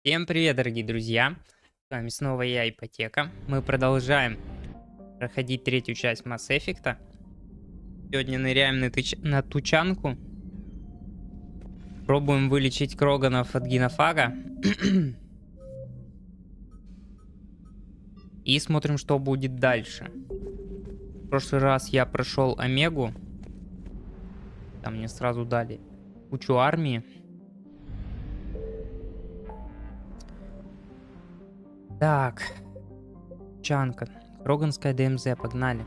Всем привет, дорогие друзья! С вами снова я, Ипотека. Мы продолжаем проходить третью часть Mass Effect. Сегодня ныряем на тучанку. Пробуем вылечить Кроганов от генофага. И смотрим, что будет дальше. В прошлый раз я прошел Омегу. Там мне сразу дали кучу армии. Так. Чанка. Роганская ДМЗ. Погнали.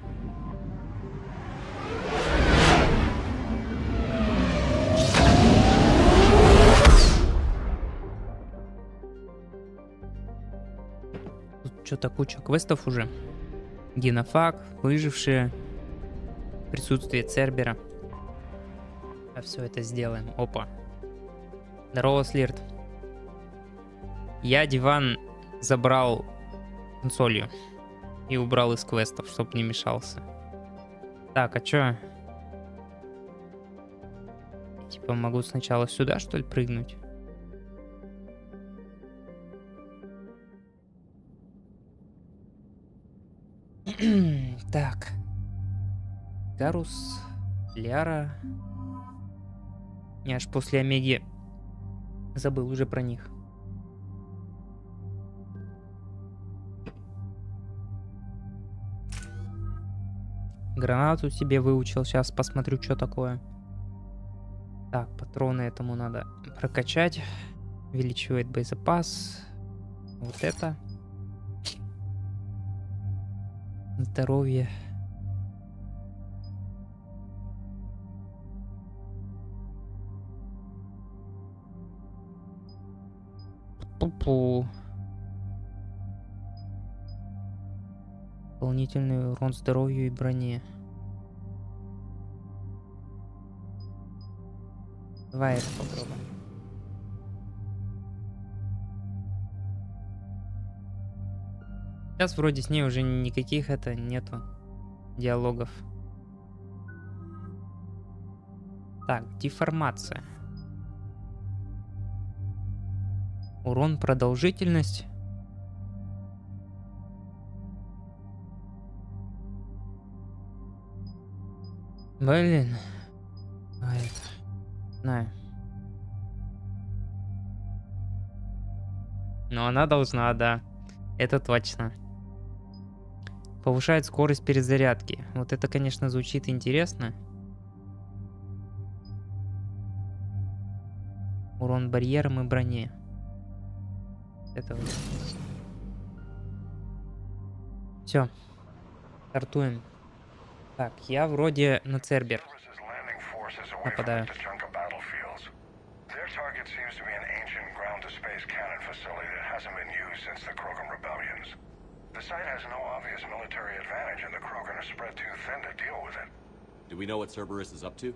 Тут что-то куча квестов уже. Генофаг, выжившие, присутствие Цербера. А все это сделаем. Опа. Здорово, Слирт. Я диван забрал консолью и убрал из квестов, чтобы не мешался. Так, а чё? Типа могу сначала сюда, что ли, прыгнуть? Так. Гарус, Ляра. Я аж после Омеги забыл уже про них. Гранату себе выучил. Сейчас посмотрю, что такое. Так, патроны этому надо прокачать. Увеличивает боезапас. Вот это. Здоровье. Пу-пу. Дополнительный урон здоровью и броне. Давай это попробуем. Сейчас вроде с ней уже никаких нету диалогов. Так, деформация. Урон, продолжительность. Блин. А это... Знаю. Но она должна, да. Это точно. Повышает скорость перезарядки. Вот это, конечно, звучит интересно. Урон барьерам и броне. Это вот. Все. Стартуем. Так, я вроде на Цербер нападаю. Do we know what Cerberus is up to?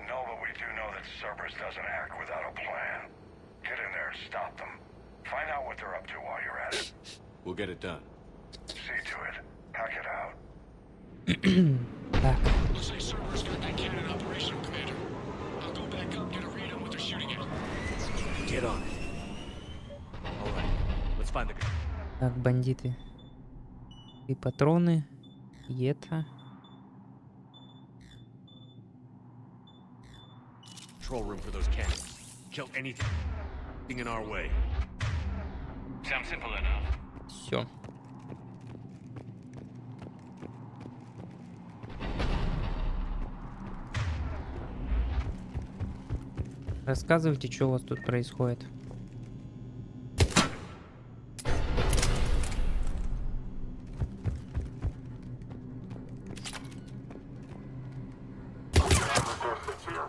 No, but we do know that Cerberus doesn't act without a plan. Get in there and stop them. Find out what they're up to while you're at it. We'll get it done. See to it. Hack it out. Так. Looks like Cerberus got that cannon operational, Commander. I'll go back up, get a read on what they're shooting at. Get on it. All right, let's find the guy. Так, бандиты. И патроны. И это. Control room for those cannons. Kill anything in our way. Sounds simple enough. Все. Рассказывайте, что у вас тут происходит.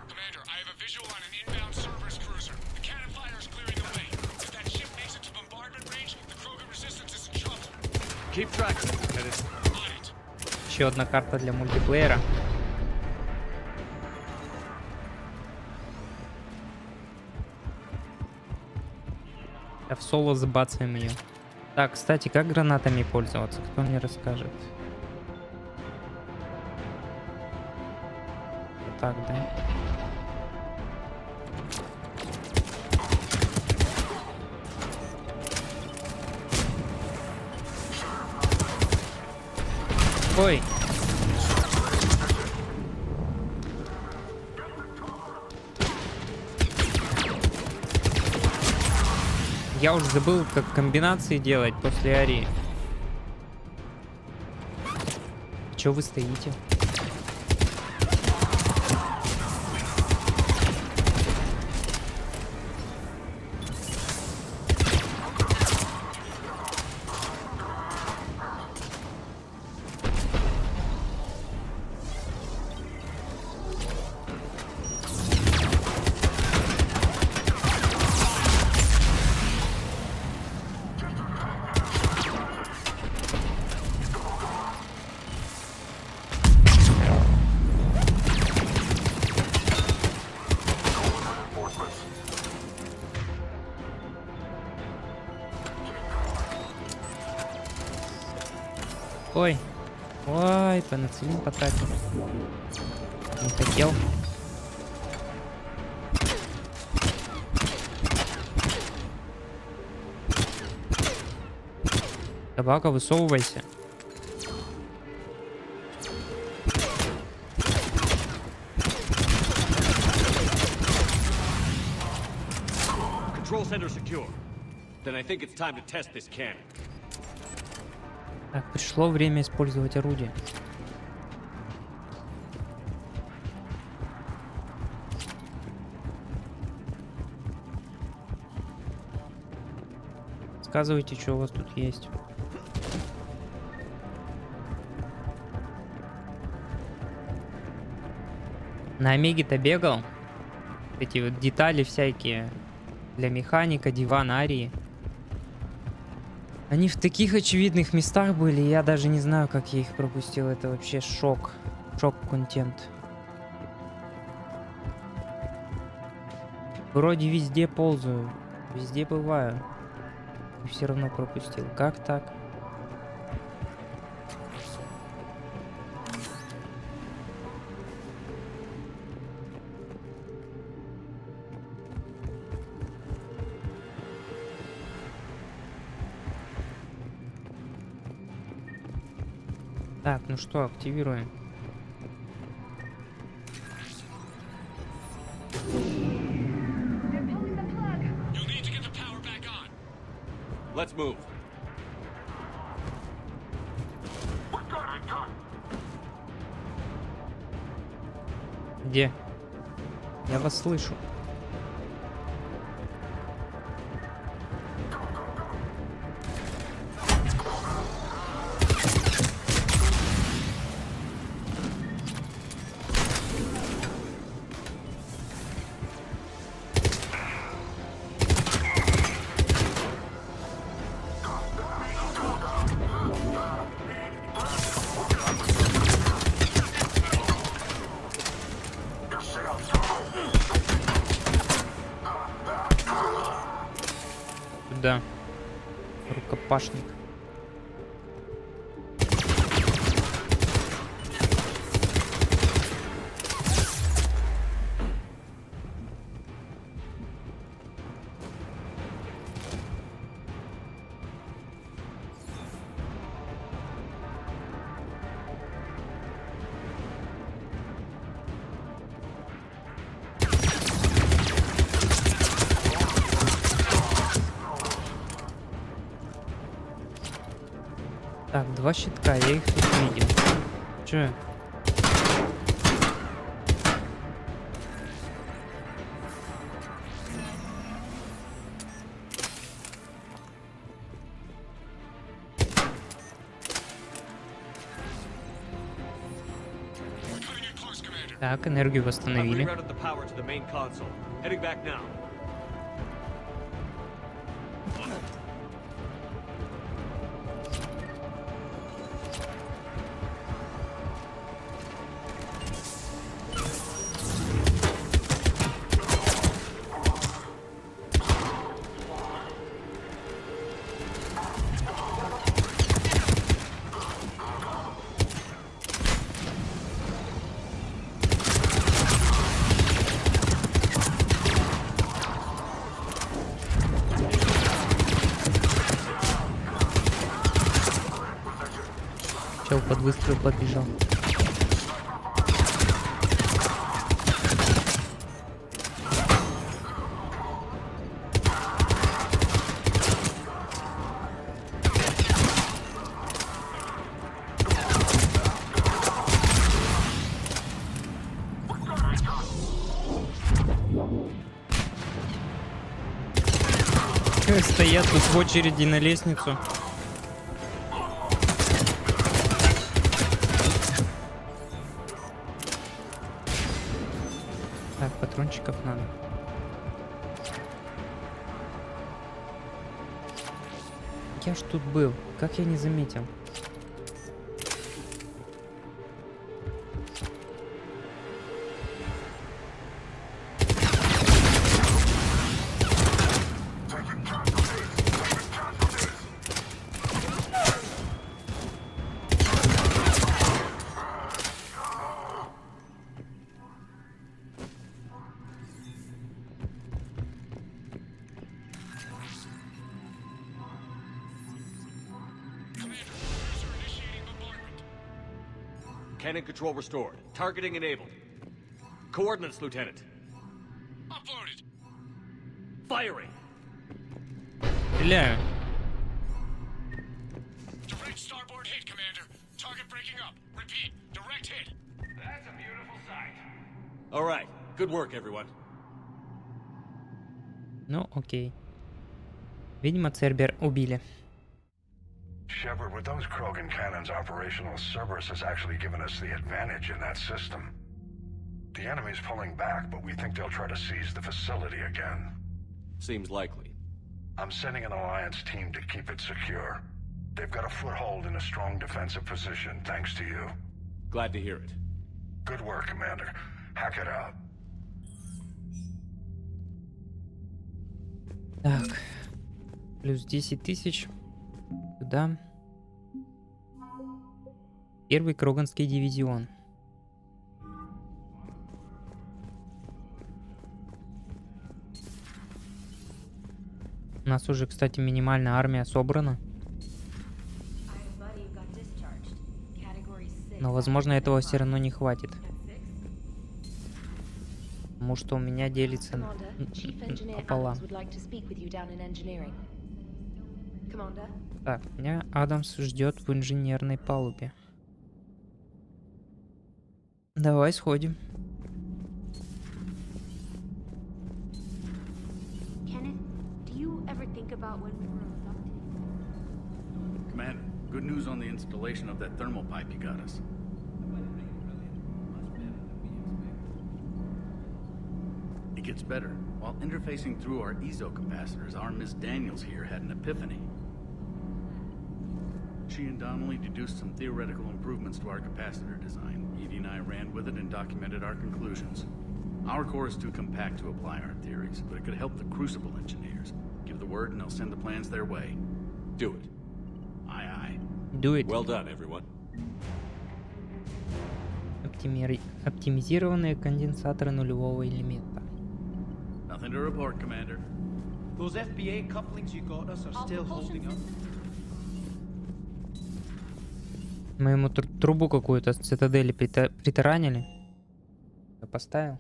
Commander, I have a visual on an inbound Cerberus cruiser. The cannon fire is clearing the way. If that ship makes it to bombardment range, the Krogan resistance is in trouble. Keep tracking. On it. Еще одна карта для мультиплеера. А в соло забацаем ее. Так, кстати, как гранатами пользоваться? Кто мне расскажет? Вот так, да? Ой. Я уже забыл, как комбинации делать после Арии. Чё вы стоите? Ой. Ой, пенициллин потратил. Не хотел. Собака, высовывайся. Control center secure. Then I think it's time to test this cannon. Так, пришло время использовать орудие. Сказывайте, что у вас тут есть. На Омеге-то бегал. Эти вот детали всякие для механика, диван, Арии. Они в таких очевидных местах были, я даже не знаю, как я их пропустил. Это вообще шок. Шок-контент. Вроде везде ползаю, везде бываю. И все равно пропустил. Как так? Так, ну что, активируем. Let's move. Где? Я вас слышу. Да. Рукопашник. Так, два щитка, я их тут видел. Че? Так, энергию восстановили. Rerouted the power to the main console. Heading back now. Чел под выстрел побежал. Стоят тут в очереди на лестницу. Так, патрончиков надо. Я ж тут был. Как я не заметил? Cannon control restored. Targeting enabled. Coordinates, Lieutenant. Uploaded. Firing. Стреляю. Direct starboard hit, Commander. Target breaking up. Repeat. Direct hit. That's a beautiful sight. All right. Good work, everyone. Ну, окей. Видимо, Цербер убили. Shepard, with those Krogan cannons operational, Cerberus has actually given us the advantage in that system. The enemy's pulling back, but we think they'll try to seize the facility again. Seems likely. I'm sending an Alliance team to keep it secure. They've got a foothold in a strong defensive position, thanks to you. Glad to hear it. Good work, Commander. Hack it out. Так. Плюс 10 тысяч. Сюда. Первый Кроганский дивизион. У нас уже, кстати, минимальная армия собрана. Но, возможно, этого все равно не хватит. Потому что у меня делится пополам. Так, меня Адамс ждет в инженерной палубе. Давай сходим. Commander, good news on the installation of that thermal pipe you got us. It gets better. While interfacing through our EZO capacitors, our Miss Daniels here had an epiphany. She and Donnelly deduced some theoretical improvements to our capacitor design. Edie and I ran with it and documented our conclusions. Our core is too compact to apply our theories, but it could help the Crucible engineers. Give the word and they'll send the plans their way. Do it. Aye, aye. Do it. Well done, everyone. Оптимизированные конденсаторы нулевого элемента. Nothing to report, Commander. Those FBA couplings you got us are still holding up. Мы ему трубу какую-то с цитадели притаранили. Я поставил.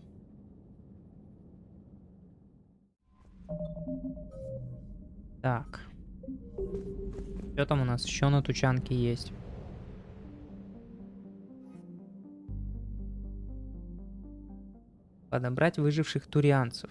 Так. Что там у нас еще на тучанке есть? Подобрать выживших турианцев.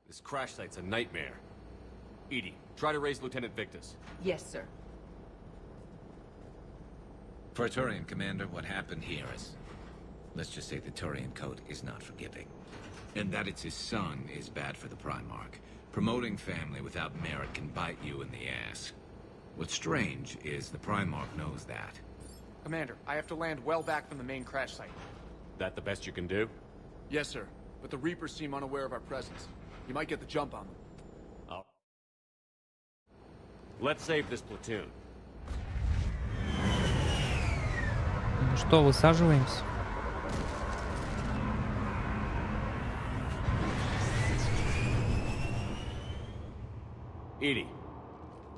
This crash site's a nightmare. Edie, try to raise Lieutenant Victus. Yes, sir. For a Turian commander, what happened here is... Let's just say the Turian code is not forgiving. And that it's his son is bad for the Primarch. Promoting family without merit can bite you in the ass. What's strange is the Primarch knows that. Commander, I have to land well back from the main crash site. That the best you can do? Yes, sir. But the Reapers seem unaware of our presence. You might get the jump on them. Let's save this platoon. Ну что, высаживаемся? Edie,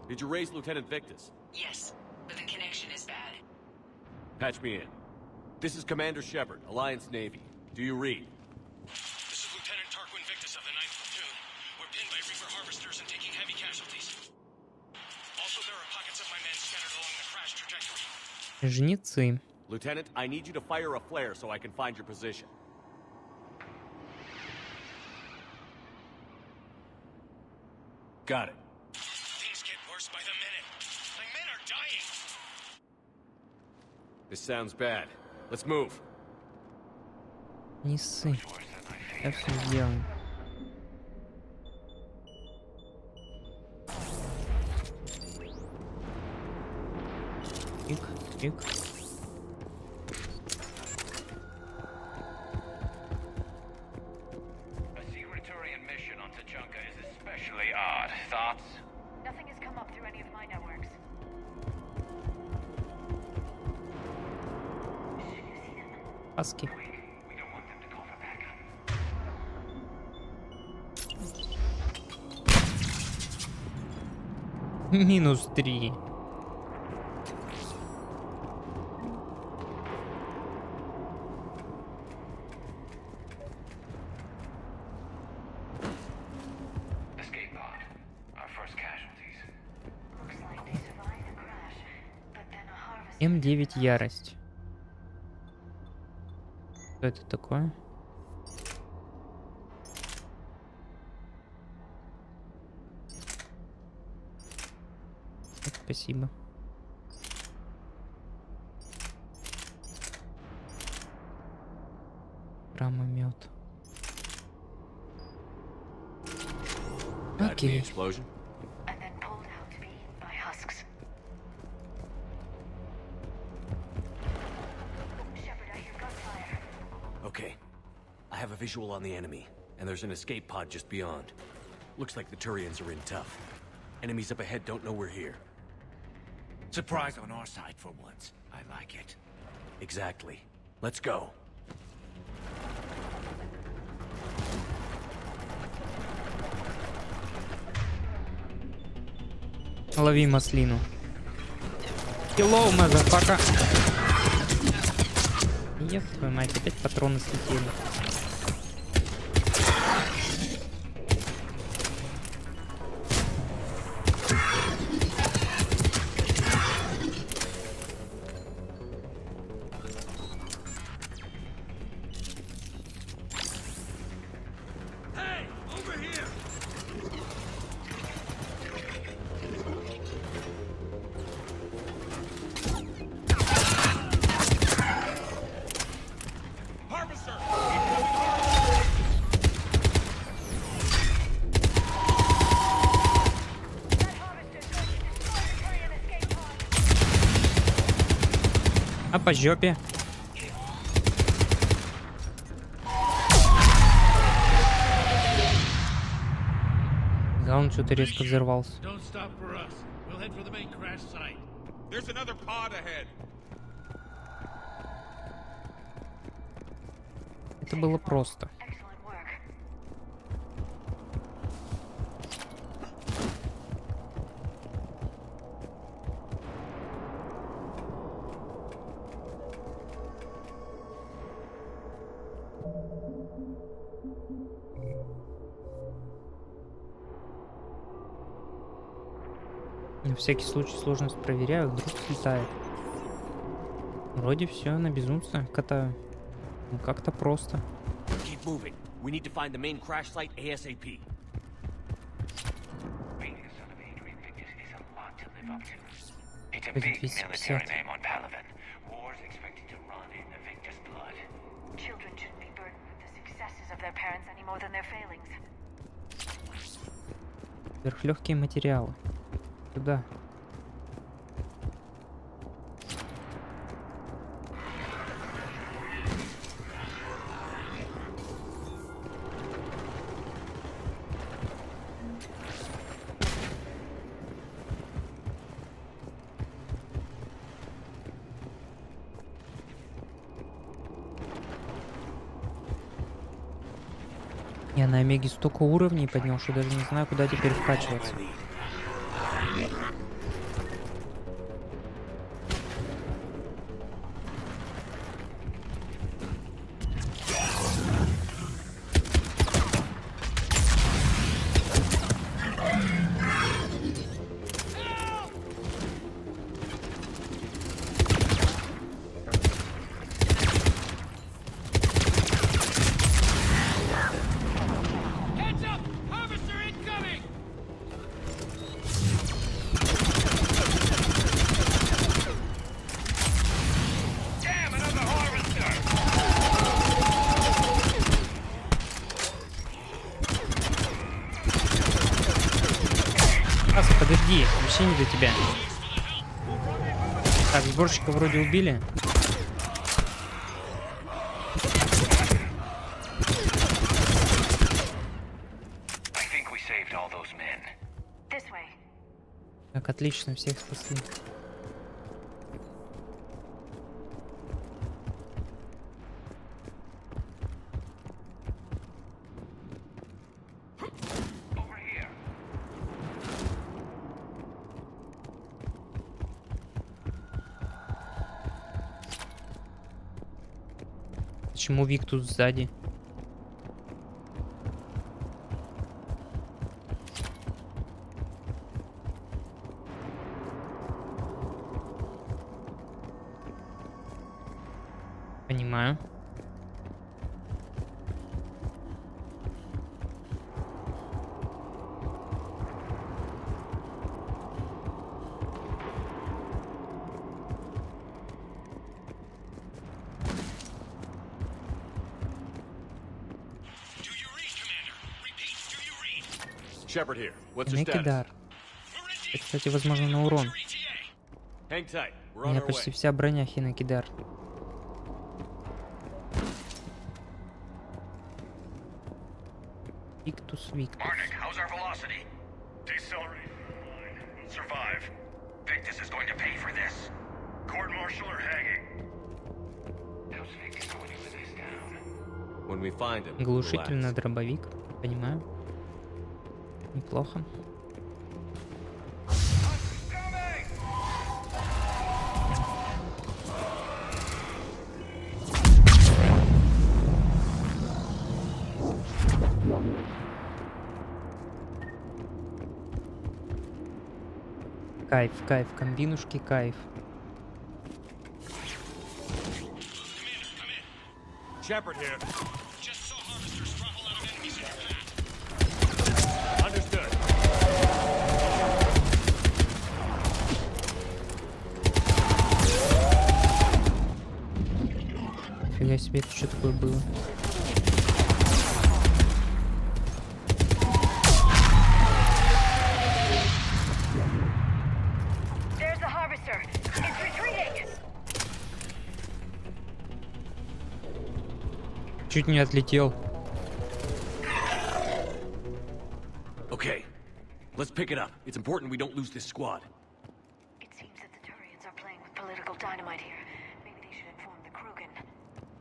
did you raise Lieutenant Victus? Yes, but the connection is bad. Patch me in. This is Commander Shepard, Alliance Navy. Do you read? This is Lieutenant Tarquin Victus of the 9th Platoon. We're pinned by Reaper harvesters and taking heavy casualties. Also, there are pockets of my men scattered along the crash trajectory. Жнецы. Lieutenant, I need you to fire a flare so I can find your position. Got it. Things get worse by the minute. My men are dying. This sounds bad. Let's move. Не ссы. Я все сделаю. Тик, тик. A secret Turian mission on Tachanka is especially odd. Thoughts? Nothing has come up through any of my networks. Паски. We don't want them to call for backup. Минус 3. Escape pod. Our first casualties. Looks like they survived the crash, but then a harvest. М9 ярость. Что это такое? Спасибо. Рамомет. Got any Окей. explosion? And then pulled out to be eaten by husks. Shepard, I hear gunfire. Okay. I have a visual on the enemy, and there's an escape pod just beyond. Looks like the Turians are in tough. Enemies up ahead don't know we're here. Surprise on our side for once. I like it. Exactly. Let's go. Лови маслину. Hello, мазафака. Еб твою мать, опять патроны слетели. А по жопе. Да, он что-то резко взорвался. Don't stop for us. We'll head for the main crash site. There's another pod ahead. Это было просто. Excellent work. На всякий случай сложность проверяю, вдруг слетает. Вроде все на безумство катаю. Ну как-то просто. Keep moving. We need to find the main crash site ASAP. Being the son of Adrian Victus is a lot to live up to. It's a big 250. military name on Palaven. War's expected to run in the Victus blood. Children shouldn't be burdened with the successes of their parents any more than their failings. Сверхлегкие материалы. Туда. Я на Омеге столько уровней поднял, что даже не знаю, куда теперь вкачиваться. Подожди, вообще не до тебя. Так, сборщика вроде убили. Так, отлично, всех спасли. Почему Вик тут сзади? Понимаю. Shepard here. What's your status? Кидар. Это, кстати, возможно, на урон. Hang tight. We're У on меня our почти way. вся броня Хинокидар. Виктус, Виктус. How's our velocity? Decelerate. Fine. We'll survive. Victus is going to pay for this. Court martial or hanging? How's Victus going to live this down? When we find him, Глушитель на relax. дробовик. Понимаю. Неплохо. Кайф, кайф, комбинушки, кайф. Shepard here. Just saw harvesters throttle out of enemies in your path. Understood. Фига себе, это что такое было? There's the harvester. It's retreating. Чуть не отлетел. Okay. Let's pick it up. It's important we don't lose this squad. It seems that the Turians are playing with political dynamite here. Maybe they should inform the Krogan.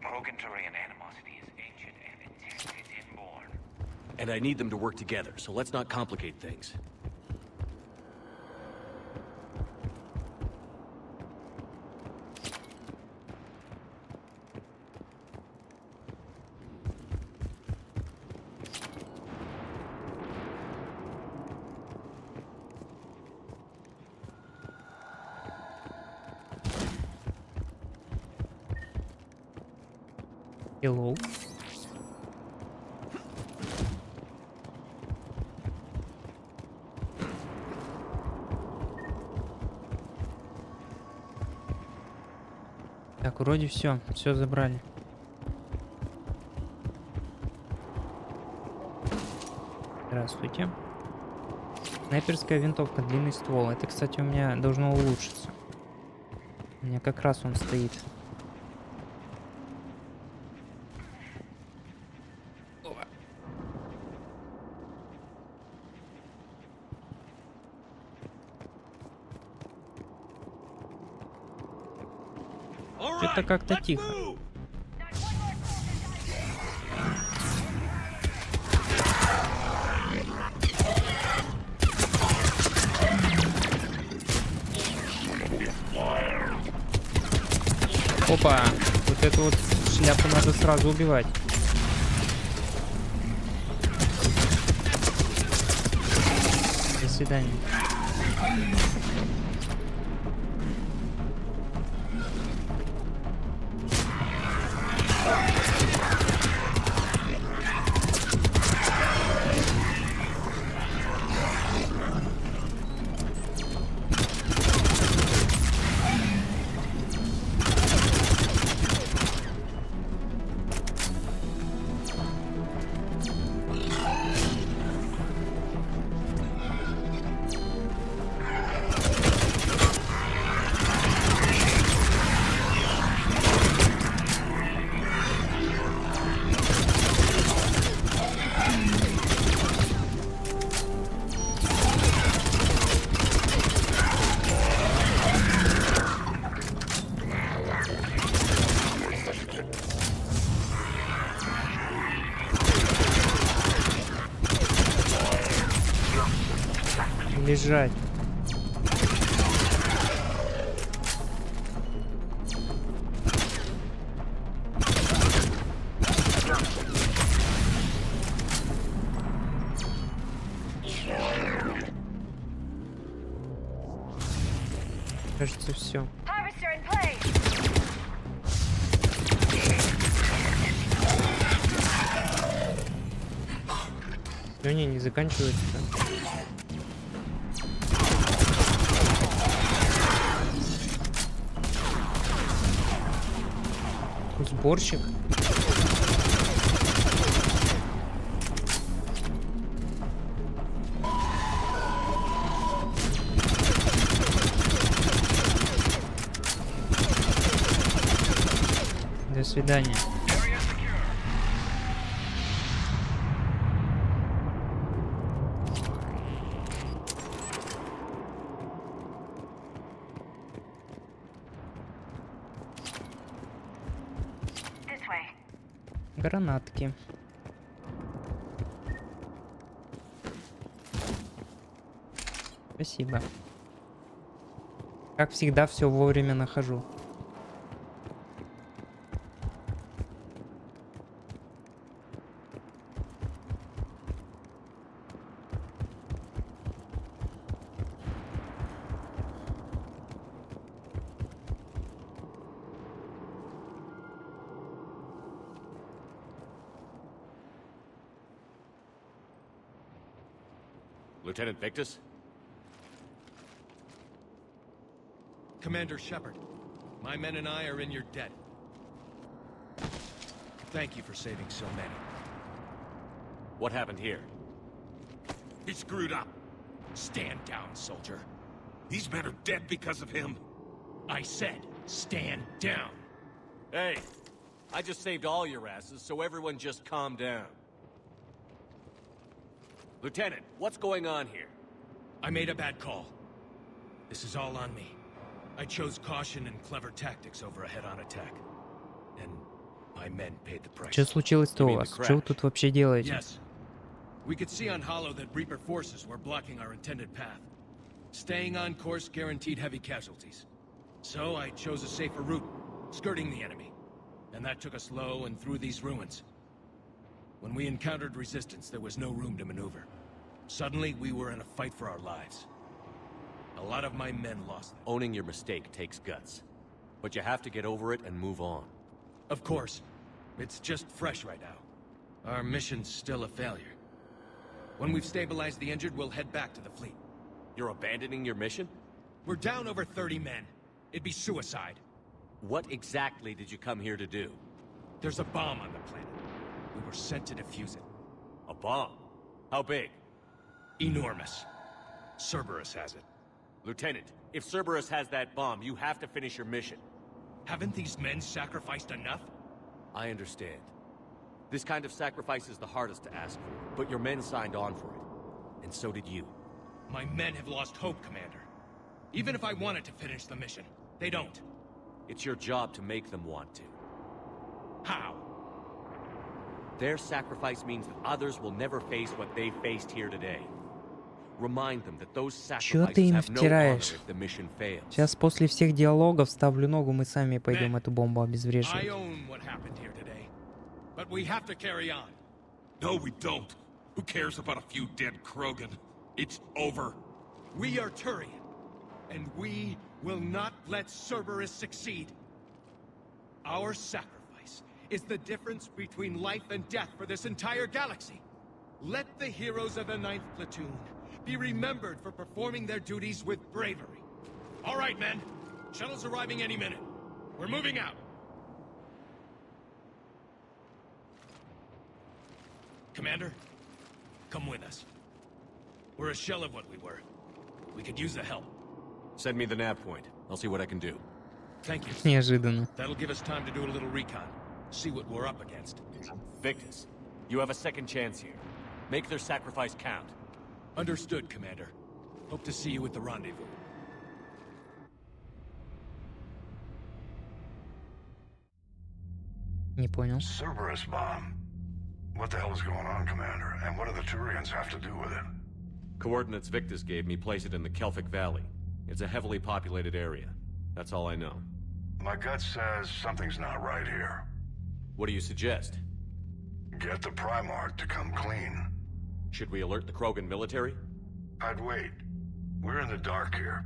Krogan-Turian animosity is ancient and intense. It's inborn. And I need them to work together, so let's not complicate things. Hello. Так, вроде все забрали. Здравствуйте. Снайперская винтовка, длинный ствол. Это, кстати, у меня должно улучшиться. У меня как раз он стоит. Что-то как-то тихо. Опа, вот эту вот шляпу надо сразу убивать. До свидания. Лежать. Кажется, все. Не заканчивается. Сборщик. До свидания. Гранатки. Спасибо. Как всегда, все вовремя нахожу. Lieutenant Victus? Commander Shepard, my men and I are in your debt. Thank you for saving so many. What happened here? He screwed up. Stand down, soldier. These men are dead because of him. I said, stand down. Hey, I just saved all your asses, so everyone just calm down. Lieutenant, what's going on here? I made a bad call. This is all on me. I chose caution and clever tactics over a head-on attack. And my men paid the price. Что случилось-то у вас? Что вы тут вообще делаете? Yes. We could see on Hollow that Reaper forces were blocking our intended path. Staying on course guaranteed heavy casualties. So I chose a safer route, skirting the enemy. And that took us low and through these ruins. When we encountered resistance, there was no room to maneuver. Suddenly, we were in a fight for our lives. A lot of my men lost them. Owning your mistake takes guts. But you have to get over it and move on. Of course. It's just fresh right now. Our mission's still a failure. When we've stabilized the injured, we'll head back to the fleet. You're abandoning your mission? We're down over 30 men. It'd be suicide. What exactly did you come here to do? There's a bomb on the planet. We were sent to defuse it. A bomb? How big? Enormous. Cerberus has it. Lieutenant, if Cerberus has that bomb, you have to finish your mission. Haven't these men sacrificed enough? I understand. This kind of sacrifice is the hardest to ask for, but your men signed on for it. And so did you. My men have lost hope, Commander. Even if I wanted to finish the mission, they don't. It's your job to make them want to. How? Their sacrifice means that others will never face what they faced here today. Чё ты им втираешь? Сейчас после всех диалогов ставлю ногу, мы сами пойдем эту бомбу обезвреживать. No, we don't. Who cares about a few dead Krogan? It's over. We are Turian, and we will not let Cerberus succeed. Our sacrifice is the difference between life and death for this entire galaxy. Let the heroes of the 9th Platoon be remembered for performing their duties with bravery. All right, men. Shuttle's arriving any minute. We're moving out. Commander, come with us. We're a shell of what we were. We could use the help. Send me the nav point. I'll see what I can do. Thank you. Неожиданно. That'll give us time to do a little recon. See what we're up against. Victus, you have a second chance here. Make their sacrifice count. Understood, Commander. Hope to see you at the rendezvous. Не понял. Cerberus bomb. What the hell is going on, Commander? And what do the Turians have to do with it? Coordinates Victus gave me place it in the Kelphic Valley. It's a heavily populated area. That's all I know. My gut says something's not right here. What do you suggest? Get the Primarch to come clean. Should we alert the Krogan military? I'd wait. We're in the dark here.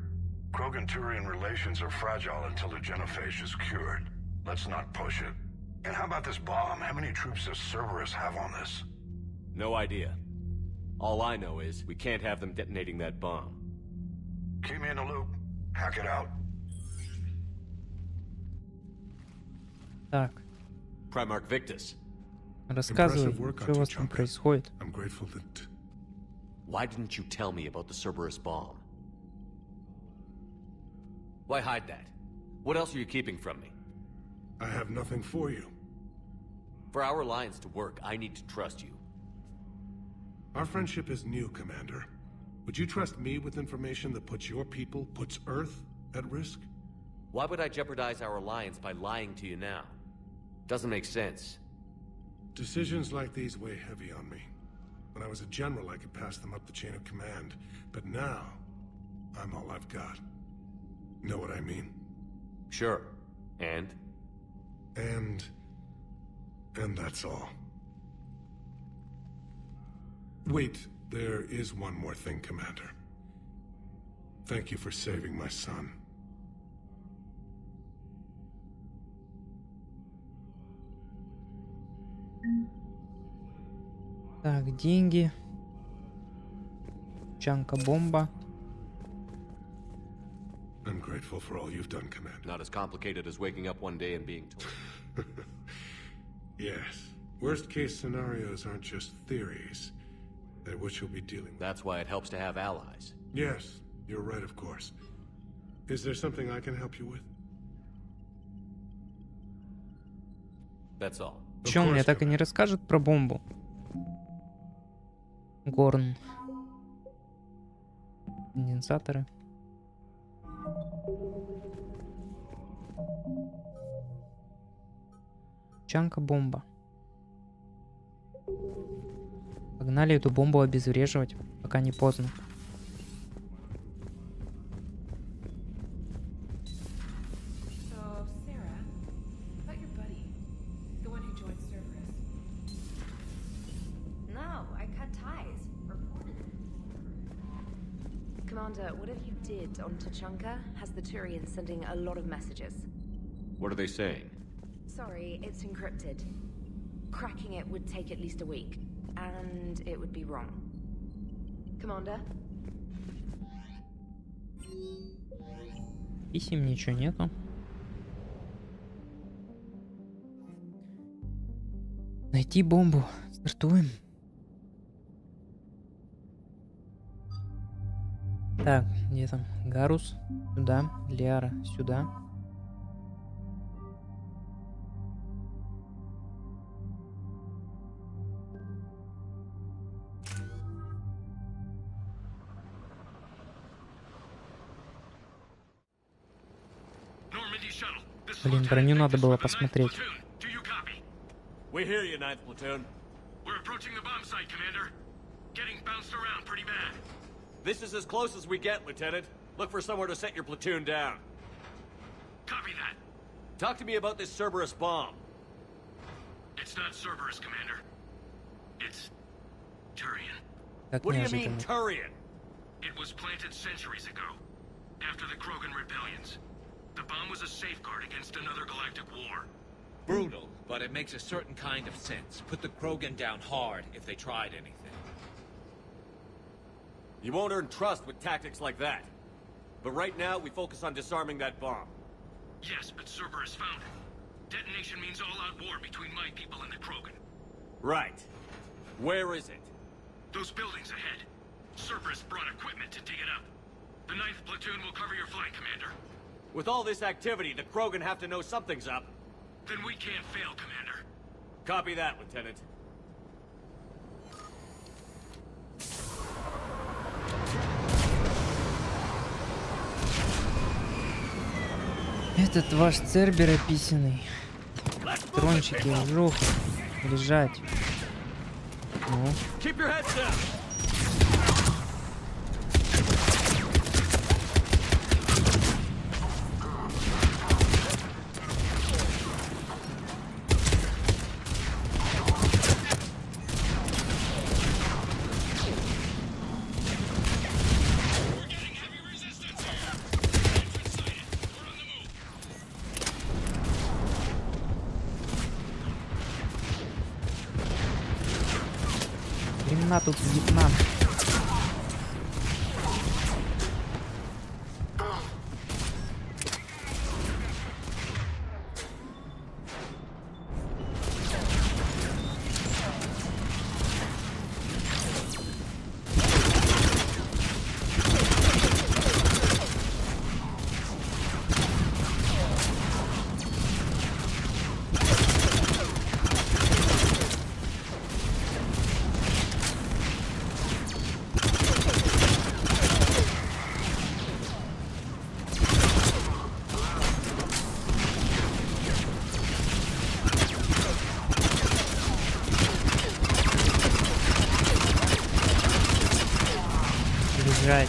Krogan-Turian relations are fragile until the genophage is cured. Let's not push it. And how about this bomb? How many troops does Cerberus have on this? No idea. All I know is we can't have them detonating that bomb. Keep me in the loop. Hack it out. Так, Primarch Victus. рассказывай, что у вас там происходит. I'm grateful that... Why didn't you tell me about the Cerberus bomb? Why hide that? What else are you keeping from me? I have nothing for you. For our alliance to work, I need to trust you. Our friendship is new, Commander. Would you trust me with information that puts your people, puts Earth, at risk? Why would I jeopardize our alliance by lying to you now? Doesn't make sense. Decisions like these weigh heavy on me. When I was a general, I could pass them up the chain of command. But now, I'm all I've got. Know what I mean? Sure. And that's all. Wait, there is one more thing, Commander. Thank you for saving my son. Так, деньги. Чанка-бомба. I'm grateful for all you've done, Commander. Not as complicated as waking up one day and being told. Yes. Worst case scenarios aren't just theories. They're what you'll be dealing with. That's why it helps to have allies. Yes, you're right, of course. Is there something I can help you with? That's all. Чё, он мне так и не расскажет про бомбу? Горн. Конденсаторы. Чанка-бомба. Погнали эту бомбу обезвреживать, пока не поздно. Commander, whatever you did on Tuchanka has the Turians sending a lot of messages. What are they saying? Sorry, it's encrypted. Cracking it would take at least a week, and it would be wrong. Commander? Писем ничего нету. Найти бомбу. Стартуем. Так, где там? Гарус. Сюда. Лиара. Сюда. Блин, броню надо было посмотреть. We hear you, 9th Platoon. We're approaching the bomb site, Commander. Getting bounced around pretty bad. This is as close as we get, Lieutenant. Look for somewhere to set your platoon down. Copy that. Talk to me about this Cerberus bomb. It's not Cerberus, Commander. It's Turian. Так What do you mean, неожиданно. Turian? It was planted centuries ago, after the Krogan rebellions. The bomb was a safeguard against another galactic war. Brutal, but it makes a certain kind of sense. Put the Krogan down hard if they tried anything. You won't earn trust with tactics like that. But right now, we focus on disarming that bomb. Yes, but Cerberus found it. Detonation means all-out war between my people and the Krogan. Right. Where is it? Those buildings ahead. Cerberus brought equipment to dig it up. The 9th platoon will cover your flank, Commander. With all this activity, the Krogan have to know something's up. Then we can't fail, Commander. Copy that, Lieutenant. Этот ваш Цербер описанный. Трончики в жопу. Лежать. Ну. Keep your heads down. Времена тут Вьетнам. Лежать.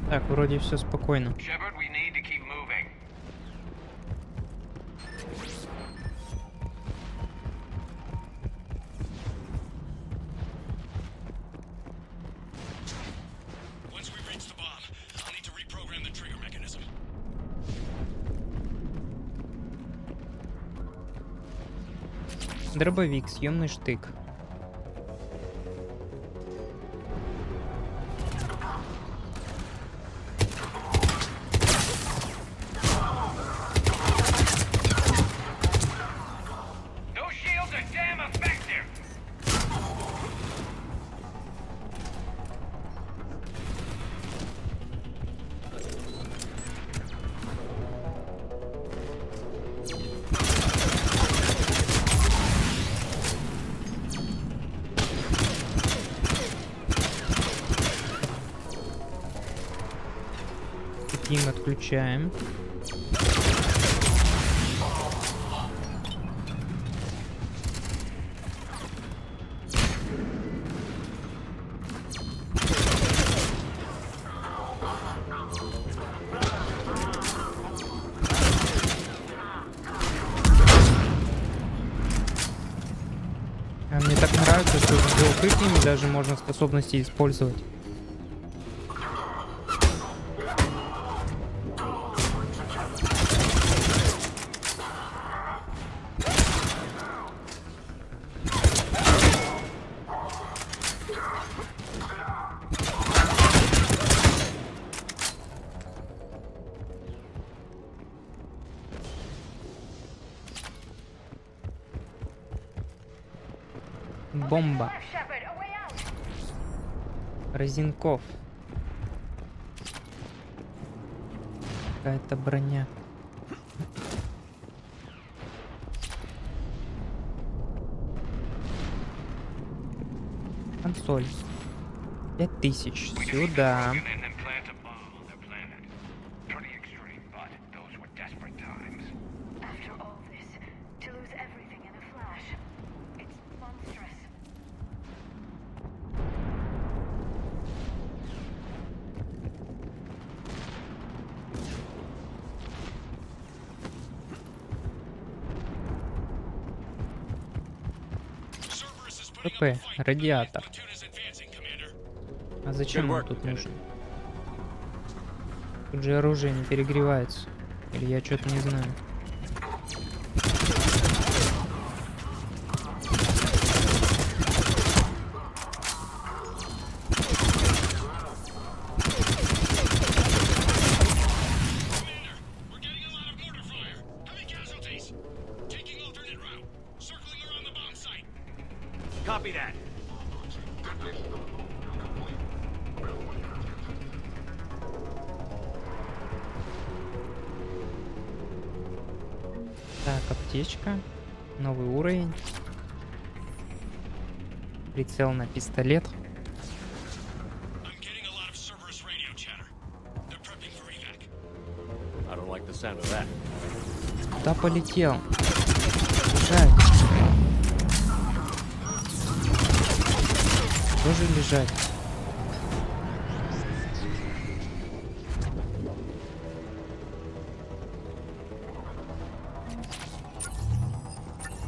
Так, вроде все спокойно. Shepard, we need to keep moving. Once we reach the bomb, I'll need to reprogram the trigger mechanism. Дробовик, съемный штык. Those shields are damn effective! Таким отключаем. вспышками даже можно способности использовать. Бомба. Разинков. Какая-то броня. Консоль. 5000. Сюда. ПП, радиатор. А зачем он тут нужен? Тут же оружие не перегревается. Или я что-то не знаю. Copy that. Так, аптечка. Новый уровень. Прицел на пистолет. Куда полетел? Лежать. Тоже лежать.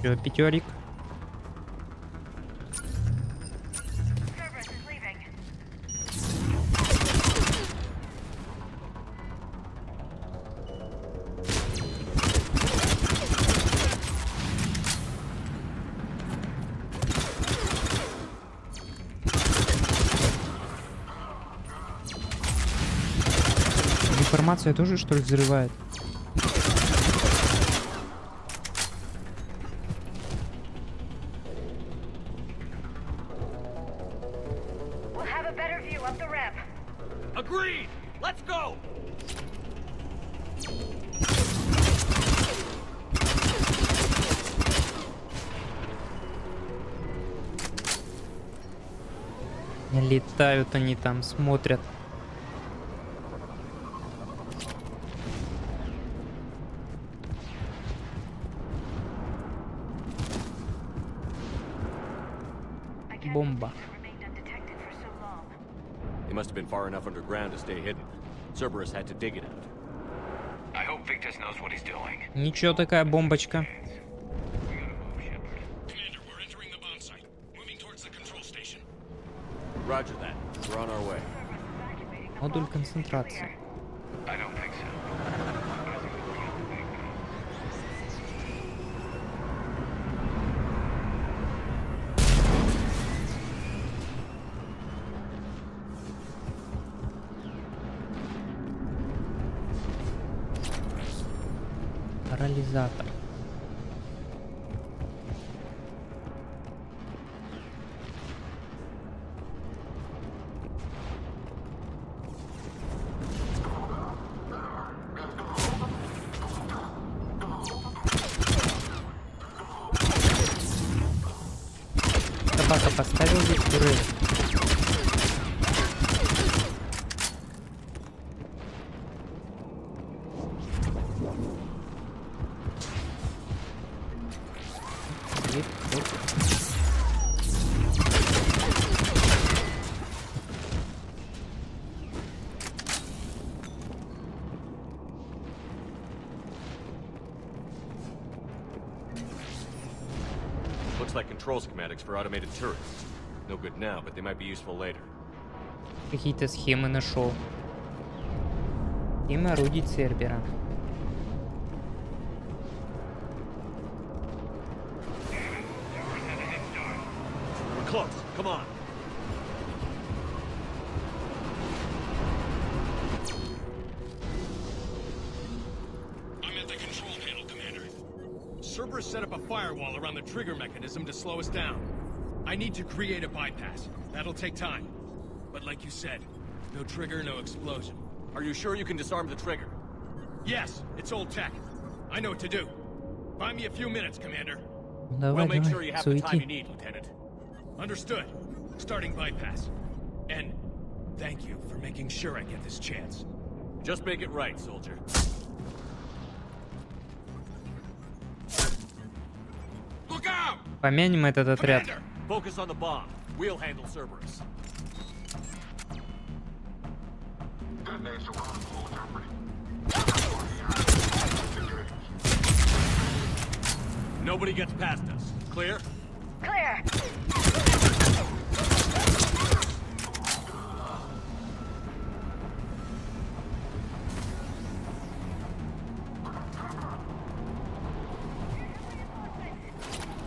Чё, пятерик? Информация тоже, что ли, взрывает? Agreed. Let's go. Летают они там, смотрят. Бомба. They must have been far enough underground to stay hidden. Cerberus had to dig it out. I hope Victus knows what he's doing. Ничего, такая бомбочка. Roger that. We're on our way. Модуль концентрации. I don't think so. Парализатор. Собака поставил здесь турель. Looks like control schematics for automated turrets. No good now, but they might be useful later. Какие-то схемы нашел. Схемы орудий Цербера. We're close. Come on. I'm at the control panel, Commander. Cerberus set up a firewall around the trigger mechanism to slow us down. I need to create a bypass. That'll take time. But like you said, no trigger, no explosion. Are you sure you can disarm the trigger? Yes, it's old tech. I know what to do. Buy me a few minutes, Commander. Давай, We'll make давай, sure you have the time you суети. need, Lieutenant. Understood. Starting bypass. And thank you for making sure I get this chance. Just make it right, soldier. Look out! Помянем этот отряд. Commander! Focus on the bomb. We'll handle Cerberus. Nobody gets past us. Clear? Clear!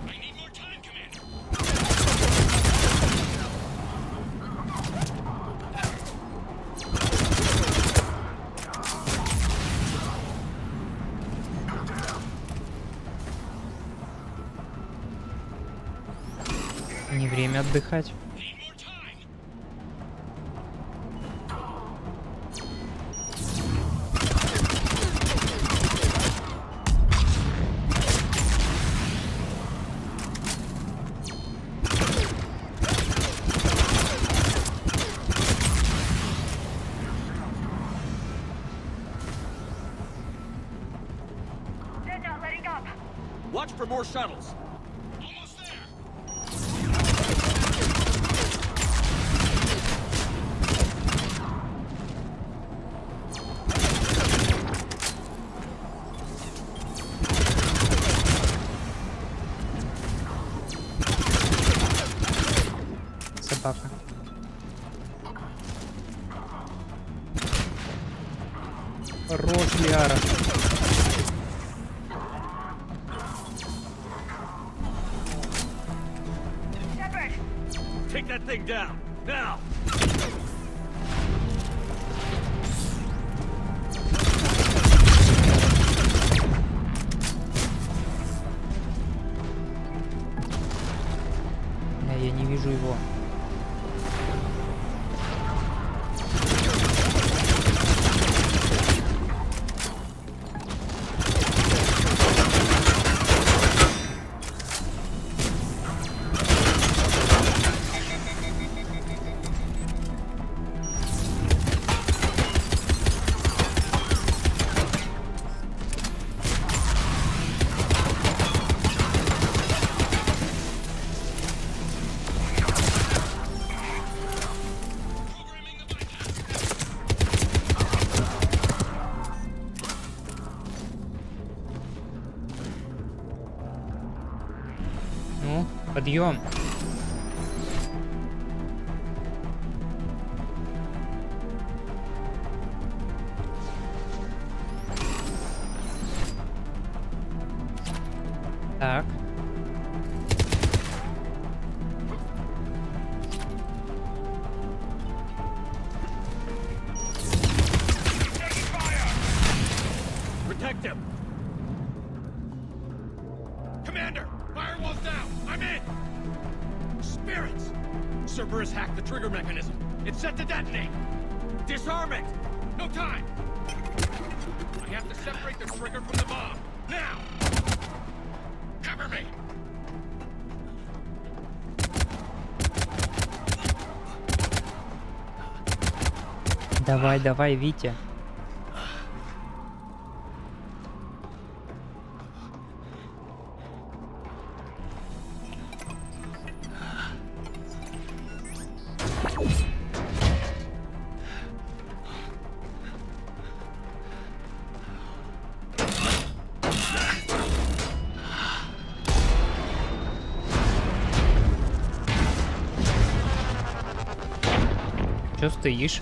I need more time, Commander. Не время отдыхать. Need more time. They're not letting up. Watch for more shuttles. Almost there. Собака. Хорош, Яра. Shepard! Take that thing down. Now. Я не вижу его. Ну, подъем. Так. Protect him. Commander! Firewall's down! I'm in! Spirits! Cerberus hacked the trigger mechanism. It's set to detonate! Disarm it! No time! I have to separate the trigger from the bomb. Now! Cover me! Давай, давай, Витя. Чё стоишь?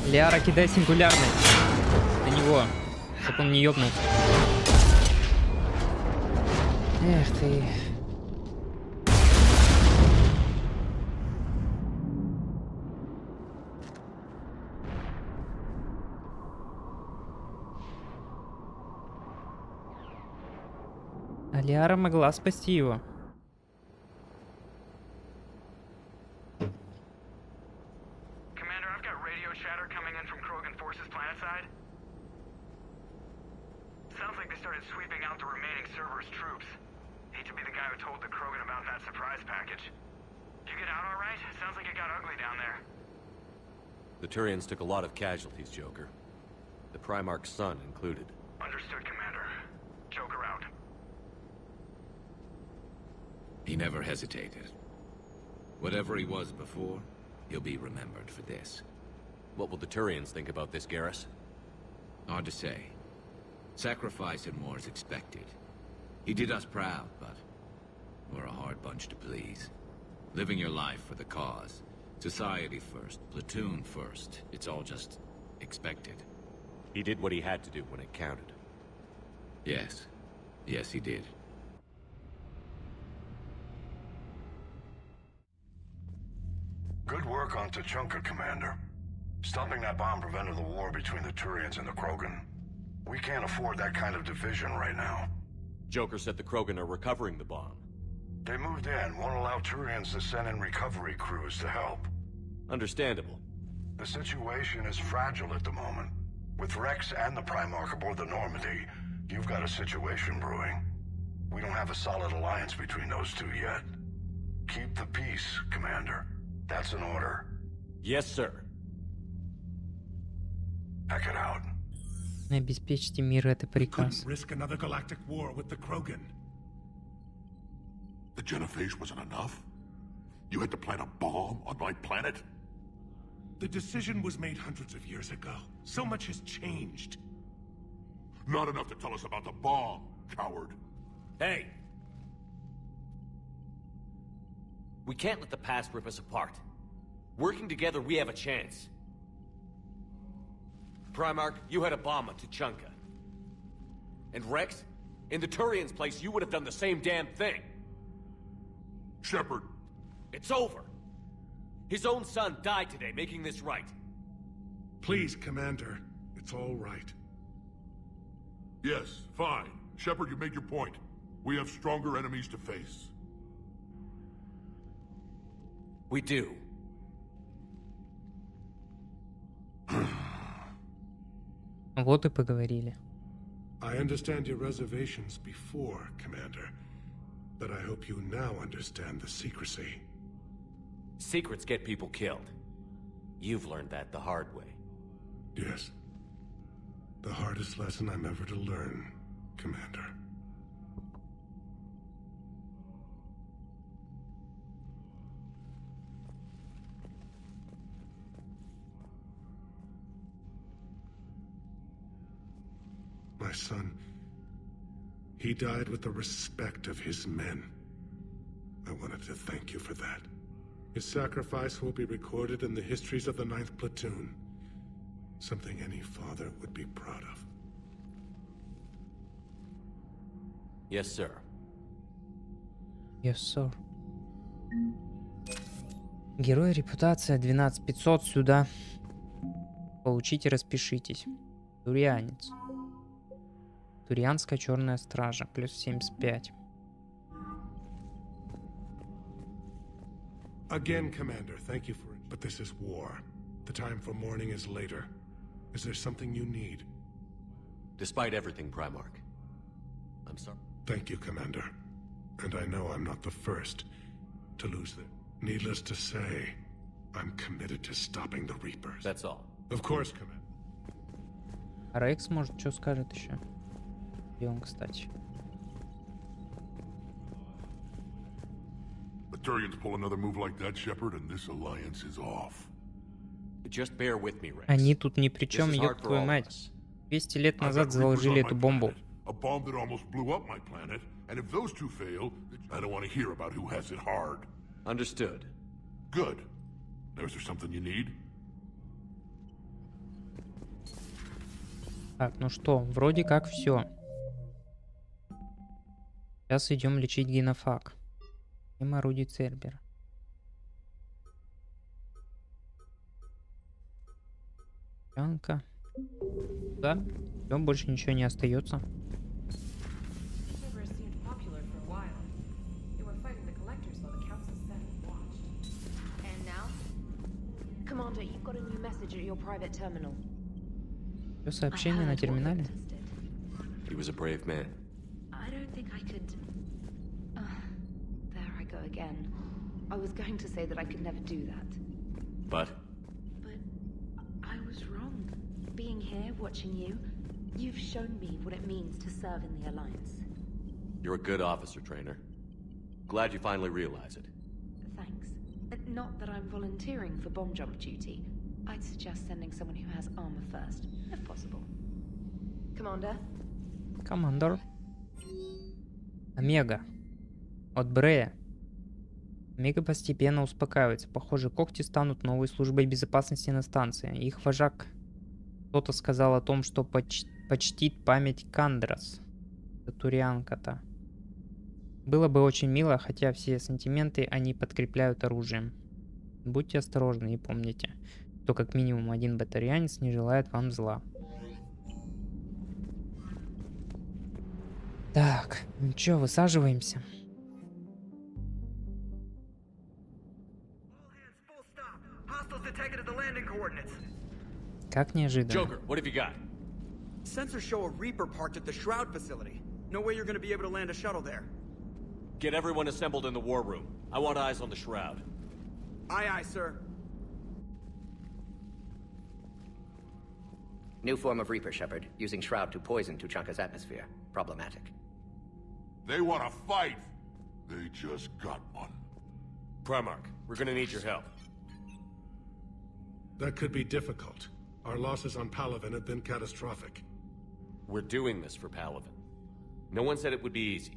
Лиара, кидай сингулярный. До него. Чтоб он не ёбнул. Эх ты. А Лиара могла спасти его. The Turians took a lot of casualties, Joker. The Primarch's son included. Understood, Commander. Joker out. He never hesitated. Whatever he was before, he'll be remembered for this. What will the Turians think about this, Garrus? Hard to say. Sacrifice and more is expected. He did us proud, but we're a hard bunch to please. Living your life for the cause. Society first, platoon first. It's all just expected. He did what he had to do when it counted. Yes. Yes, he did. Good work on Tuchanka, Commander. Stopping that bomb prevented the war between the Turians and the Krogan. We can't afford that kind of division right now. Joker said the Krogan are recovering the bomb. They moved in, won't allow Turians to send in recovery crews to help. Understandable. The situation is fragile at the moment. With Rex and the Primarch aboard the Normandy, you've got a situation brewing. We don't have a solid alliance between those two yet. Keep the peace, Commander. That's an order. Yes, sir. Pack it out. Обеспечьте мир, это приказ. Risk another galactic war with the Krogan. The Genophage wasn't enough? You had to plant a bomb on my planet? The decision was made hundreds of years ago. So much has changed. Not enough to tell us about the bomb, coward. Hey! We can't let the past rip us apart. Working together, we have a chance. Primarch, you had a bomb on Tuchanka. And Rex, in the Turians' place, you would have done the same damn thing. Shepard. It's over. His own son died today, making this right. Please, Commander. It's all right. Yes, fine. Shepard, you made your point. We have stronger enemies to face. We do. Вот и поговорили. I understand your reservations before, Commander. But I hope you now understand the secrecy. Secrets get people killed. You've learned that the hard way. Yes. The hardest lesson I'm ever to learn, Commander. My son, he died with the respect of his men. I wanted to thank you for that. His sacrifice will be recorded in the histories of the 9th Platoon. Something any father would be proud of. Yes, sir. Yes, sir. Герой, репутация 12500 сюда. Получите, распишитесь. Турианец. Турианская черная стража. Плюс 75. Again, Commander, thank you for it. But this is war. The time for mourning is later. Is there something you need? Despite everything, Primarch. I'm sorry. Thank you, Commander. And I know I'm not the first to lose it. Needless to say, I'm committed to stopping the Reapers. That's all. Of course, Commander. А Рекс, может, что скажет еще? Где он, кстати? The Turians pull another move like that, Shepard, and this alliance is off. Just bear with me, Rex. Они тут ни при This чем, is hard ёб for твою all of мать. us. 200 лет I've назад got заложили Reapers on эту my бомбу. planet, a bomb that almost blew up my planet, and if those two fail, I don't want to hear about who has it hard. Understood. Good. Now, is there something you need? Так, ну что, вроде как все. Сейчас идем лечить генофаг. Им орудий Цербера. Янка. Да, все, больше ничего не остается. Commander, you've got a new message at your private terminal. Все сообщение на терминале. He was a brave man. I don't think I could. There I go again. I was going to say that I could never do that. But? But I was wrong. Being here, watching you, you've shown me what it means to serve in the Alliance. You're a good officer, Trainer. Glad you finally realize it. Thanks. Not that I'm volunteering for bomb jump duty. I'd suggest sending someone who has armor first, if possible. Commander? Командор. Омега. От Брея. Омега постепенно успокаивается. Похоже, когти станут новой службой безопасности на станции. Их вожак кто-то сказал о том, что почтит память Кандрас. Турианка-то. Было бы очень мило, хотя все сантименты они подкрепляют оружием. Будьте осторожны и помните, что как минимум один батарианец не желает вам зла. Так, ну чё, высаживаемся. Как неожиданно. Joker, what have you got? Sensors show a Reaper parked at the Shroud facility. No way you're gonna be able to land a shuttle there. Get everyone assembled in the war room. I want eyes on the Shroud. Aye, aye, sir. New form of Reaper, Shepard, using Shroud to poison Tuchanka's atmosphere. Problematic. They want to fight. They just got one. Primarch, we're gonna need your help. That could be difficult. Our losses on Palaven have been catastrophic. We're doing this for Palaven. No one said it would be easy.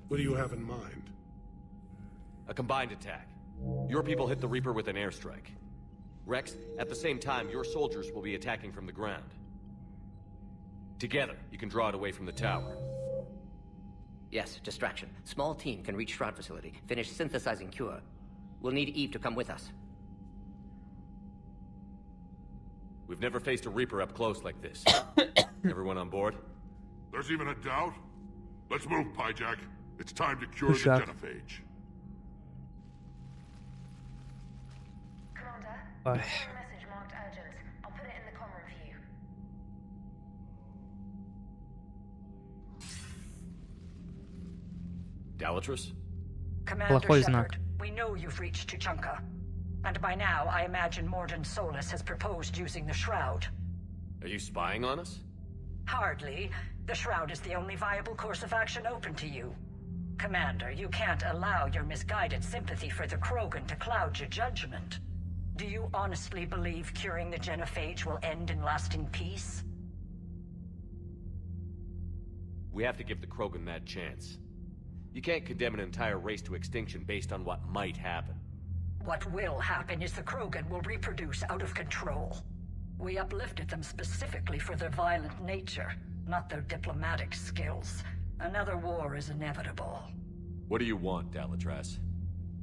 What do you have in mind? A combined attack. Your people hit the Reaper with an airstrike. Rex, at the same time, your soldiers will be attacking from the ground. Together, you can draw it away from the tower. Yes, distraction. Small team can reach Shroud facility, finish synthesizing cure. We'll need Eve to come with us. We've never faced a Reaper up close like this. Everyone on board? There's even a doubt? Let's move, Pyjack. It's time to cure the Shot. genophage. Commander, Ой. a message marked urgent. I'll put it in the comm room for you. Dalatrus? Commander Плохой знак. Shepard, we know you've reached Tuchanka. And by now, I imagine Morden Solus has proposed using the Shroud. Are you spying on us? Hardly. The Shroud is the only viable course of action open to you. Commander, you can't allow your misguided sympathy for the Krogan to cloud your judgment. Do you honestly believe curing the genophage will end in lasting peace? We have to give the Krogan that chance. You can't condemn an entire race to extinction based on what might happen. What will happen is the Krogan will reproduce out of control. We uplifted them specifically for their violent nature, not their diplomatic skills. Another war is inevitable. What do you want, Dalatrus?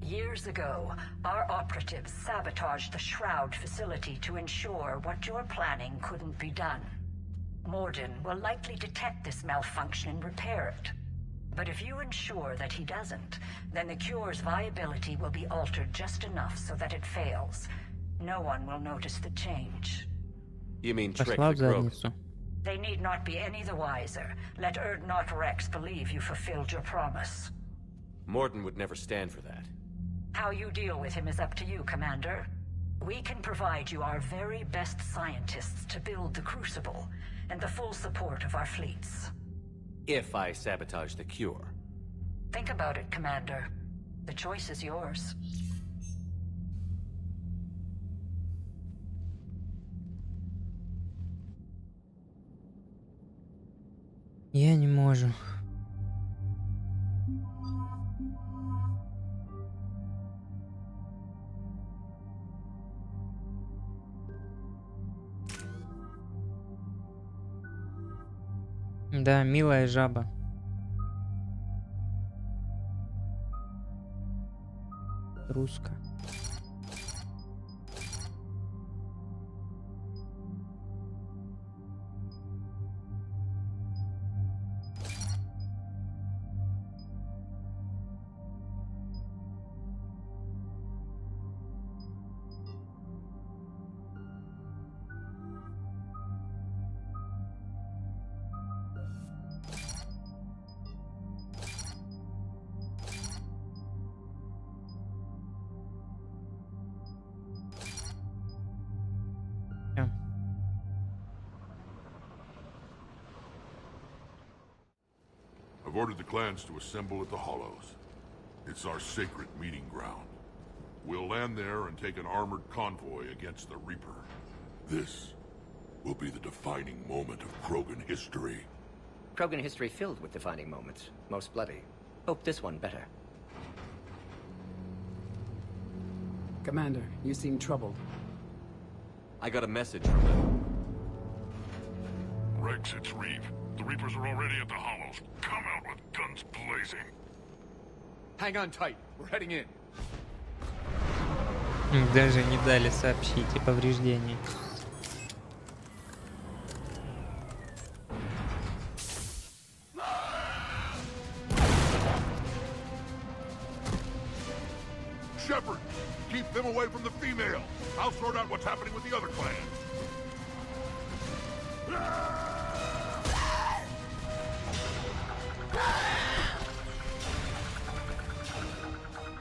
Years ago, our operatives sabotaged the Shroud facility to ensure what you're planning couldn't be done. Morden will likely detect this malfunction and repair it. But if you ensure that he doesn't, then the cure's viability will be altered just enough so that it fails. No one will notice the change. You mean trick the Пошла в Krogan? задницу. They need not be any the wiser. Let Erdnot Rex believe you fulfilled your promise. Morden would never stand for that. How you deal with him is up to you, Commander. We can provide you our very best scientists to build the Crucible, and the full support of our fleets. If I sabotage the cure. Think about it, Commander. The choice is yours. Я не можу. Да, милая жаба. Руска. I've ordered the clans to assemble at the Hollows. It's our sacred meeting ground. We'll land there and take an armored convoy against the Reaper. This will be the defining moment of Krogan history. Krogan history filled with defining moments. Most bloody. Hope this one better. Commander, you seem troubled. I got a message from them. Rex, it's Reeve. The Reapers are already at the Hollows. Come out with guns blazing. Hang on tight. We're heading in. Даже не дали сообщить о повреждении. Shepard, keep them away from the female. I'll sort out what's happening with the other clans.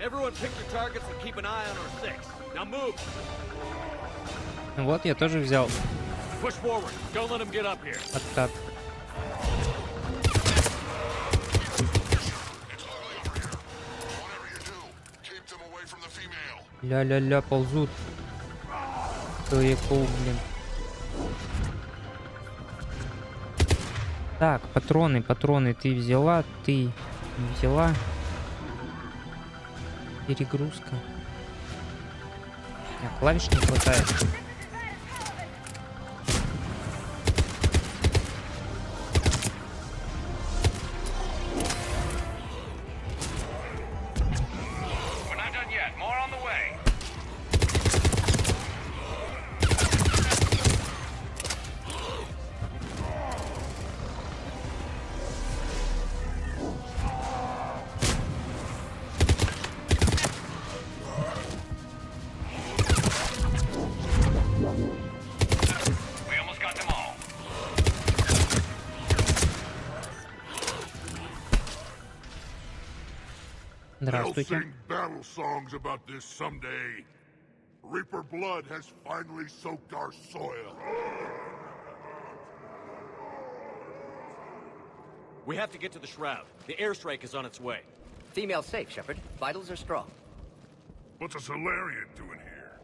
Everyone pick your targets and keep an eye on our six. Now move. Вот я тоже взял. Push forward. Don't let them get up here. Откат. Ля-ля-ля, ползут. Человек-паук, блин. Так, патроны, ты взяла, ты не взяла. Перегрузка. Клавиш не хватает. They'll sing battle songs about this someday. Reaper blood has finally soaked our soil. We have to get to the Shroud. The airstrike is on its way. Female safe, Shepard. Vitals are strong. What's a Solarian doing here?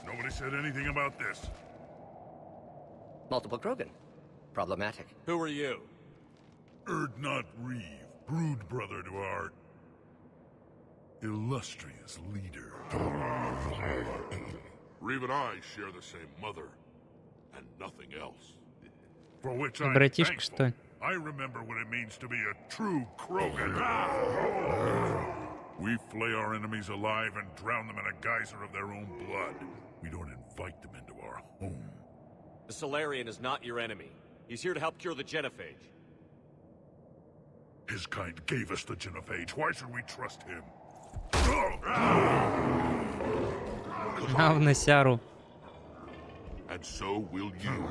Nobody said anything about this. Multiple Krogan. Problematic. Who are you? Erdnot Reeve. Brood brother to our illustrious leader. Reeve and I share the same mother, and nothing else. For which I'm Братишка, thankful. что ли? I remember what it means to be a true Krogan. We flay our enemies alive and drown them in a geyser of their own blood. We don't invite them into our home. The Solarian is not your enemy. He's here to help cure the genophage. His kind gave us the genophage. Why should we trust him? На в носяру. And so will you.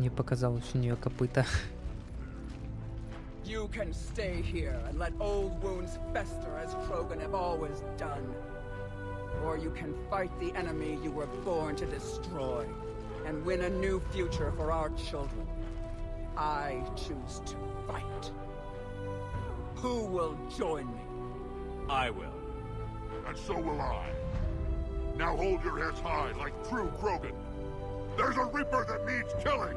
Мне показалось, у нее копыта. You can stay here and let old wounds fester as Krogan have always done. Or you can fight the enemy you were born to destroy and win a new future for our children. I choose to fight. Who will join me? I will. And so will I. Now hold your heads high like true Krogan. There's a Reaper that needs killing!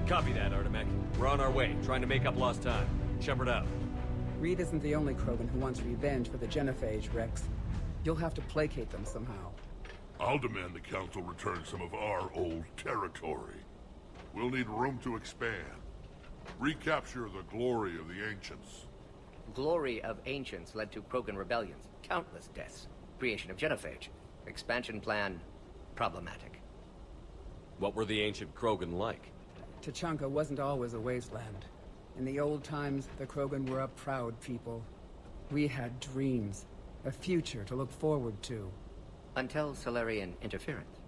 Copy that, Artemek. We're on our way, trying to make up lost time. Shepard out. Reed isn't the only Krogan who wants revenge for the Genophage, Rex. You'll have to placate them somehow. I'll demand the Council return some of our old territory. We'll need room to expand. Recapture the glory of the Ancients. Glory of Ancients led to Krogan rebellions, countless deaths, creation of Genophage. Expansion plan, problematic. What were the ancient Krogan like? Tachanka wasn't always a wasteland. In the old times, the Krogan were a proud people. We had dreams, a future to look forward to. Until Solarian interference?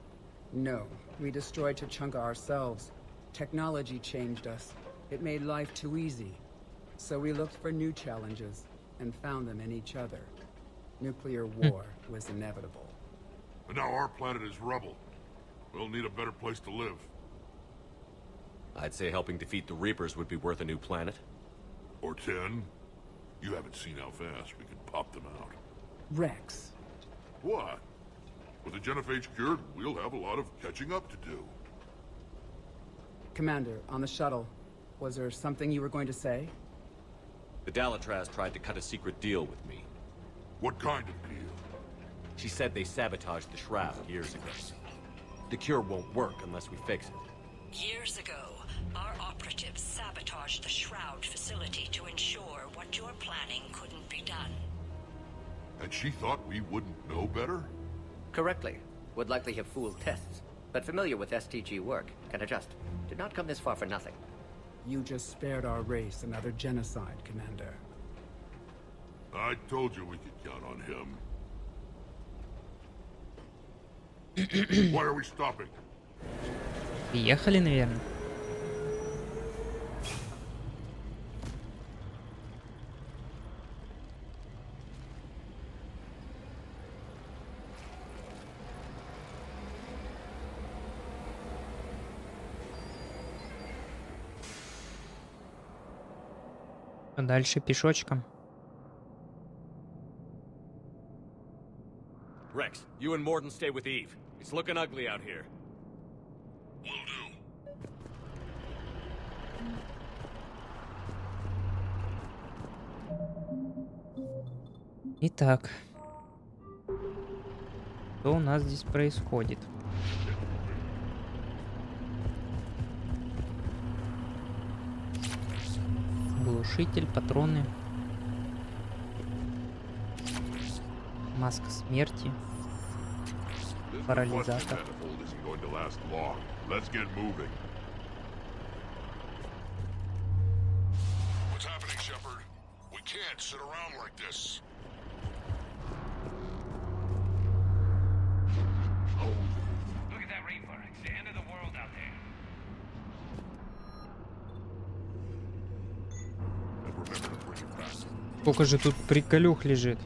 No, we destroyed Tachanka ourselves. Technology changed us. It made life too easy. So we looked for new challenges, and found them in each other. Nuclear war was inevitable. And now our planet is rubble. We'll need a better place to live. I'd say helping defeat the Reapers would be worth a new planet. Or 10. You haven't seen how fast we can pop them out. Rex. What? With the Genophage cured, we'll have a lot of catching up to do. Commander, on the shuttle, was there something you were going to say? The Dalatraz tried to cut a secret deal with me. What kind of deal? She said they sabotaged the Shroud years ago. The cure won't work unless we fix it. Years ago, our operatives sabotaged the Shroud facility to ensure what you're planning couldn't be done. And she thought we wouldn't know better? Correctly. Would likely have fooled tests. But familiar with STG work, can adjust. Did not come this far for nothing. You just spared our race another genocide, Commander. I told you we could count on him. Why are we stopping? Приехали, наверное. А дальше пешочком. Rex, you and Morden stay with Eve. It's looking ugly out here. Will do. Итак, что у нас здесь происходит? Глушитель, патроны, маска смерти, парализатор. Let's get moving. What's happening, Shepard? We can't sit around like this. Look at that Reaper. It's the end of the world out there. And remember to bring it back. Сколько же тут приколюх лежит?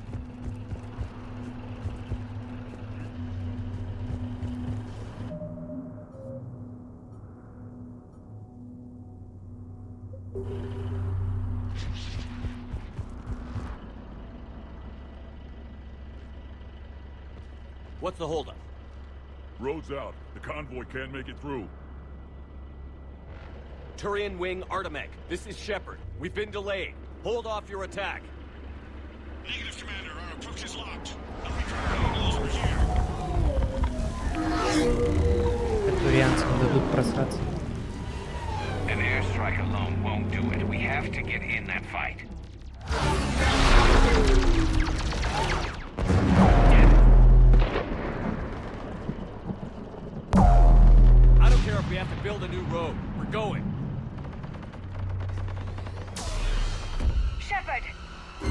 What's the holdup? Road's out. The convoy can't make it through. Turian Wing Artemek, this is Shepard. We've been delayed. Hold off your attack. Negative, Commander. Our approach is locked. The Reaper over here. Турианцы не дадут просраться. An airstrike alone won't do it. We have to get in that fight. I don't care if we have to build a new road. We're going. Shepard! I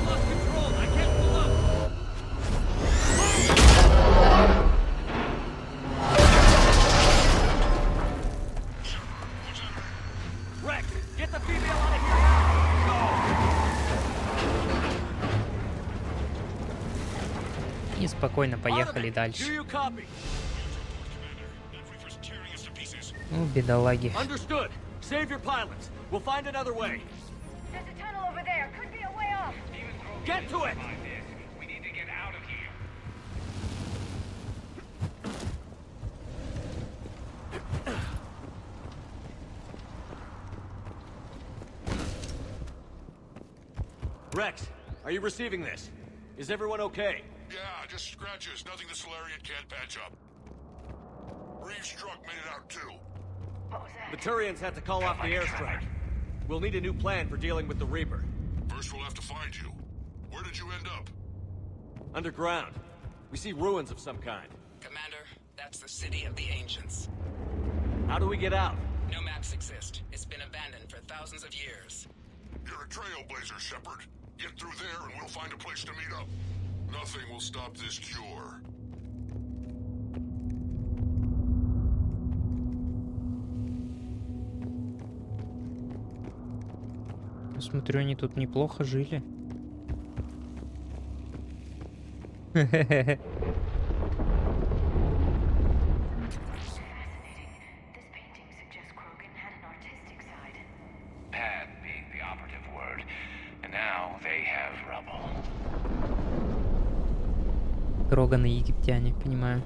lost control. I can't pull up. Rex, get the female out of here now. И спокойно поехали Do дальше. you copy? Ну, бедолаги. Understood. Save your pilots. We'll find another way. There's a tunnel over there. Could be a way off. Get to it. We need to get out of here. Rex, are you receiving this? Is everyone okay? Yeah, just scratches. Nothing the Solarian can't patch up. Reeves' truck made it out too. The Turians had to call off the airstrike. We'll need a new plan for dealing with the Reaper. First we'll have to find you. Where did you end up? Underground. We see ruins of some kind. Commander, that's the city of the ancients. How do we get out? No maps exist. It's been abandoned for thousands of years. You're a trailblazer, Shepard. Get through there and we'll find a place to meet up. Nothing will stop this cure. Смотрю, они тут неплохо жили. Pad being the operative word. And now they have rubble. Троганые египтяне, понимаю.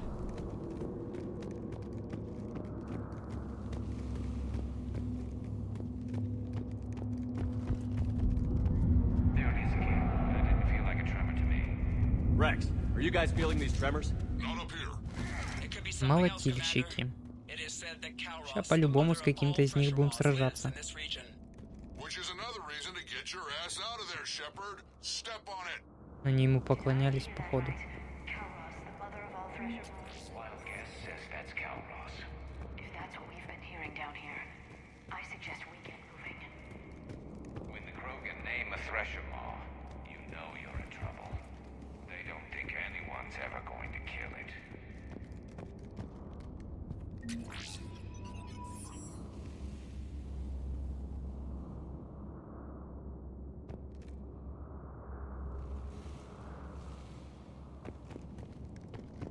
Rex, are you guys feeling these tremors? Молотильщики. Сейчас по-любому с каким-то из них будем сражаться. Они ему поклонялись, походу.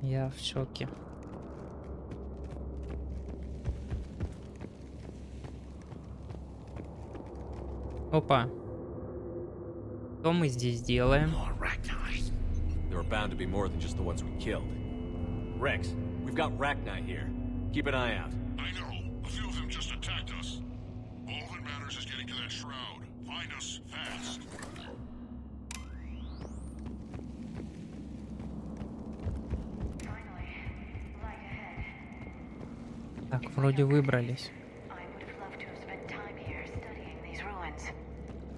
Я в шоке. Опа. Что мы здесь делаем? There are bound to be more than just the ones we killed. Rex, we've got Rachni here. Keep an eye out. I know. A few of them just attacked us. All that matters is getting to that shroud. Find us fast. Так, вроде выбрались.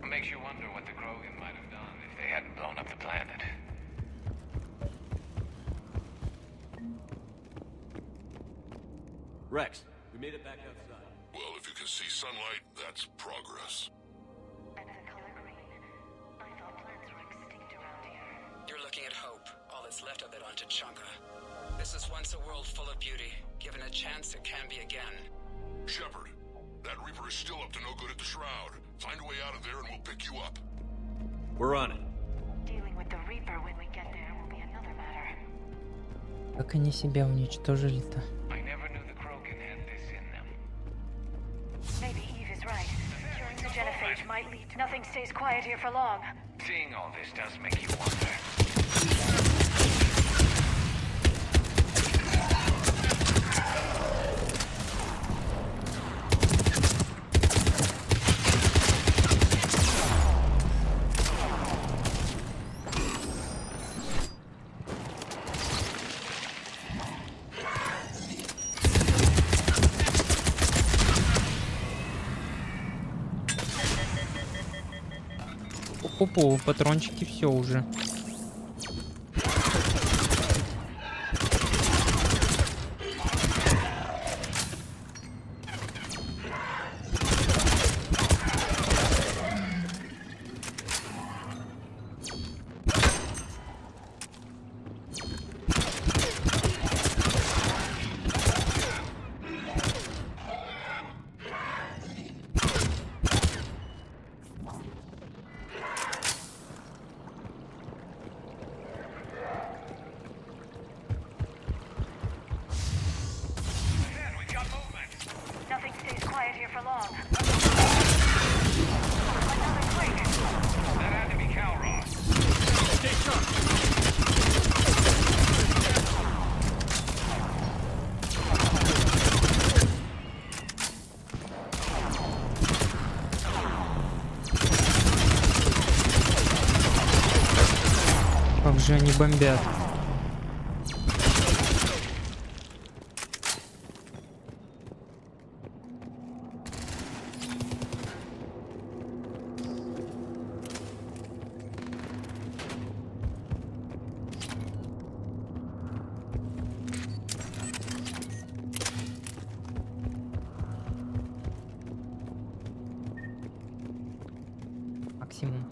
Makes you wonder what the Krogan might have done if they hadn't blown up the planet. Rex, we made it back outside. Well, if you can see sunlight, that's progress. You're looking at hope, all that's left of it on Tachanka. This is once a world full of beauty. Given a chance, it can be again. Shepard, that Reaper is still up to no good at the Shroud. Find a way out of there and we'll pick you up. We're on it. Dealing with the Reaper when we get there will be another matter. Как они себя уничтожили-то? I never knew the Krogan had this in them. Maybe Eve is right. Curing the genophage might lead to... Nothing stays quiet here for long. Seeing all this does make you wonder. Пу-пу-пу, патрончики, все уже. Как же они бомбят. Максимум.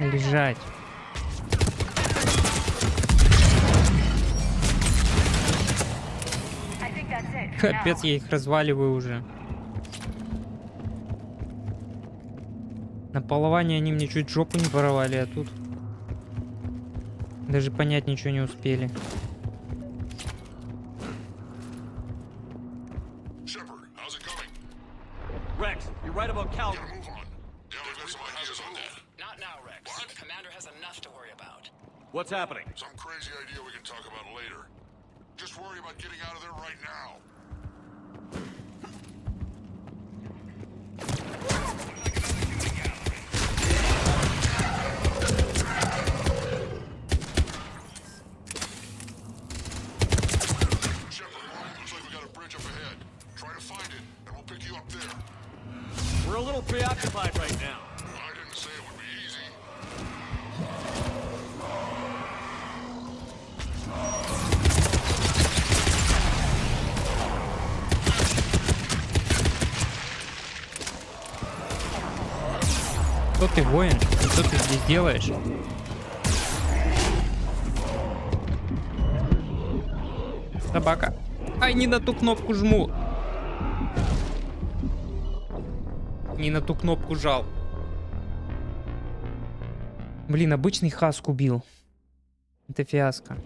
Лежать. Капец, я их разваливаю уже. На полование они мне чуть жопу не порвали, а тут даже понять ничего не успели. Rex, you're right about Cal. What's happening? Some crazy idea we can talk about later. Just worry about getting out of there right now. Shepard, looks like we got a bridge up ahead. Try to find it, and we'll pick you up there. We're a little preoccupied right now. I didn't say it would be easy. Кто ты, воин? Что ты здесь делаешь? Собака. Ай, не на ту кнопку жму. Не на ту кнопку жал. Блин, обычный хаск убил. Это фиаско.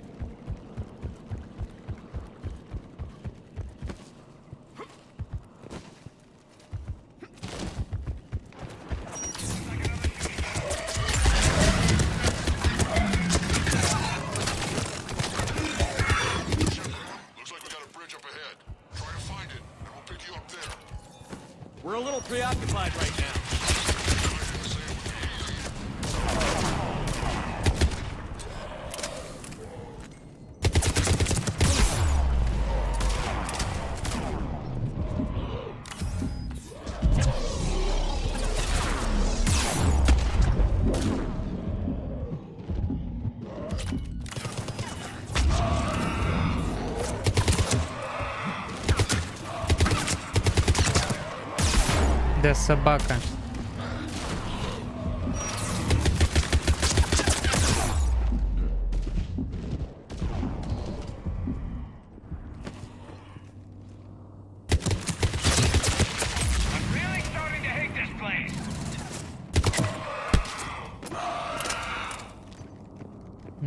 We're a little preoccupied right now. Да собака. I'm really starting to hate this place.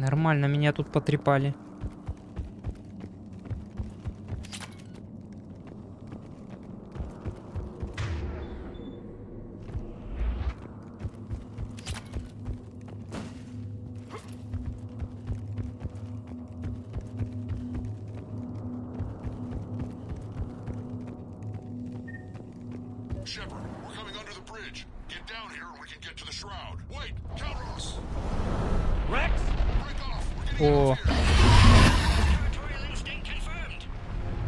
Нормально, меня тут потрепали. Shepard, we're coming under the bridge. Get down here and we can get to the shroud. Wait, Calros! Rex! Break off! We're getting О, out of here! Territorial instinct confirmed!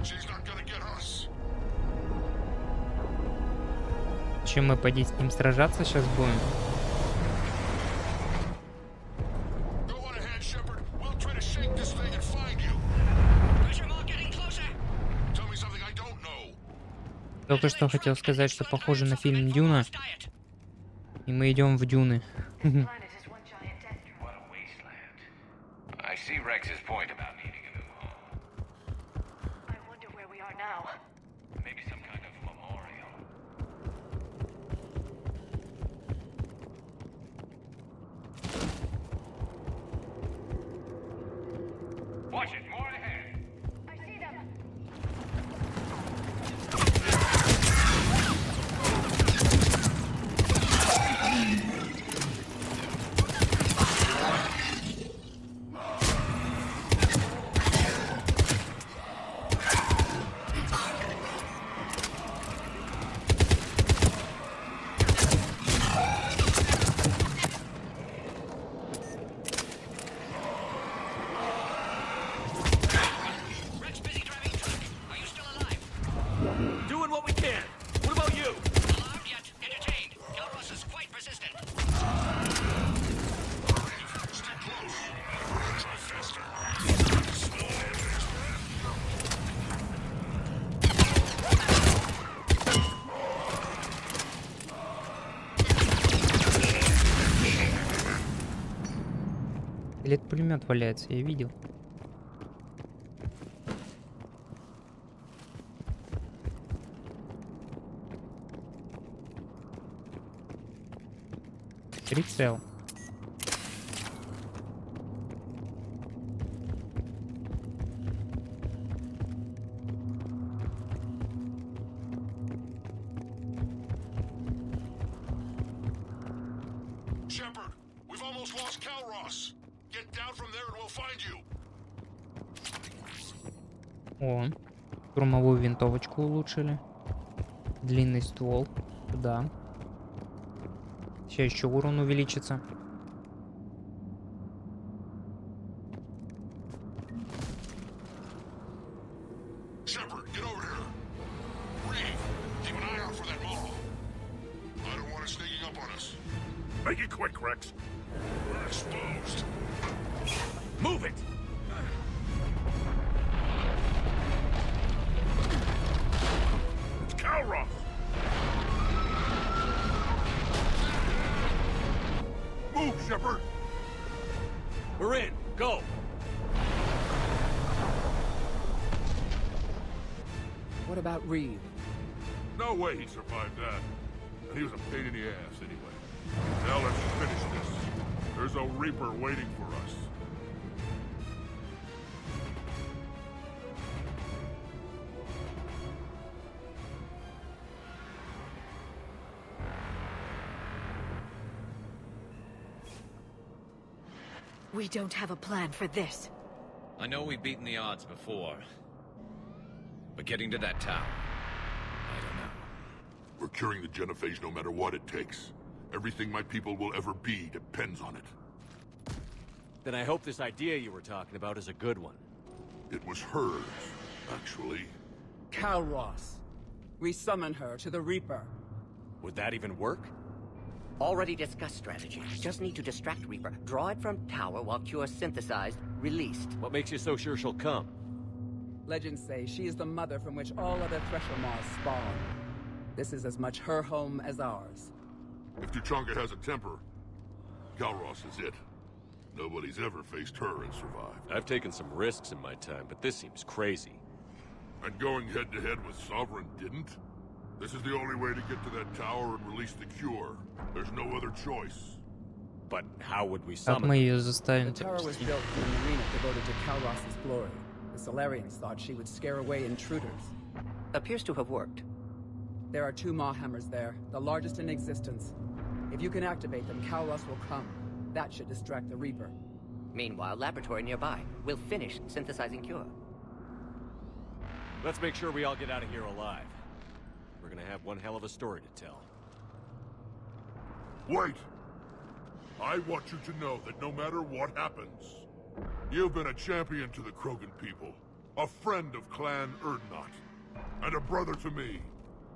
She's not gonna get us. чем мы поди с ним сражаться сейчас будем? Go on ahead, Shepard. We'll try to shake this thing and find you. Pressure mark getting closer. Tell me something I don't know. Только что хотел сказать, что похоже на фильм «Дюна». И мы идем в дюны. I see Rex's point about needing a new home. I wonder where we are now. Maybe some kind of memorial. Watch it, more ahead. I see them. Rex busy driving truck. Are you still alive? Doing what we can. What about you? Alarmed yet? Entertained. Calros is quite persistent. Stay close. Try faster. Или это пулемет валяется, я видел. Прицел. Shepard, we've almost lost Calros. Get down from there and we'll find you. О, штурмовую винтовочку улучшили. Длинный ствол. Туда. Сейчас еще урон увеличится. Shepard, get over here. Reeve, keep an eye out for that model. I don't want it sneaking up on us. Make it quick, Rex. We're exposed. Move it! It's Calros. Move, Shepard. We're in. Go. What about Reeve? No way he survived that. And he was a pain in the ass anyway. Now let's finish this. There's a Reaper waiting for us. We don't have a plan for this. I know we've beaten the odds before. But getting to that tower, I don't know. We're curing the genophage no matter what it takes. Everything my people will ever be depends on it. Then I hope this idea you were talking about is a good one. It was hers, actually. Calros. We summon her to the Reaper. Would that even work? Already discussed strategy. Just need to distract Reaper. Draw it from tower while Cure synthesized, released. What makes you so sure she'll come? Legends say she is the mother from which all other Thresher Moths spawn. This is as much her home as ours. If Tuchanka has a temper, Calros is it. Nobody's ever faced her and survived. I've taken some risks in my time, but this seems crazy. And going head-to-head with Sovereign didn't? This is the only way to get to that tower and release the cure. There's no other choice. But how would we Как summon мы them? ее заставим? The tower was built in an arena devoted to Kalros's glory. The Solarians thought she would scare away intruders. Appears to have worked. There are 2 Maw hammers there, the largest in existence. If you can activate them, Kalros will come. That should distract the Reaper. Meanwhile, laboratory nearby. We'll finish synthesizing cure. Let's make sure we all get out of here alive. We're gonna have one hell of a story to tell. Wait! I want you to know that no matter what happens, you've been a champion to the Krogan people, a friend of Clan Erdnot, and a brother to me.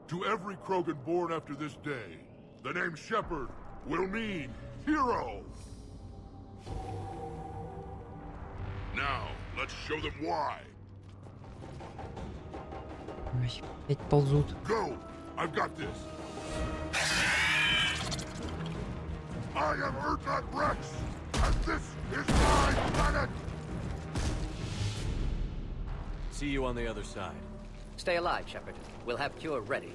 To every Krogan born after this day, the name Shepard will mean hero! Now, let's show them why. Ой, опять ползут. Go! I've got this! I am Erdnot Rex, and this is my planet! See you on the other side. Stay alive, Shepard. We'll have cure ready.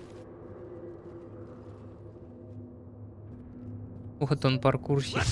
Вот он паркурщик.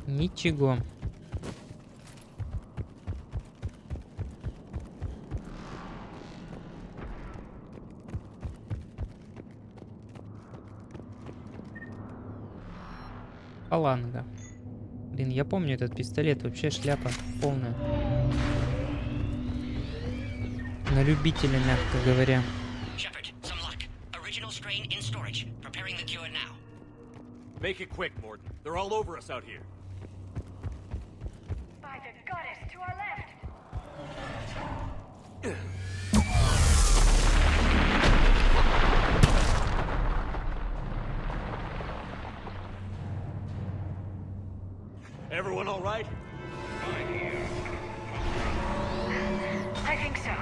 Ничего. Фаланга. Блин, я помню этот пистолет. Вообще шляпа полная. На любителя, мягко говоря. Make it quick, Morden. They're all over us out here. By the goddess, to our left! Everyone all right? I think so.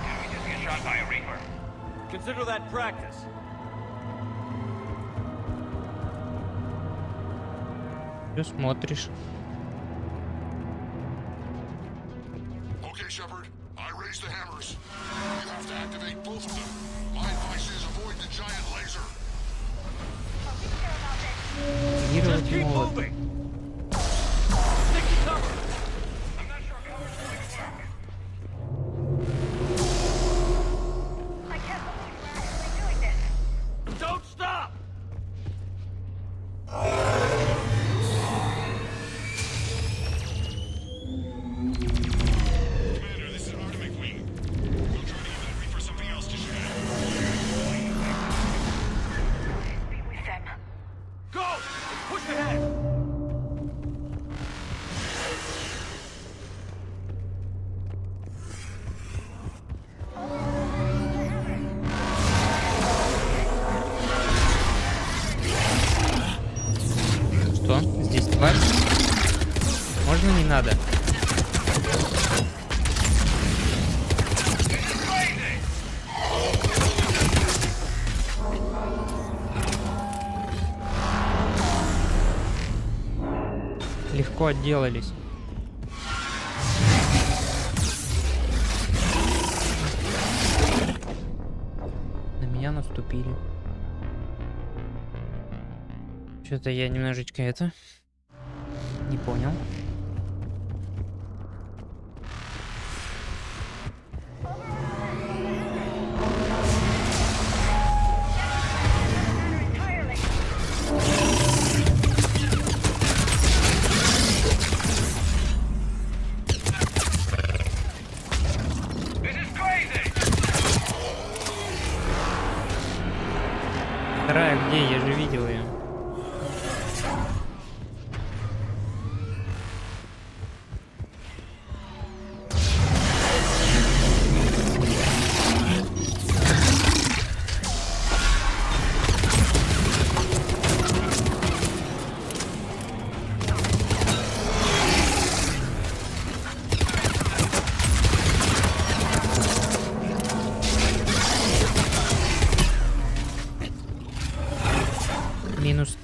Did we just get shot by a Reaper? Consider that practice. Что смотришь? Okay, Shepard. I raised the hammers. You have to activate both of them. My advice is avoid the giant laser. Активировать молот. Don't stop! Commander, this is Artemis Wing. We'll try to give that Reaper something else to shoot at. Be with them. Go! Push ahead! Что? Здесь тварь? Можно не надо? Легко отделались. На меня наступили. Что-то я немножечко не понял.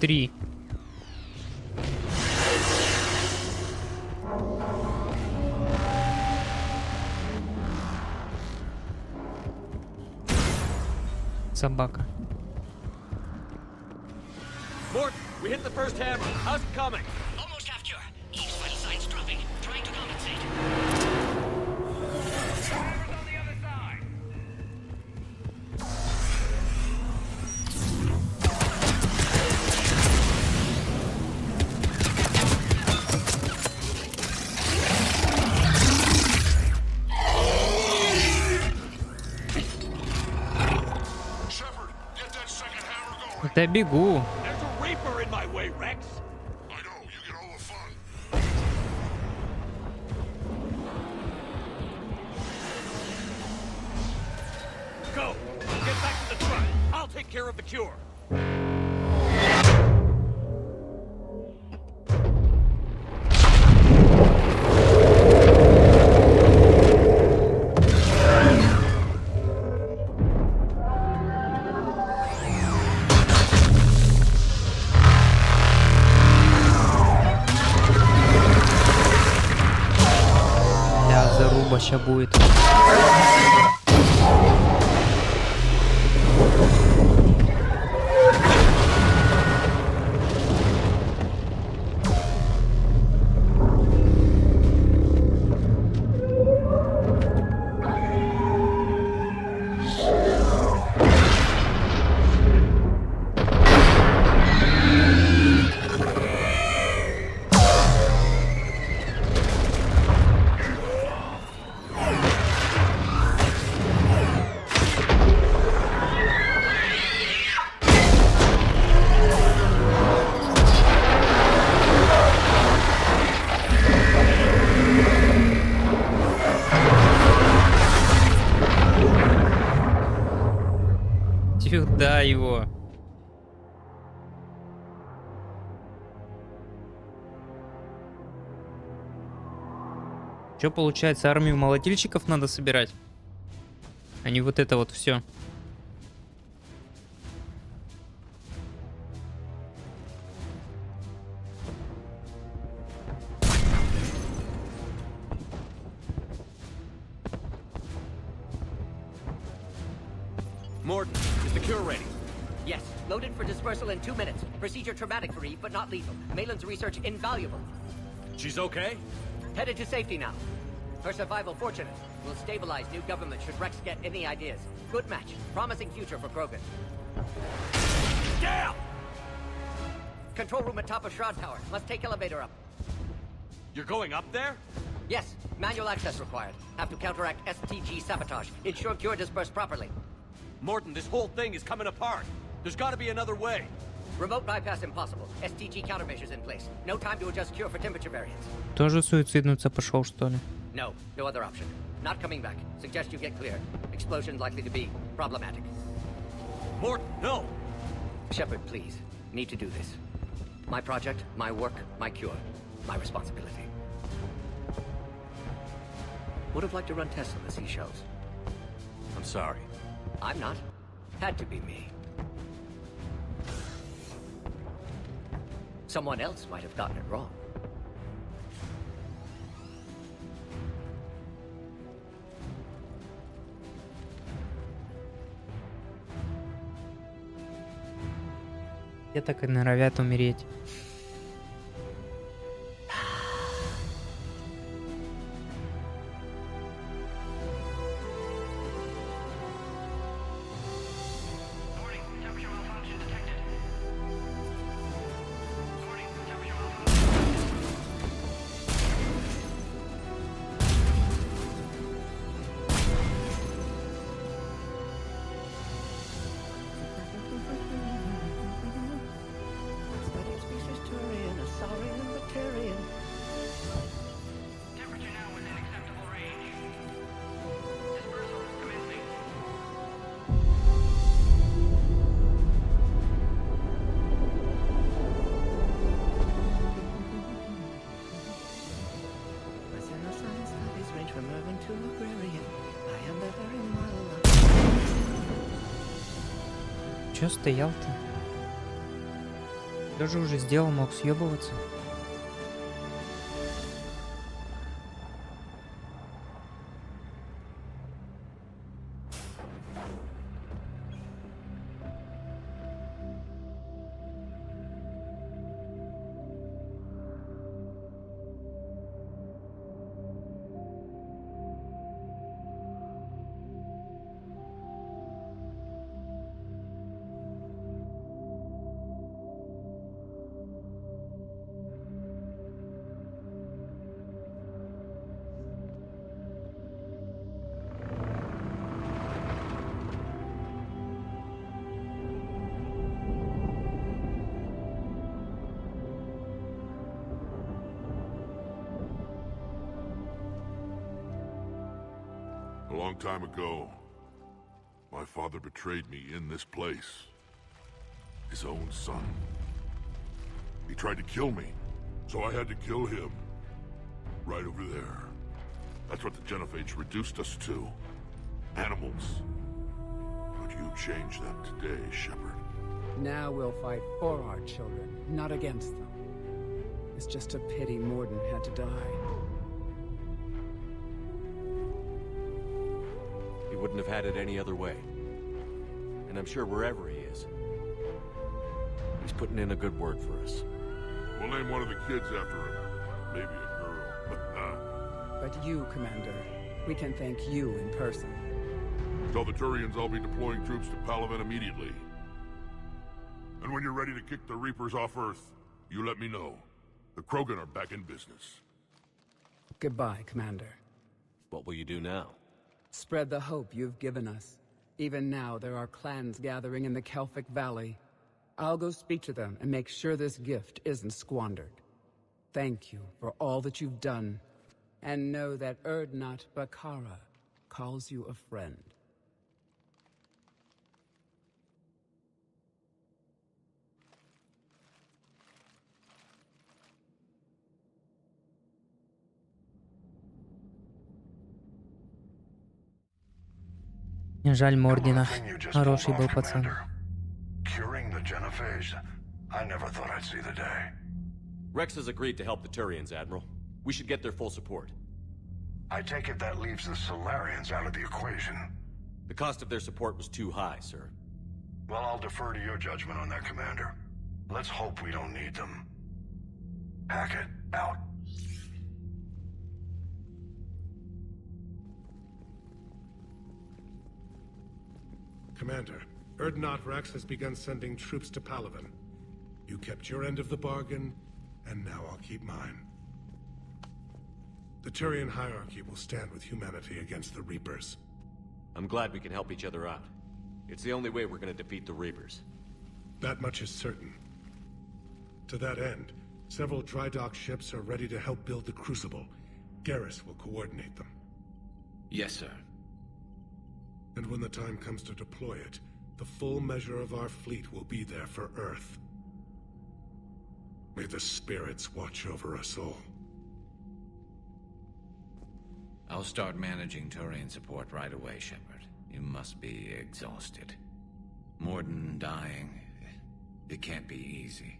3. Собака. Mort, we hit the first hammer. How's it coming? Almost half cure. Eve's vital signs dropping. Trying to compensate. Hammer's on the other side. Да бегу. There's a reaper in my way, Rex. I know, you get all the fun. Go. Get back to the truck. I'll take care of the cure. Заруба ща будет. Сюда его. Что получается, армию молотильщиков надо собирать? А не вот это вот все. Morton, is the cure ready? Yes, loaded for dispersal in 2 minutes. Procedure traumatic for Eve, but not lethal. Malin's research invaluable. She's okay? Headed to safety now. Her survival fortunate. Will stabilize new government should Rex get any ideas. Good match. Promising future for Krogan. Down! Control room at top of Shroud Tower. Must take elevator up. You're going up there? Yes, manual access required. Have to counteract STG sabotage. Ensure cure dispersed properly. Morton, this whole thing is coming apart. There's got to be another way. Remote bypass impossible. STG countermeasures in place. No time to adjust cure for temperature variance. Тоже суициднуться пошел, что ли? No, no other option. Not coming back. Suggest you get clear. Explosion likely to be problematic. Morton, no! Shepard, please. Need to do this. My project, my work, my cure. My responsibility. Would have liked to run tests on the sea shells. I'm sorry. I'm not. Had to be me. Someone else might have gotten it wrong. Все так и норовят умереть. Чё стоял-то? Кто же уже сделал, мог съебываться? A long time ago, my father betrayed me in this place. His own son. He tried to kill me, so I had to kill him. Right over there. That's what the Genophage reduced us to. Animals. But you changed that today, Shepard. Now we'll fight for our children, not against them. It's just a pity Morden had to die. He wouldn't have had it any other way. And I'm sure wherever he is, he's putting in a good word for us. We'll name one of the kids after him. Maybe a girl. But you, Commander, we can thank you in person. Tell the Turians I'll be deploying troops to Palaven immediately. And when you're ready to kick the Reapers off Earth, you let me know. The Krogan are back in business. Goodbye, Commander. What will you do now? Spread the hope you've given us. Even now, there are clans gathering in the Kelphic Valley. I'll go speak to them and make sure this gift isn't squandered. Thank you for all that you've done. And know that Erdnot Bakara calls you a friend. Жаль Мордина. Хороший был пацан. Curing the Genophage? I never thought I'd see the day. Rex has agreed to help the Turians, Admiral. We should get their full support. I take it that leaves the Solarians out of the equation. The cost of their support was too high, sir. Well, I'll defer to your judgment on that, Commander. Let's hope we don't need them. Hackett, out. Commander, Erdnot Rex has begun sending troops to Palaven. You kept your end of the bargain, and now I'll keep mine. The Turian hierarchy will stand with humanity against the Reapers. I'm glad we can help each other out. It's the only way we're gonna defeat the Reapers. That much is certain. To that end, several dry dock ships are ready to help build the Crucible. Garrus will coordinate them. Yes, sir. And when the time comes to deploy it, the full measure of our fleet will be there for Earth. May the spirits watch over us all. I'll start managing Turian support right away, Shepard. You must be exhausted. Morden dying, it can't be easy.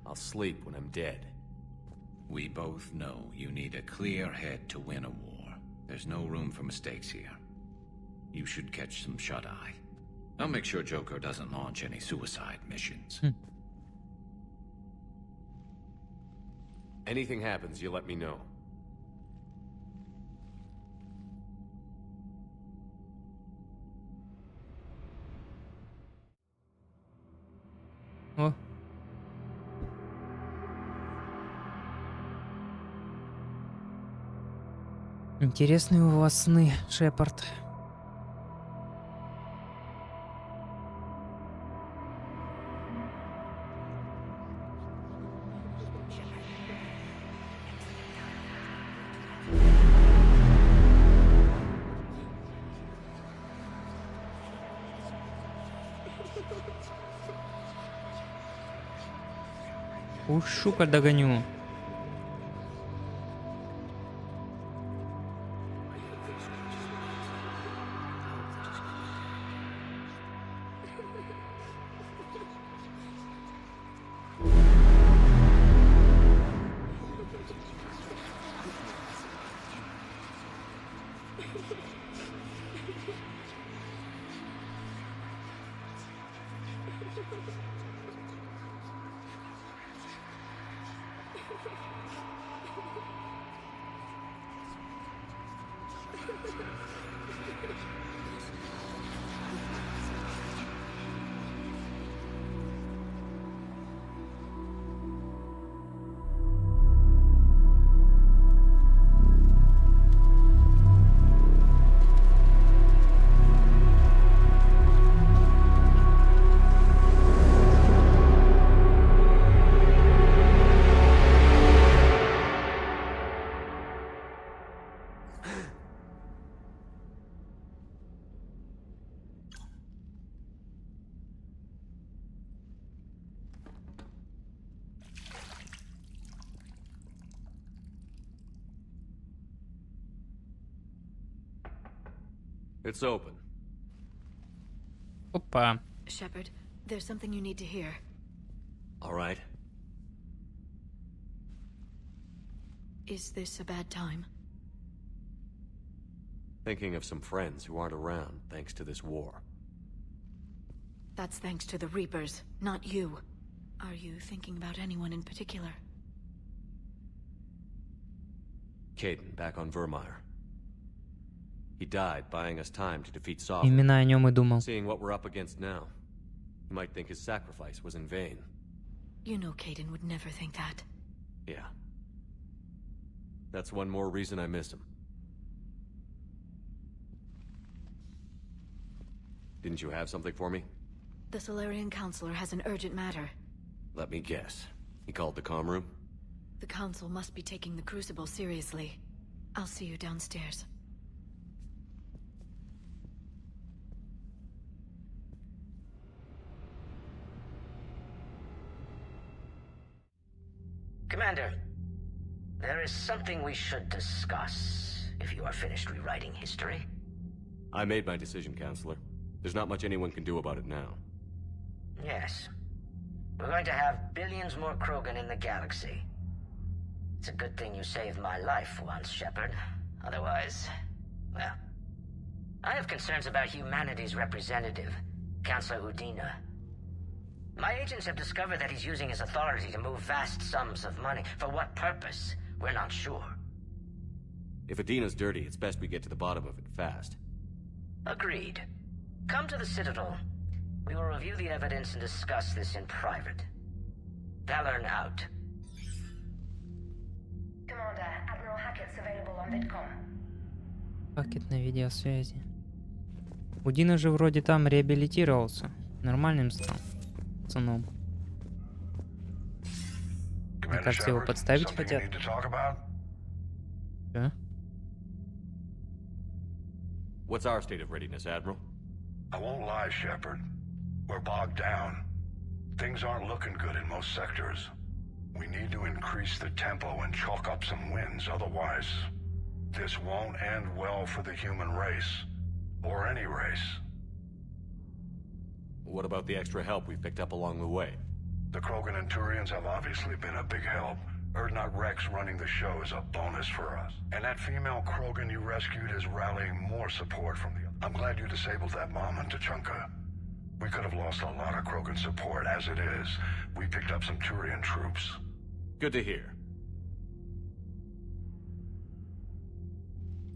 I'll sleep when I'm dead. We both know you need a clear head to win a war. There's no room for mistakes here. You should catch some shut-eye. I'll make sure Joker doesn't launch any suicide missions. Anything happens, you let me know. О. Интересные у вас сны, Шепард. Ушу-ка догоню. It's open. Опа. Shepard, there's something you need to hear. All right. Is this a bad time? Thinking of some friends who aren't around thanks to this war. That's thanks to the Reapers, not you. Are you thinking about anyone in particular? Caden, back on Vermeer. He died buying us time to defeat Sovereign. Именно о нем и думал. Seeing what we're up against now, you might think his sacrifice was in vain. You know Caden would never think that. Yeah. That's one more reason I miss him. Didn't you have something for me? The Solarian Counselor has an urgent matter. Let me guess. He called the comm room? The Council must be taking the Crucible seriously. I'll see you downstairs. Commander, there is something we should discuss, if you are finished rewriting history. I made my decision, Counselor. There's not much anyone can do about it now. Yes. We're going to have billions more Krogan in the galaxy. It's a good thing you saved my life once, Shepard. Otherwise, well... I have concerns about humanity's representative, Counselor Udina. My agents have discovered that he's using his authority to move vast sums of money. For what purpose? We're not sure. If Adina's dirty, it's best we get to the bottom of it fast. Agreed. Come to the Citadel. We will review the evidence and discuss this in private. Valorn out. Commander, Admiral Hackett's available on Vidcom. Пакет на видеосвязи. Удина же вроде там реабилитировался. Нормальным стал. Пацаном. Мне кажется, его подставить хотят. Да? What's our state of readiness, Admiral? I won't lie, Shepard. We're bogged down. Things aren't looking good in most sectors. We need to increase the tempo and chalk up some wins, otherwise this won't end well for the human race. Or any race. What about the extra help we've picked up along the way? The Krogan and Turians have obviously been a big help. Erdnot Rex running the show is a bonus for us. And that female Krogan you rescued is rallying more support from the... I'm glad you disabled that bomb on Tuchanka. We could have lost a lot of Krogan support. As it is, we picked up some Turian troops. Good to hear.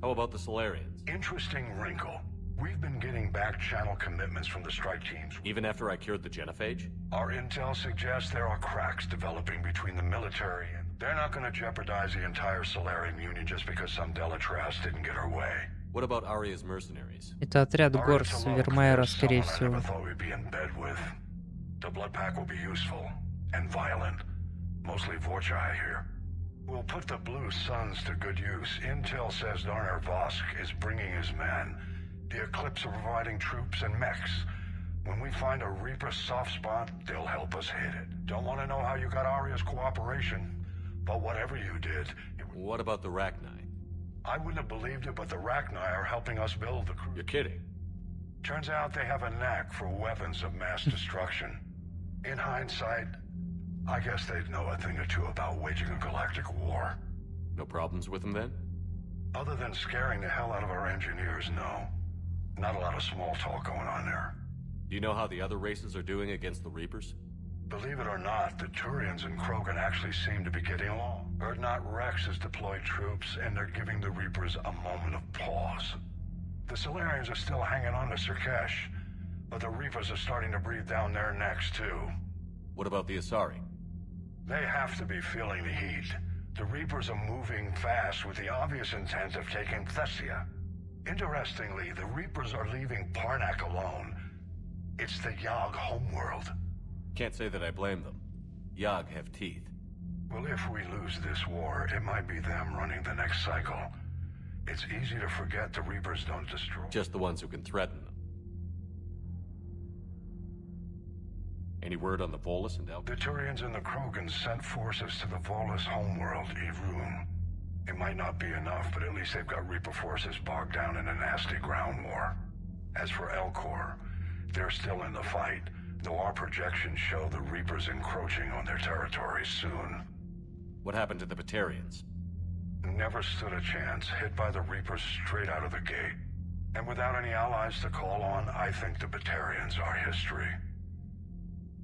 How about the Solarians? Interesting wrinkle. We've been getting back channel commitments from the strike teams. Even after I cured the genophage? Our intel suggests there are cracks developing between the military and... They're not going to jeopardize the entire Solarian Union just because some Delatras didn't get her way. What about Aria's mercenaries? Это отряд гор с Вермеера, скорее I всего. never thought we'd be in bed with. The blood pack will be useful and violent. Mostly Vorchai here. We'll put the Blue Suns to good use. Intel says Darner Vosk is bringing his men. The Eclipse are providing troops and mechs. When we find a Reaper soft spot, they'll help us hit it. Don't want to know how you got Aria's cooperation, but whatever you did... What about the Rachni? I wouldn't have believed it, but the Rachni are helping us build the crew. You're kidding. Turns out they have a knack for weapons of mass destruction. In hindsight, I guess they'd know a thing or two about waging a galactic war. No problems with them then? Other than scaring the hell out of our engineers, no. Not a lot of small talk going on there. Do you know how the other races are doing against the Reapers? Believe it or not, the Turians and Krogan actually seem to be getting along. Urdnot Rex has deployed troops, and they're giving the Reapers a moment of pause. The Solarians are still hanging on to Sirkesh, but the Reapers are starting to breathe down their necks, too. What about the Asari? They have to be feeling the heat. The Reapers are moving fast with the obvious intent of taking Thessia. Interestingly, the Reapers are leaving Parnak alone. It's the Yogg homeworld. Can't say that I blame them. Yogg have teeth. Well, if we lose this war, it might be them running the next cycle. It's easy to forget the Reapers don't destroy. Just the ones who can threaten them. Any word on the Volus and The Turians and the Krogans sent forces to the Volus homeworld, Irun. It might not be enough, but at least they've got Reaper forces bogged down in a nasty ground war. As for Elcor, they're still in the fight, though our projections show the Reapers encroaching on their territory soon. What happened to the Batarians? Never stood a chance, hit by the Reapers straight out of the gate. And without any allies to call on, I think the Batarians are history.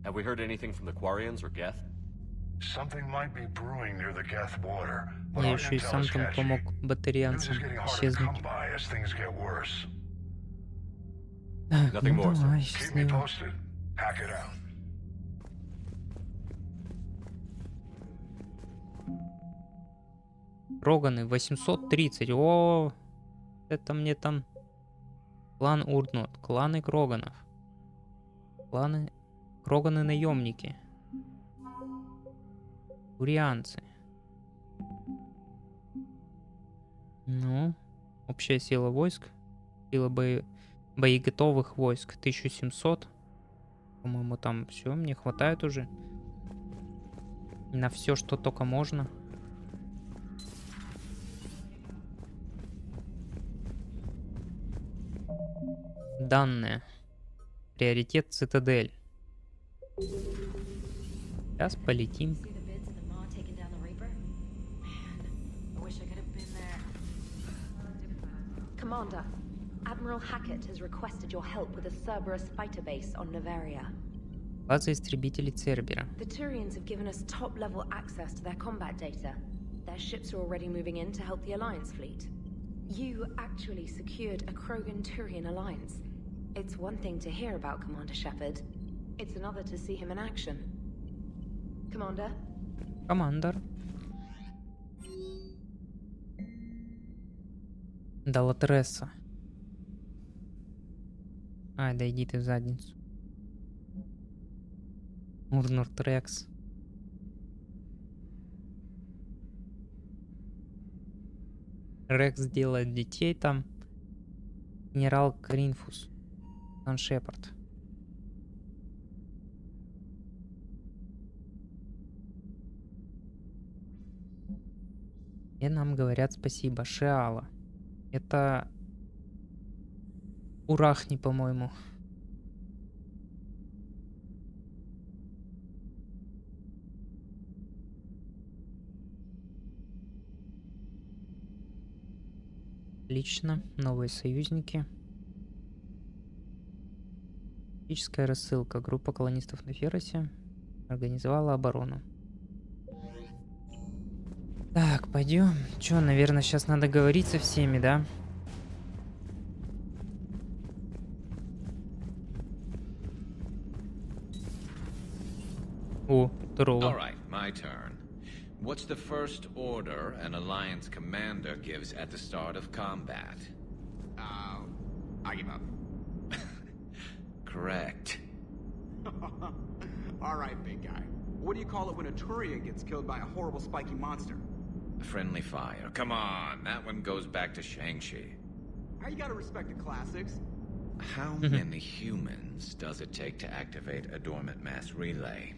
Have we heard anything from the Quarians or Geth? Something might be brewing near the Geth border. Я еще и сам там помог батарианцам исчезнуть. Так, ну давай, счастливо. Кроганы 830. О, это мне там клан Урднот, кланы Кроганов, кланы Кроганы-наемники, Турианцы. Ну, общая сила войск, сила боеготовых войск 1700. По-моему, там все, мне хватает уже на все, что только можно. Данные. Приоритет цитадель. Сейчас полетим. Commander, Admiral Hackett has requested your help with a Cerberus fighter base on Novaria. База истребителей Цербера. The Turians have given us top-level access to their combat data. Their ships are already moving in to help the Alliance fleet. You actually secured a Krogan-Turian alliance. It's one thing to hear about Commander Shepard. It's another to see him in action. Commander? Командор. Далатереса. Ай, да иди ты в задницу. Урнорт Рекс. Рекс делает детей там. Генерал Кринфус. Сан Шепард. И нам говорят спасибо. Шиала. Это Урахни, по-моему. Отлично. Новые союзники. Тактическая рассылка. Группа колонистов на Феросе организовала оборону. Так, пойдем. Че, наверное, сейчас надо говорить со всеми, да? О, здорово. All right, my turn. What's the first order an Alliance commander gives at the start of combat? I give up. Correct. All right, big guy. What do you call it when a Turian gets killed by a horrible spiky monster? Friendly fire. Come on, that one goes back to Shang-Chi. You gotta respect the classics. How many humans does it take to activate a dormant mass relay?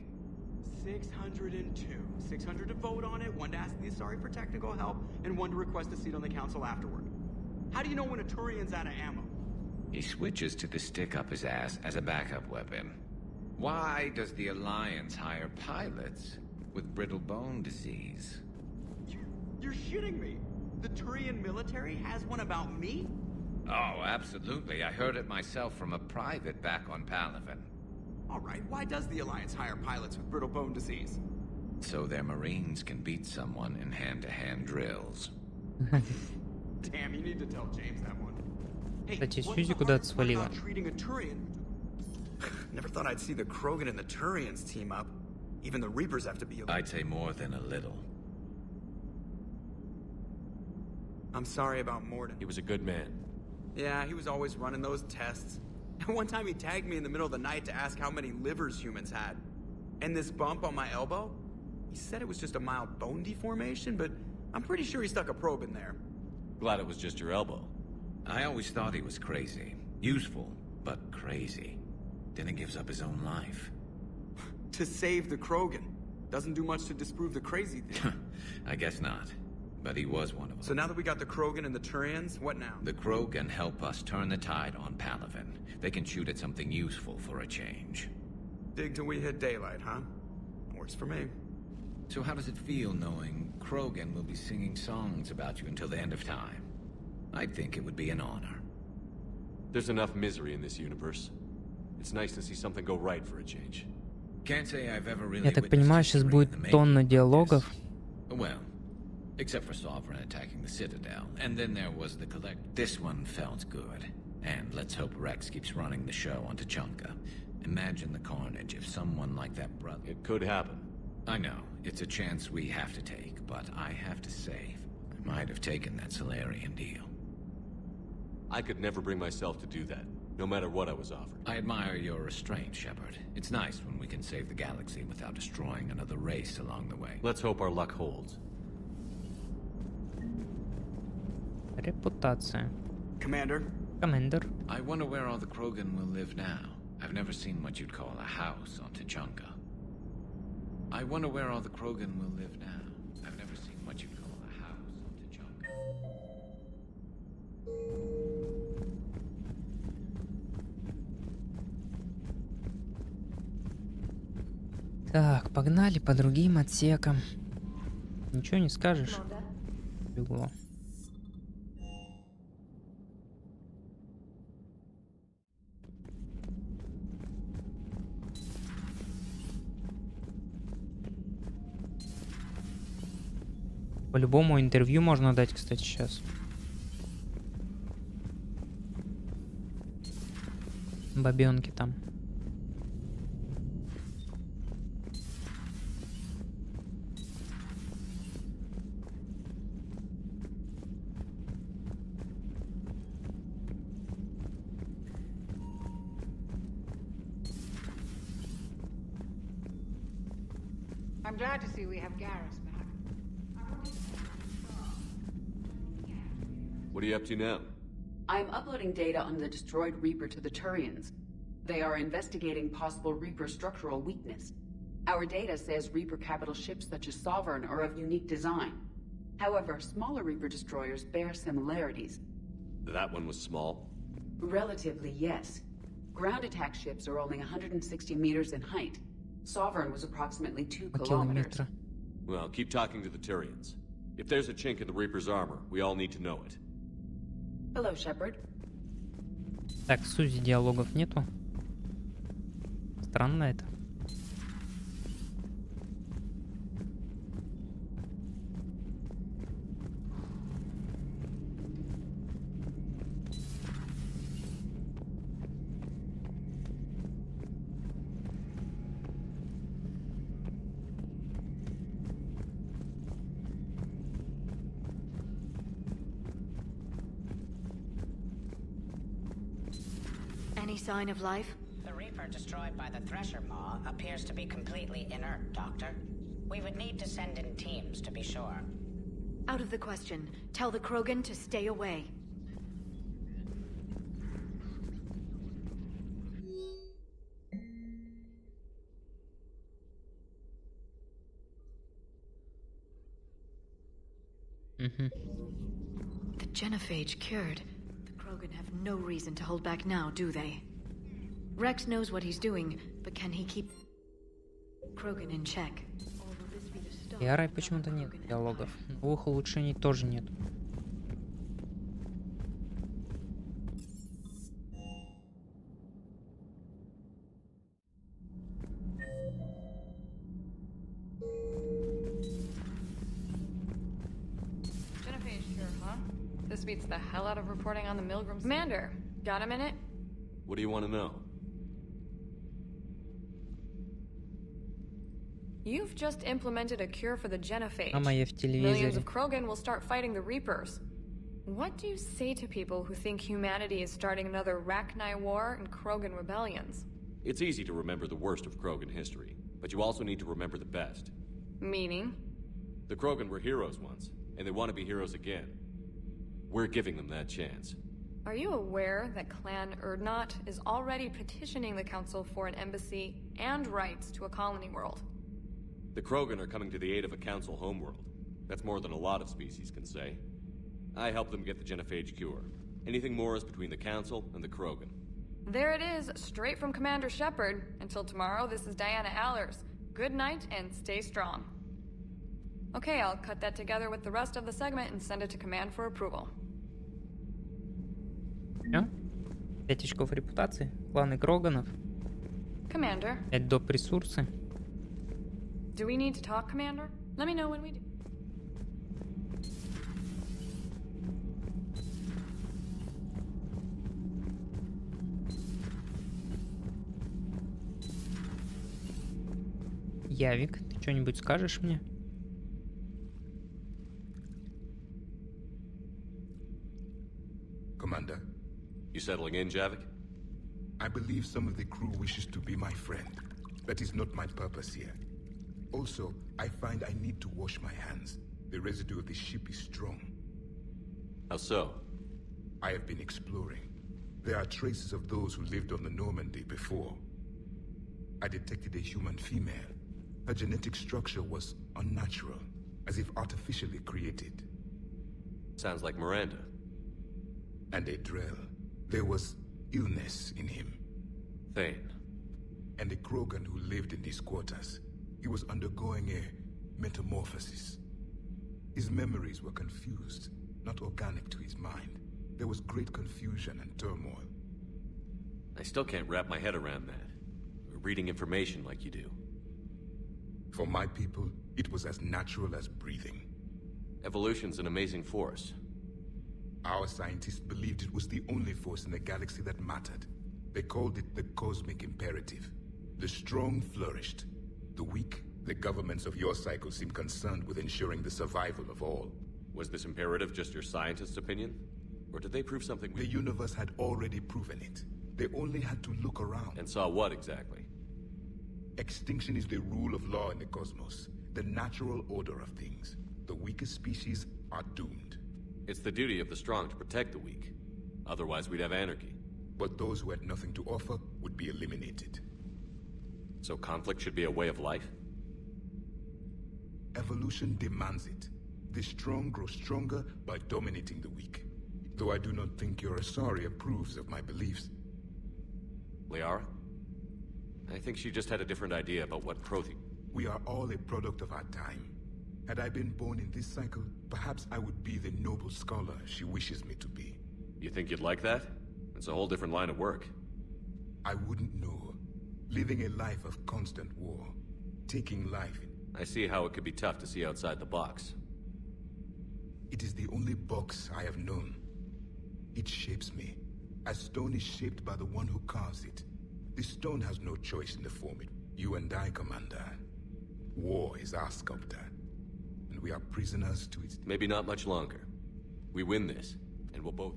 602. 600 to vote on it, 1 to ask the Asari for technical help, and 1 to request a seat on the council afterward. How do you know when a Turian's out of ammo? He switches to the stick up his ass as a backup weapon. Why does the Alliance hire pilots with brittle bone disease? You're shitting me. The Turian military has one about me? Oh, absolutely. I heard it myself from a private back on Palaven. All right, why does the Alliance hire pilots with brittle bone disease? So their Marines can beat someone in hand-to-hand drills. Damn, you need to tell James that one. Hey, Кстати, what's Сьюзи the куда-то hardest part свалила. about treating a Turian? Never thought I'd see the Krogan and the Turians team up. Even the Reapers have to be. I'd say more than a little. I'm sorry about Morden. He was a good man. Yeah, he was always running those tests. And one time he tagged me in the middle of the night to ask how many livers humans had. And this bump on my elbow? He said it was just a mild bone deformation, but I'm pretty sure he stuck a probe in there. Glad it was just your elbow. I always thought he was crazy. Useful, but crazy. Then he gives up his own life. To save the Krogan. Doesn't do much to disprove the crazy thing. I guess not. But he was one of them. So now that we got the Krogan and the Turians, what now? The Krogan help us turn the tide on Palaven. They can shoot at something useful for a change. Dig till we hit daylight, huh? Works for me. So how does it feel knowing Krogan will be singing songs about you until the end of time? I think it would be an honor. There's enough misery in this universe. It's nice to see something go right for a change. Can't say I've ever really. Я так понимаю, сейчас будет тонна диалогов. Well, except for Sovereign attacking the Citadel, and then there was the collect. This one felt good, and let's hope Rex keeps running the show on Tachanka. Imagine the carnage if someone like that brother. It could happen. I know, it's a chance we have to take, but I have to say, I might have taken that Solarian deal. I could never bring myself to do that, no matter what I was offered. I admire your restraint, Shepard. It's nice when we can save the galaxy without destroying another race along the way. Let's hope our luck holds. Репутация. Commander? Commander. I wonder where all the Krogan will live now. I've never seen what you'd call a house on Tachanka. I wonder where all the Krogan will live now. I've never seen what you'd call a house on Tachanka. Так, погнали по другим отсекам. Ничего не скажешь. Легло. По-любому интервью можно дать, кстати, сейчас. Бабенки там. I'm glad to see we have Garrus back. What are you up to now? I'm uploading data on the destroyed Reaper to the Turians. They are investigating possible Reaper structural weakness. Our data says Reaper capital ships such as Sovereign are of unique design. However, smaller Reaper destroyers bear similarities. That one was small? Relatively, yes. Ground attack ships are only 160 meters in height. Sovereign was approximately 2 kilometers. Well, keep talking to the Turians. If there's a chink in the Reaper's armor, we all need to know it. Hello, Shepard. Так, с Сузи диалогов нету. Странно это. Any sign of life? The Reaper destroyed by the Thresher Maw appears to be completely inert, Doctor. We would need to send in teams to be sure. Out of the question. Tell the Krogan to stay away. The genophage cured. The Krogan have no reason to hold back now, do they? Rex knows what he's doing, but can he keep Krogan in check? Ярой почему-то нет диалогов. Новых улучшений тоже нет. This beats the hell out of reporting on the Milgram. Commander, got a minute? What do you want to know? You've just implemented a cure for the genophage. Мама, я в Millions телевизоре. of Krogan will start fighting the Reapers. What do you say to people who think humanity is starting another Rachni war and Krogan rebellions? It's easy to remember the worst of Krogan history, but you also need to remember the best. Meaning? The Krogan were heroes once, and they want to be heroes again. We're giving them that chance. Are you aware that Clan Urdnot is already petitioning the Council for an embassy and rights to a colony world? The Krogan are coming to the aid of a Council homeworld. That's more than a lot of species can say. I helped them get the genophage cure. Anything more is between the Council and the Krogan. There it is, straight from Commander Shepard. Until tomorrow, this is Diana Allers. Good night and stay strong. Okay, I'll cut that together with the rest of the segment and send it to Command for approval. Всё? 5 очков репутации. Кланы Кроганов. Commander, 5 доп. Ресурсы. do we need to talk, Commander? Let me know when we do. Явик, ты что-нибудь скажешь мне? Commander, You settling in, Javik? I believe some of the crew wishes to be my friend. That is not my purpose here. Also, I find I need to wash my hands. The residue of the ship is strong. How so? I have been exploring. There are traces of those who lived on the Normandy before. I detected a human female. Her genetic structure was unnatural, as if artificially created. Sounds like Miranda. And a Drell. There was illness in him. Thane. And a Krogan who lived in these quarters. He was undergoing a metamorphosis. His memories were confused, not organic to his mind. There was great confusion and turmoil. I still can't wrap my head around that. Reading information like you do. For my people, it was as natural as breathing. Evolution's an amazing force. Our scientists believed it was the only force in the galaxy that mattered. They called it the cosmic imperative. The strong flourished. The weak, the governments of your cycle seemed concerned with ensuring the survival of all. Was this imperative just your scientist's opinion? Or did they prove something The universe had already proven it. They only had to look around. And saw what exactly? Extinction is the rule of law in the cosmos. The natural order of things. The weakest species are doomed. It's the duty of the strong to protect the weak. Otherwise we'd have anarchy. But those who had nothing to offer would be eliminated. So conflict should be a way of life? Evolution demands it. The strong grow stronger by dominating the weak. Though I do not think your Asari approves of my beliefs. Liara? I think she just had a different idea about what Prothean... We are all a product of our time. Had I been born in this cycle, perhaps I would be the noble scholar she wishes me to be. You think you'd like that? It's a whole different line of work. I wouldn't know. Living a life of constant war. Taking life in... I see how it could be tough to see outside the box. It is the only box I have known. It shapes me, as stone is shaped by the one who carves it. The stone has no choice in the form it. You and I, Commander. War is our sculptor. And we are prisoners to its... Maybe not much longer. We win this, and we'll both...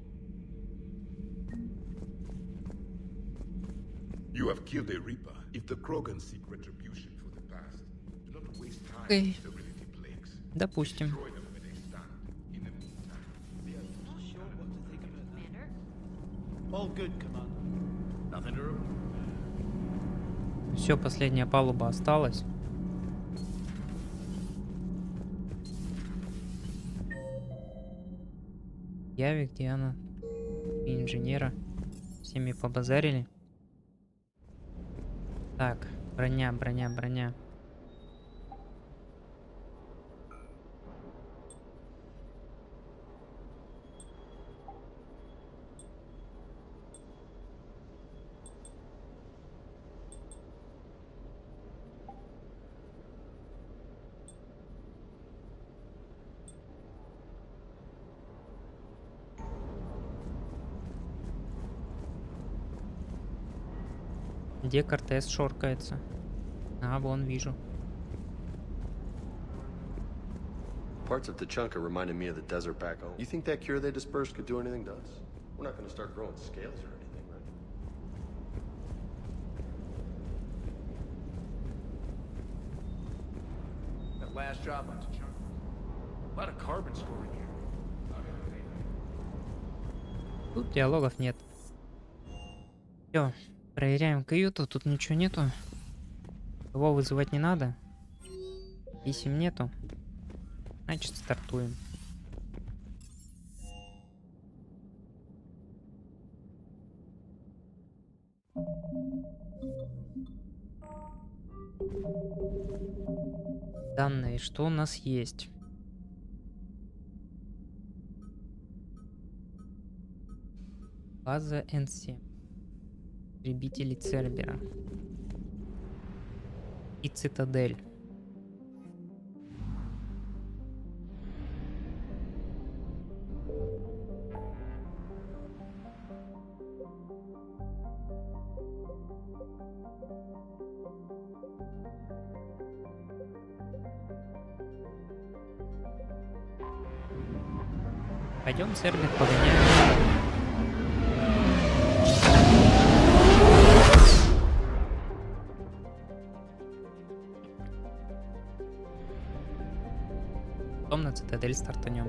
You have killed a Reaper. If the Krogan seek retribution for the past, do not waste time Окей. with sterility plagues. Допустим. Destroy them when they stand. In the meantime, they are Not sure what to think of it, Commander. All good, Commander. Nothing to report. Все, последняя палуба осталась. Явик, Диана и инженера. Всеми побазарили. Так, броня, броня, броня. Где Кортес шоркается? А, вон вижу. Parts of Tachanka reminded me of the desert back home. You think that cure they dispersed could do anything to us? We're not going to start growing scales or anything, right? That last job on Tachanka. A lot of carbon storing here. Тут диалогов нет. Все, проверяем каюту. Тут ничего нету. Его вызывать не надо. Писем нету. Значит, стартуем. Данные, что у нас есть? База N7. Потребители Цербера. И Цитадель. Пойдем Цербер погоняем. Потом на Цитадель стартанем.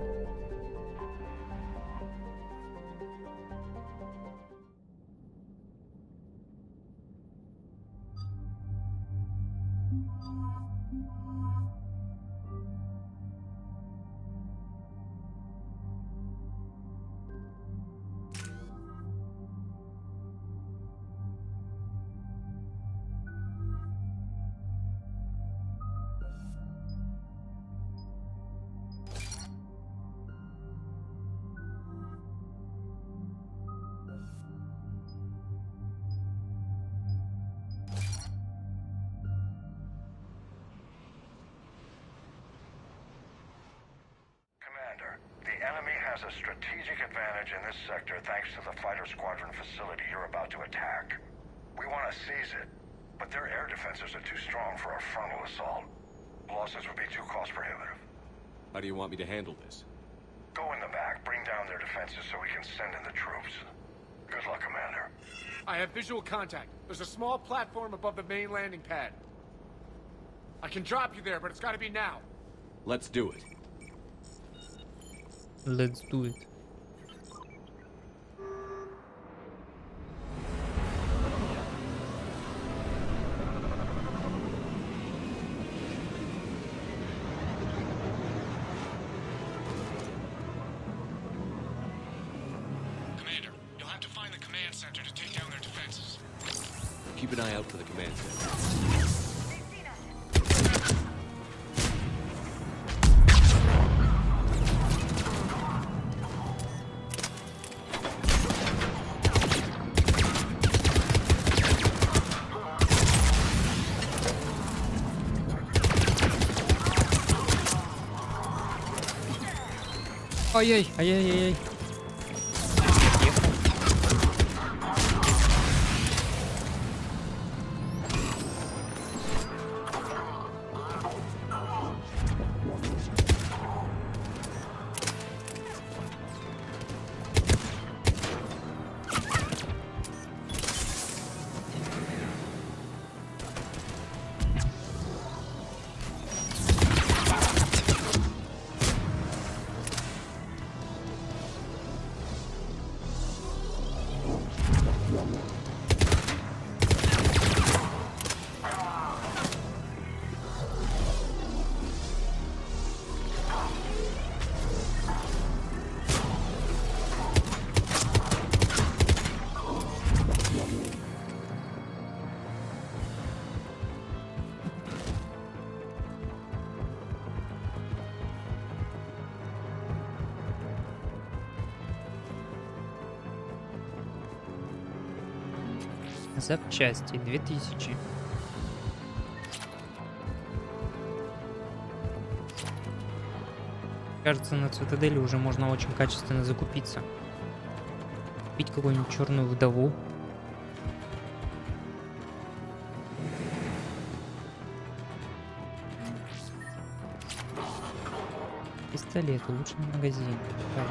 has a strategic advantage in this sector thanks to the fighter squadron facility you're about to attack. We want to seize it, but their air defenses are too strong for a frontal assault. Losses would be too cost prohibitive. How do you want me to handle this? Go in the back, bring down their defenses so we can send in the troops. Good luck, Commander. I have visual contact. There's a small platform above the main landing pad. I can drop you there, but it's gotta be now. Let's do it. Let's do it. Commander, you'll have to find the command center to take down their defenses. Keep an eye out for the command center. Ай-яй, ай-яй-яй-яй. Запчасти 2000. Кажется, на Цитадели уже можно очень качественно закупиться. Купить какую-нибудь черную вдову. Пистолет, улучшенный магазин. Так.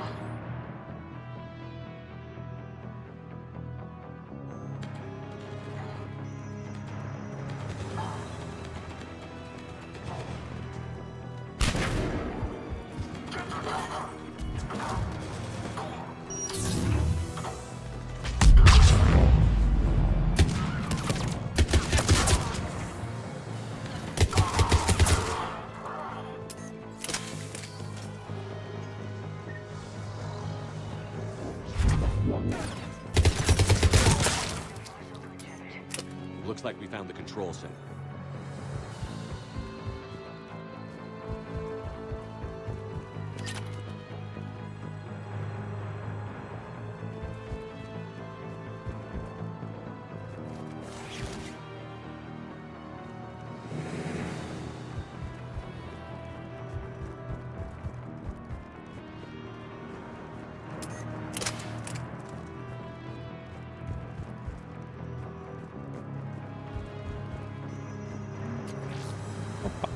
Looks like we found the control center. Опа.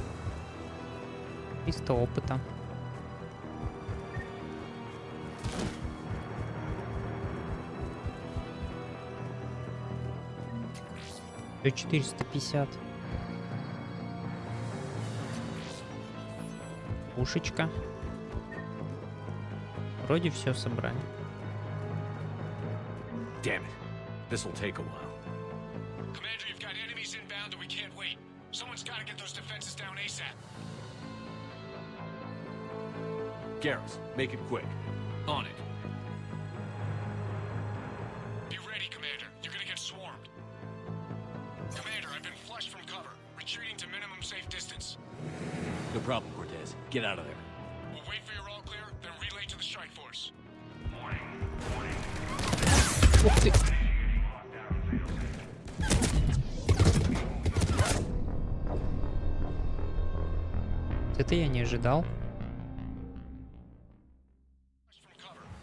300 опыта. До 450. Пушечка. Вроде все собрали. Damn it. This will take a while. Commander, you've got enemies inbound and we can't wait. Someone's got to get those defenses down ASAP. Garrus, make it quick. On it. Be ready, Commander. You're gonna get swarmed. Commander, I've been flushed from cover. Retreating to minimum safe distance. No problem, Cortez. Get out of there. We'll wait for your all clear, then relay to the strike force. Ух ты! Это я не ожидал.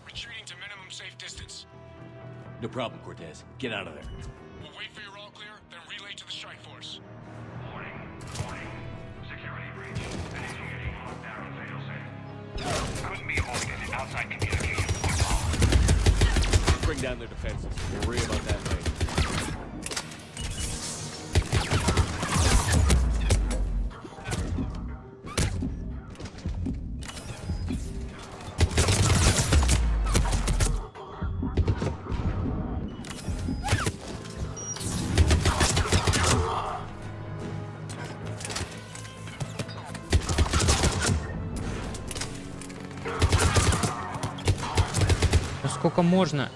Retreating to minimum safe distance. No problem, Cortez. Get out of there. We'll wait for your all clear, then relay to the strike force. Security breach. Initiating lockdown failsafe. Couldn't be avoided. Outside communication. Bring down their defenses. We'll worry about that later. Ну сколько можно?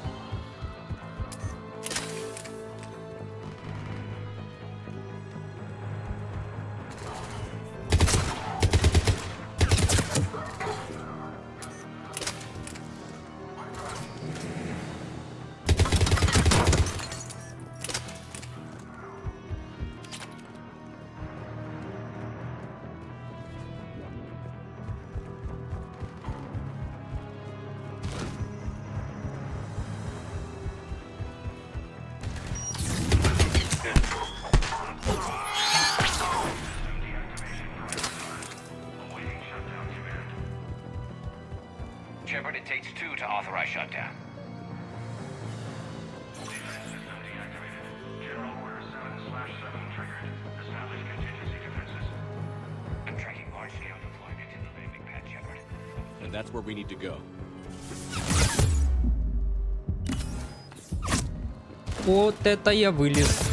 Shepard, it takes 2 to authorize shutdown. General Order 7/7 triggered. Establish contingency defenses. I'm tracking large-scale deployment in the landing pad, Shepard. And that's where we need to go. Вот это я вылез.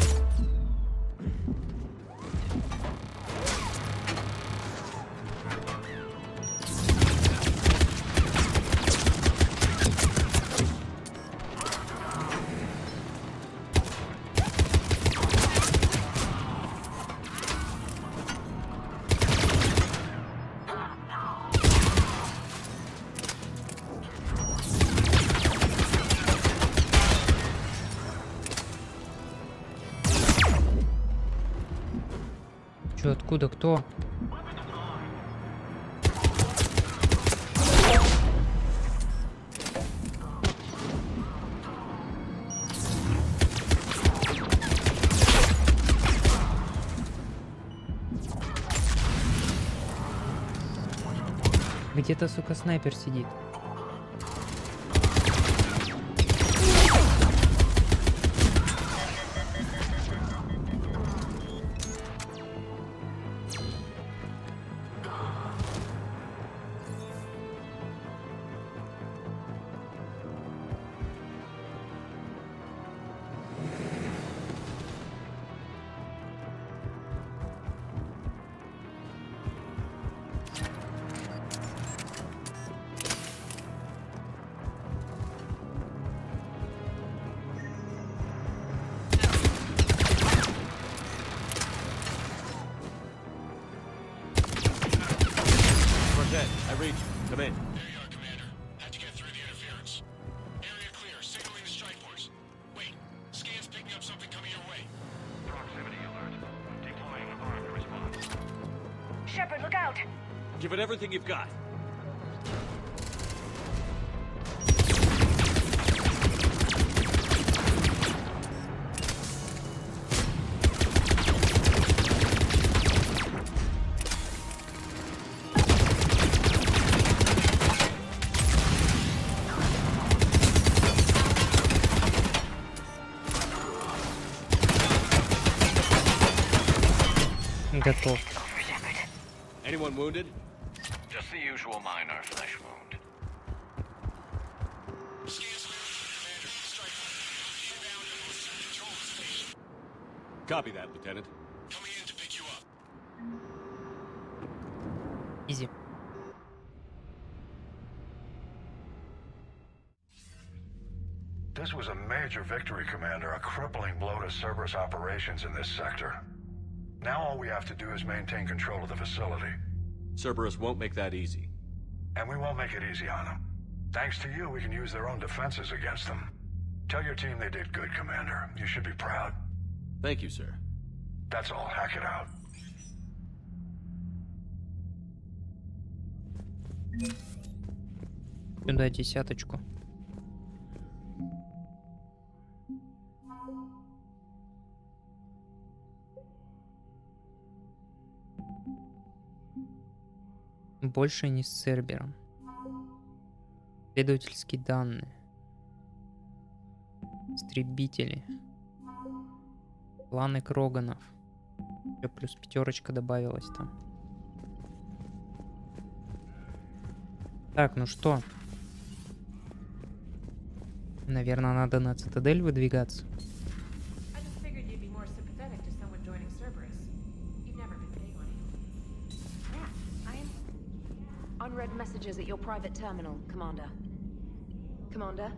Чё, откуда, кто? Где-то, сука, снайпер сидит. I read you. Come in. There you are, Commander. Had to get through the interference. Area clear. Signaling the strike force. Wait. Scan's picking up something coming your way. Proximity alert. Deploying armed response. Shepard, look out! Give it everything you've got. Готов. Anyone wounded? Just the usual minor flesh wound. Copy that, Lieutenant. Coming in to pick you up. Изи. This was a major victory, Commander. A crippling blow to Cerberus operations in this sector. Now all we have to do is maintain control of the facility. Cerberus won't make that easy. And we won't make it easy on them. Thanks to you, we can use their own defenses against them. Tell your team they did good, Commander. You should be proud. Thank you, sir. That's all. Hack it out. Сюда десяточку. Больше не с Цербером. Исследовательские данные. Истребители. Планы Кроганов. Еще плюс 5 добавилась там. Так, ну что? Наверное, надо на Цитадель выдвигаться. I just figured you'd be more sympathetic to someone joining Cerberus. You've never been big on it. Yeah, I am. Unread messages at your private terminal, Commander. Commander?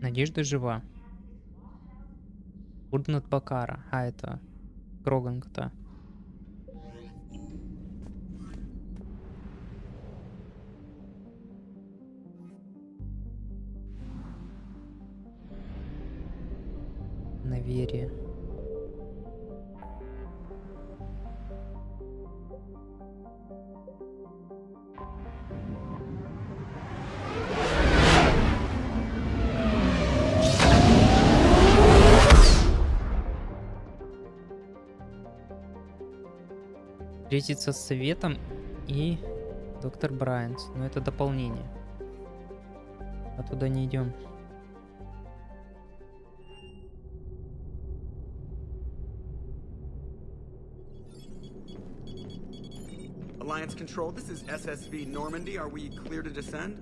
Надежда жива. Урднат Бакара. А, это Кроганг-то. Наверие. Встретиться с Советом и доктор Брайанс. Но это дополнение. А туда не идем. Alliance Control, this is SSV Normandy. Are we clear to descend?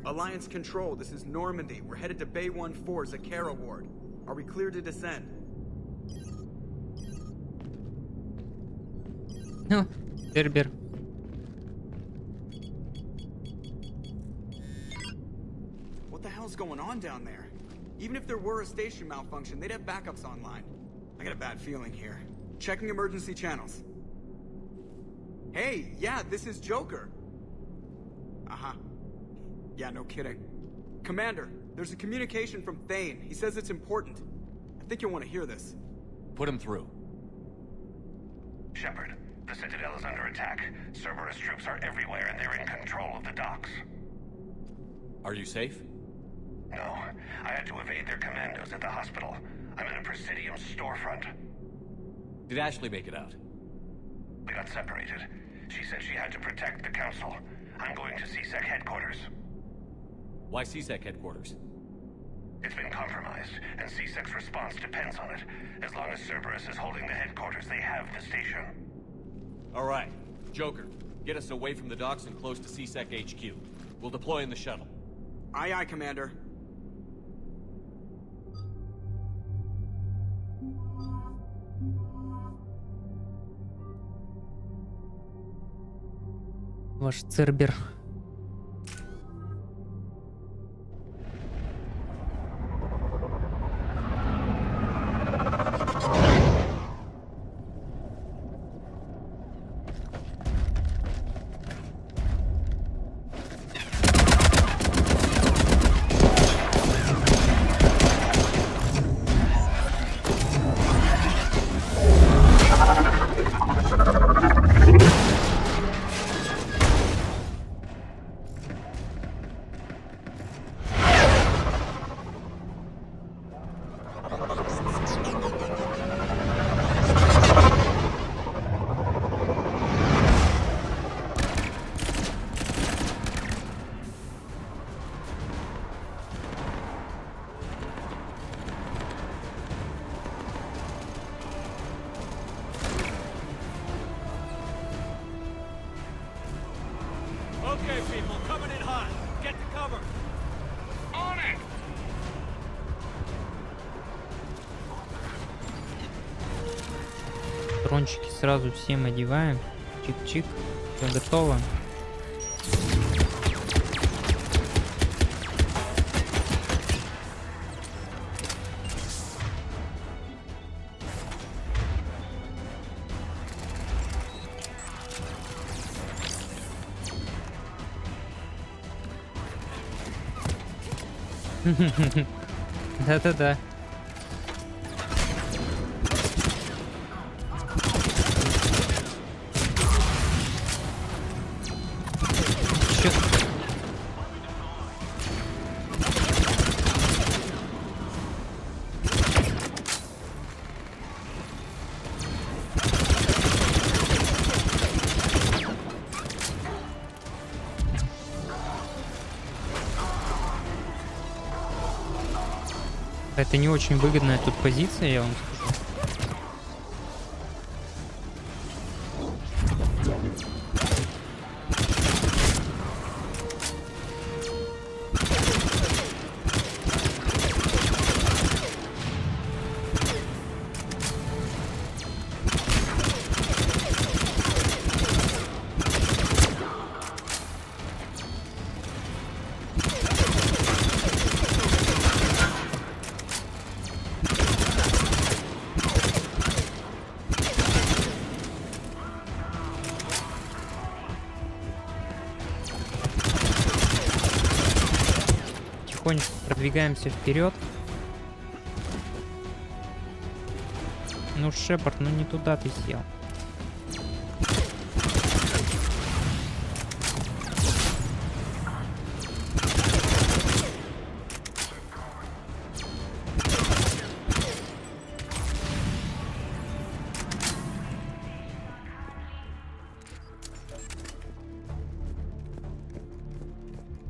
Alliance Control, this is Normandy. We're headed to Bay 1-4, Zakara Ward. Are we clear to descend? Ну, Цербер. What the hell's going on down there? Even if there were a station malfunction, they'd have backups online. I got a bad feeling here. Checking emergency channels. Hey, yeah, this is Joker. Uh-huh. Yeah, no kidding. Commander, there's a communication from Thane. He says it's important. I think you'll want to hear this. Put him through. Shepard, the Citadel is under attack. Cerberus troops are everywhere and they're in control of the docks. Are you safe? No, I had to evade their commandos at the hospital. I'm in a Presidium storefront. Did Ashley make it out? We got separated. She said she had to protect the Council. I'm going to CSEC headquarters. Why CSEC headquarters? It's been compromised, and CSEC's response depends on it. As long as Cerberus is holding the headquarters, they have the station. All right. Joker, get us away from the docks and close to CSEC HQ. We'll deploy in the shuttle. Aye, aye, Commander. Ваш Цербер. Okay, people, coming in hot. Get to cover. On it! Патрончики сразу всем одеваем. Чик-чик. Все готово. Да-да-да. Это не очень выгодная тут позиция, я вам скажу. Потихонечку продвигаемся вперед. Ну, Шепард, ну не туда ты сел.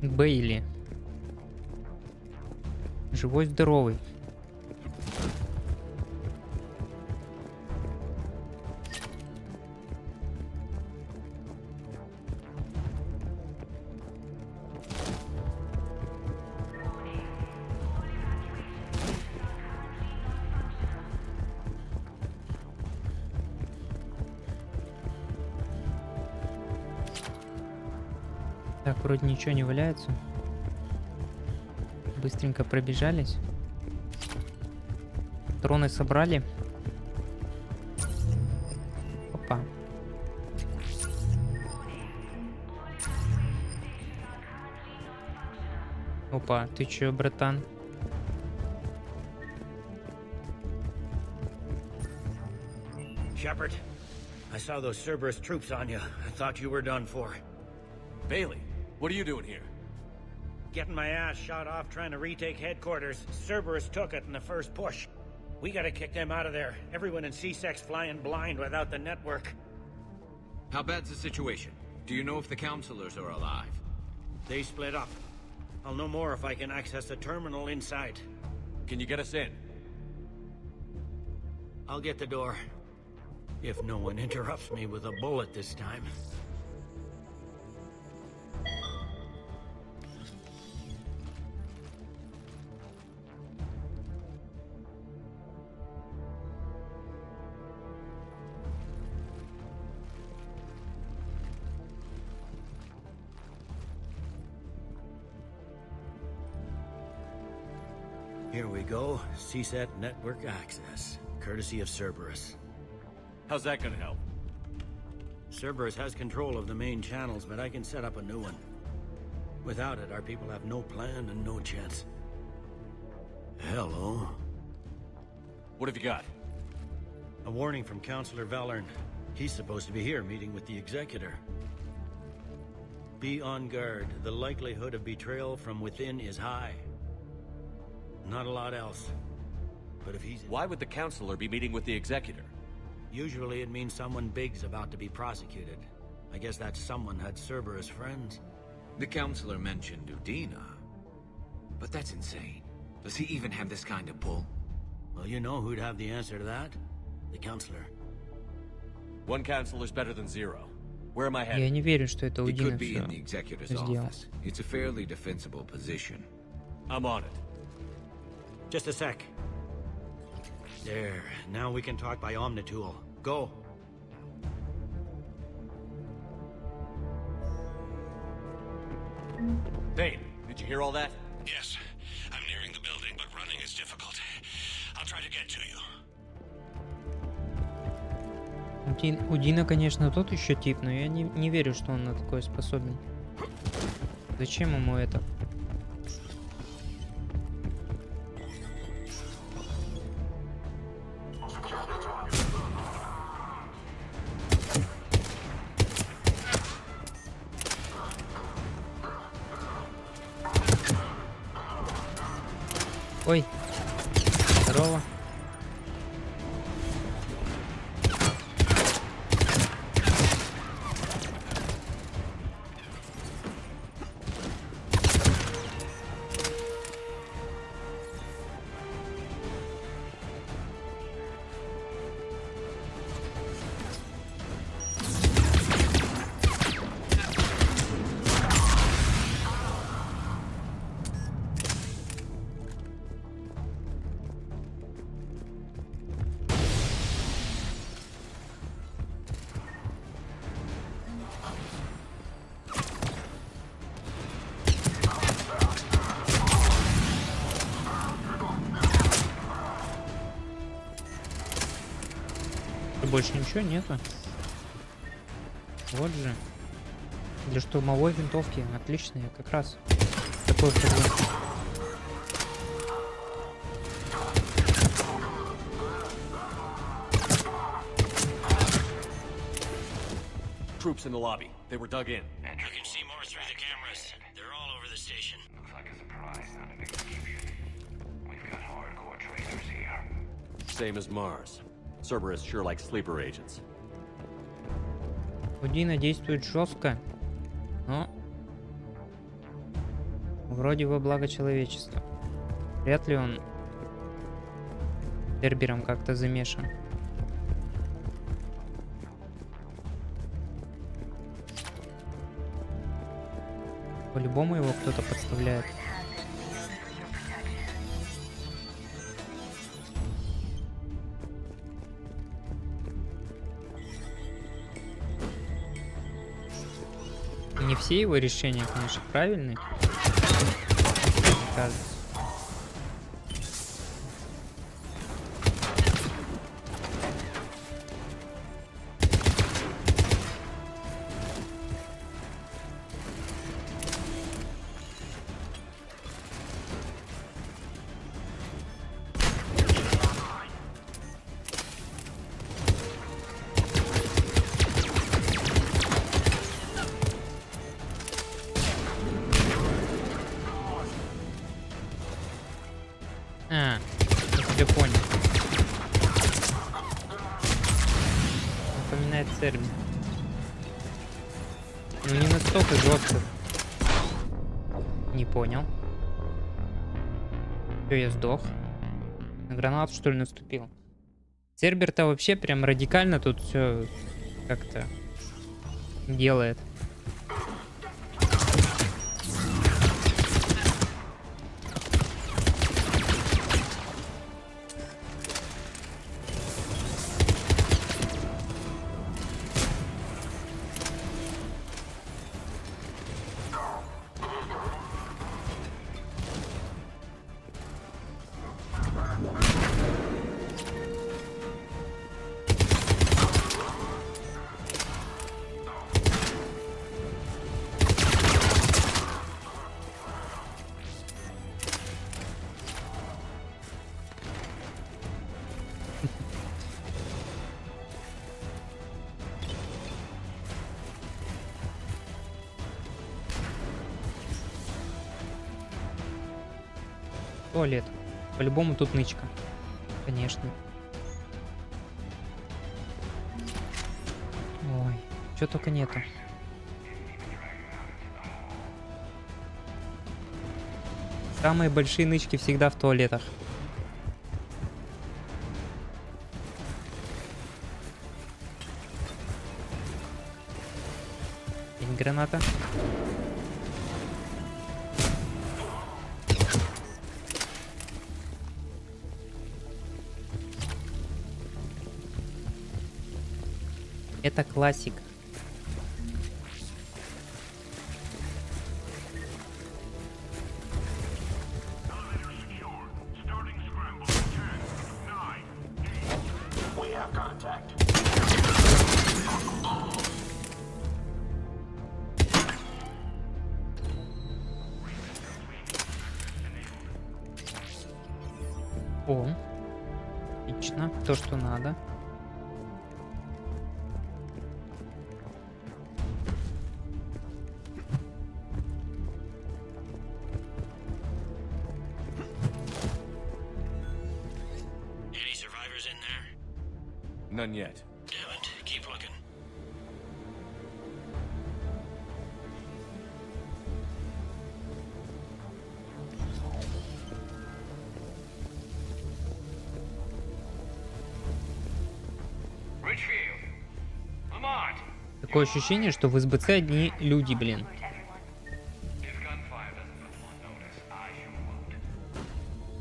Бейли. Живой, здоровый. Так, вроде ничего не валяется. Быстренько пробежались. Патроны собрали. Опа. Опа, ты чё, братан? Shepard, I saw those Cerberus troops on you. I thought you were done for. Bailey, what are you doing here? Getting my ass shot off trying to retake headquarters. Cerberus took it in the first push. We gotta kick them out of there. Everyone in C-Sec's flying blind without the network. How bad's the situation? Do you know if the counselors are alive? They split up. I'll know more if I can access the terminal inside. Can you get us in? I'll get the door. If no one interrupts me with a bullet this time. Here we go. CSAT network access, courtesy of Cerberus. How's that gonna help? Cerberus has control of the main channels, but I can set up a new one. Without it, our people have no plan and no chance. Hello. What have you got? A warning from Counselor Valern. He's supposed to be here meeting with the Executor. Be on guard. The likelihood of betrayal from within is high. Not a lot else. But if he's... Why would the Counselor be meeting with the Executor? Usually it means someone big's about to be prosecuted. I guess that someone had Cerberus friends. The counselor mentioned Udina. But that's insane. Does he even have this kind of pull? Well, you know who'd have the answer to that? The Counselor. One Counselor's better than zero. Where am I Я headed? не верю, что это It Удина could be все in the Executor's сделал. office. It's a fairly defensible position. I'm on it. Just a sec. There. Now we can talk by Omnitool. Go. Dane, did you hear all that? Yes. I'm nearing the building, but running is difficult. I'll try to get to you. Удина, конечно, тот еще тип, но я не верю, что он на такое способен. Зачем ему это? Ой, здорово. Больше ничего нету. Вот же. Для штурмовой винтовки. Отлично, я как раз такой хочу. Troops in the lobby. They were dug in. I can see more through the cameras. They're all over the station. Looks like a surprise, not an execution. We've got hardcore traitors here. Same as Mars. Cerberus sure likes sleeper agents. Удина действует жестко, но вроде во благо человечества. Вряд ли он Цербером как-то замешан. По-любому его кто-то подставляет. И не все его решения, конечно, правильные. Мне кажется. меняет цель. Ну не настолько жестко. Не понял. Все, я сдох. На гранату, что ли, наступил? Цербер-то вообще прям радикально тут все как-то делает. Туалет. По-любому тут нычка. Конечно. Ой, чё только нету. Самые большие нычки всегда в туалетах. Граната. Это классика. О, отлично, то, что надо. None yet. Damn it. Keep looking. Такое ощущение, что в СБЦ одни люди, блин.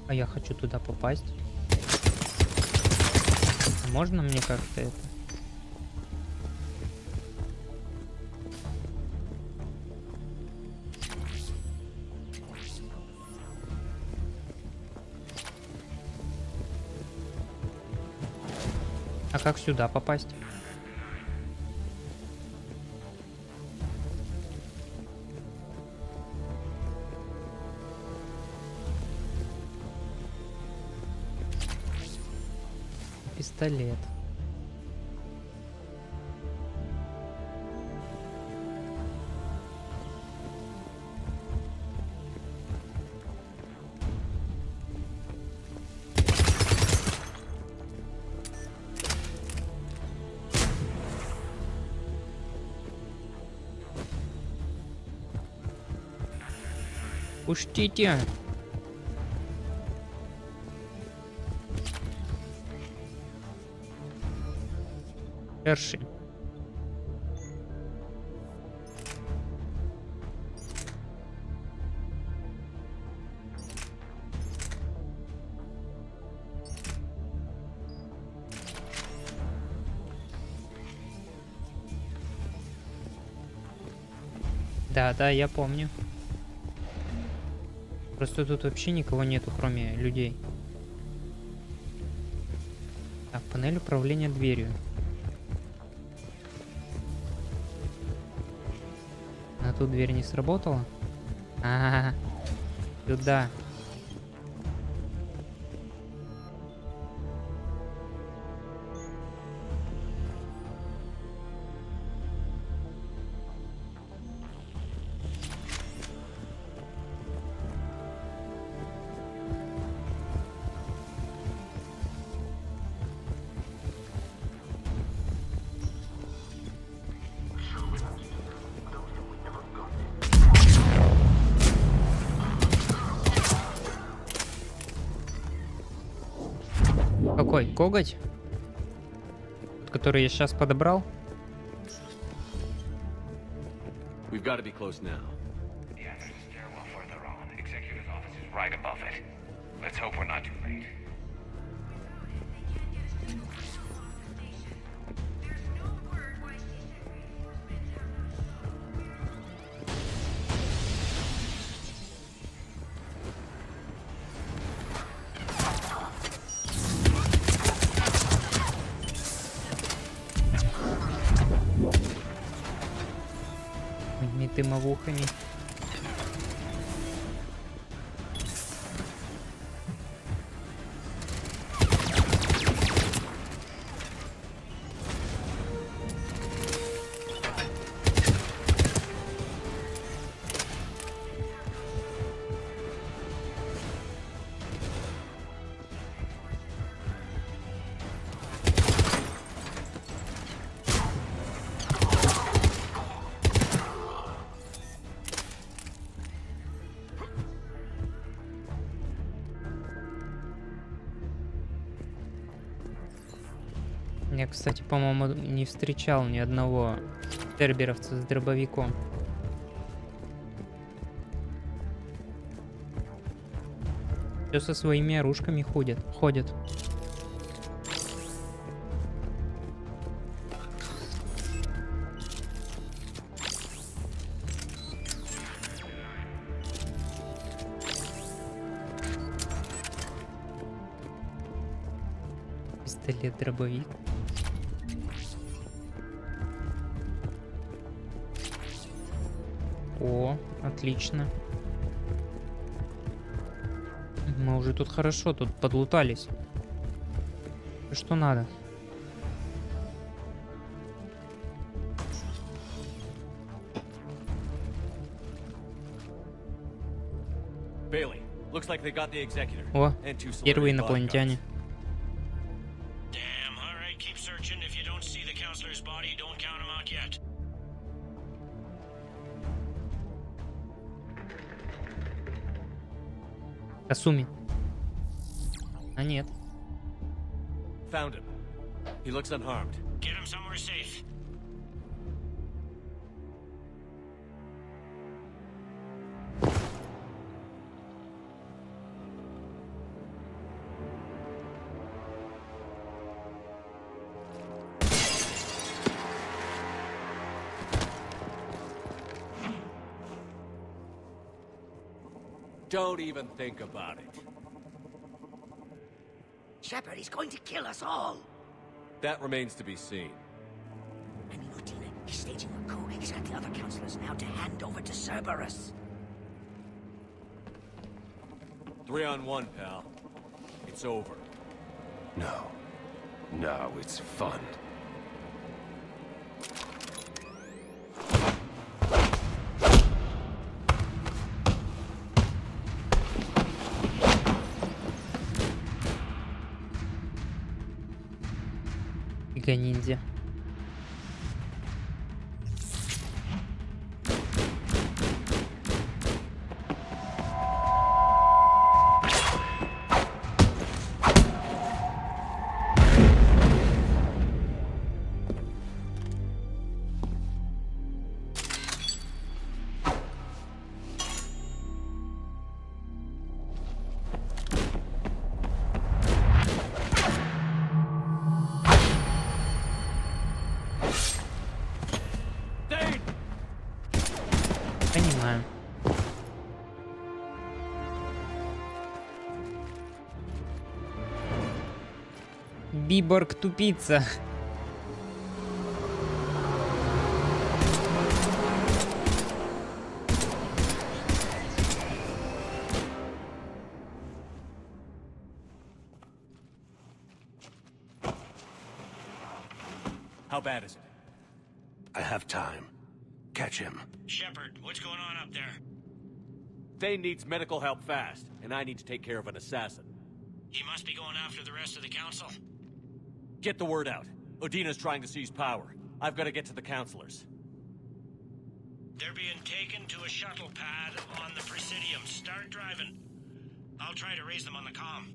А я хочу туда попасть. Можно мне как-то это? А как сюда попасть? Пистолет. Пустите. Перший. Да, я помню. Просто тут вообще никого нету, кроме людей. Так, панель управления дверью. На ту дверь не сработала? А-а-а. Сюда. Какой? Коготь? Который я сейчас подобрал? We've got to be close now. The access stairwell further on. Executive office is right above it. Let's hope we're not too late. Дымовухами. Я, кстати, по-моему, не встречал ни одного терберовца с дробовиком. Все со своими оружками ходят. Пистолет-дробовик. О, отлично. Мы уже тут хорошо, тут подлутались. Что надо? Bailey, looks like they got the executor. О, and two первые civilian инопланетяне. Damn, all right, keep searching. If you don't see the counselor's body, don't count him out yet. Касуми. А нет. Found him. He looks unharmed. Get him somewhere safe. Don't even think about it. Shepard, he's going to kill us all. That remains to be seen. I mean, look, he's staging a coup. He's got the other counselors now to hand over to Cerberus. 3-on-1, pal. It's over. No. No, it's fun. Ниндзя. Понимаю. Биборг тупица. How bad is it? I have time. Catch him. Shepard, what's going on up there? Thane needs medical help fast, and I need to take care of an assassin. He must be going after the rest of the council. Get the word out. Odina's trying to seize power. I've got to get to the counselors. They're being taken to a shuttle pad on the Presidium. Start driving. I'll try to raise them on the comm.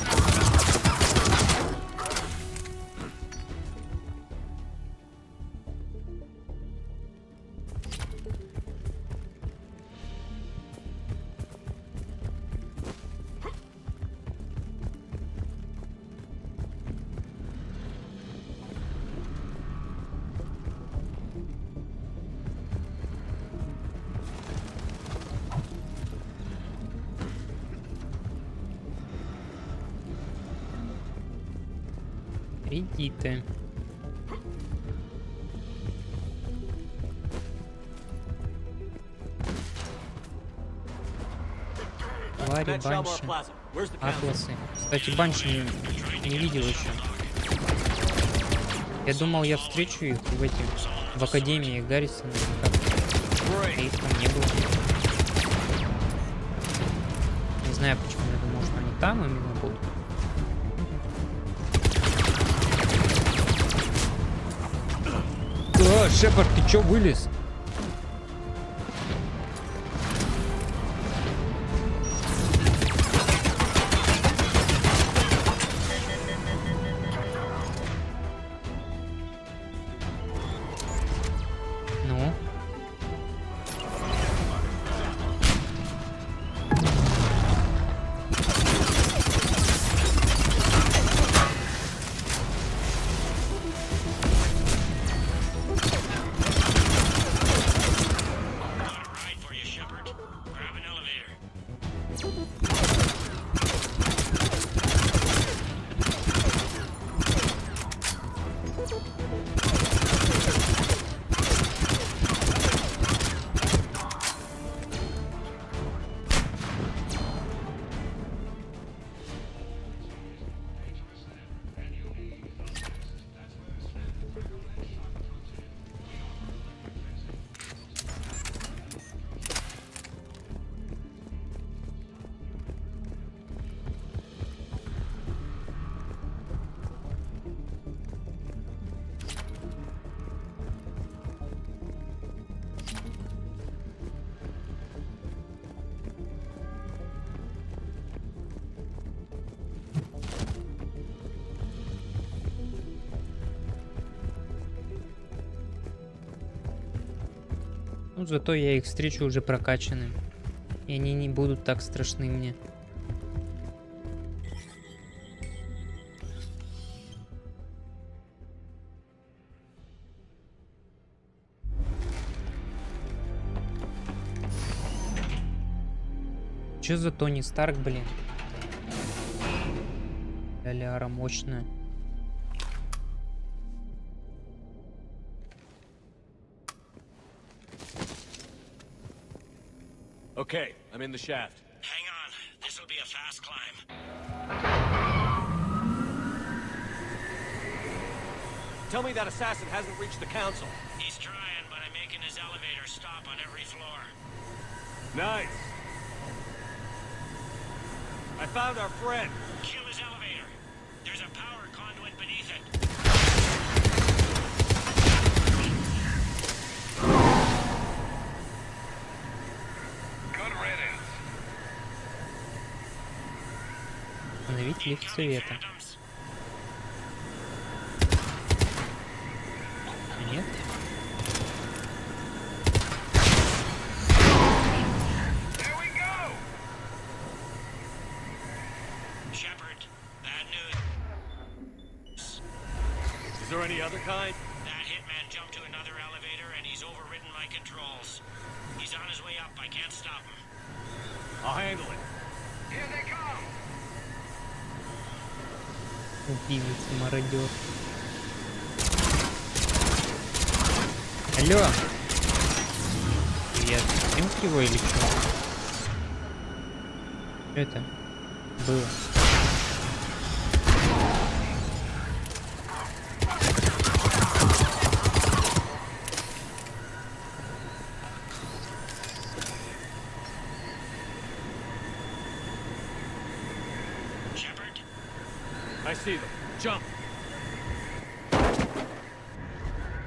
Кредиты. Твари, банши, атласы. Кстати, банши не видел еще. Я думал, я встречу их в Академии Гаррисона. Их там не было. Не знаю, почему я думал, что они там именно будут. О, Шепард, ты чё вылез? Ну? Ну, зато я их встречу уже прокачанным. И они не будут так страшны мне. Чё за Тони Старк, блин? Ляляра мощная. Okay, I'm in the shaft. Hang on. This'll be a fast climb. Tell me that assassin hasn't reached the council. He's trying, but I'm making his elevator stop on every floor. Nice. I found our friend. Kill his elevator. There's a power conduit beneath it. Good riddance. Установить лифт света. Нет. Shepard, bad news. Is there any other kind? That hitman jumped to another elevator and he's overridden my controls. He's on his way up. I can't stop him. I'll handle it. Here they come. Убивец, мародер. Алло! Я совсем кривой или что? Что это было? Shepard? I see them. Jump.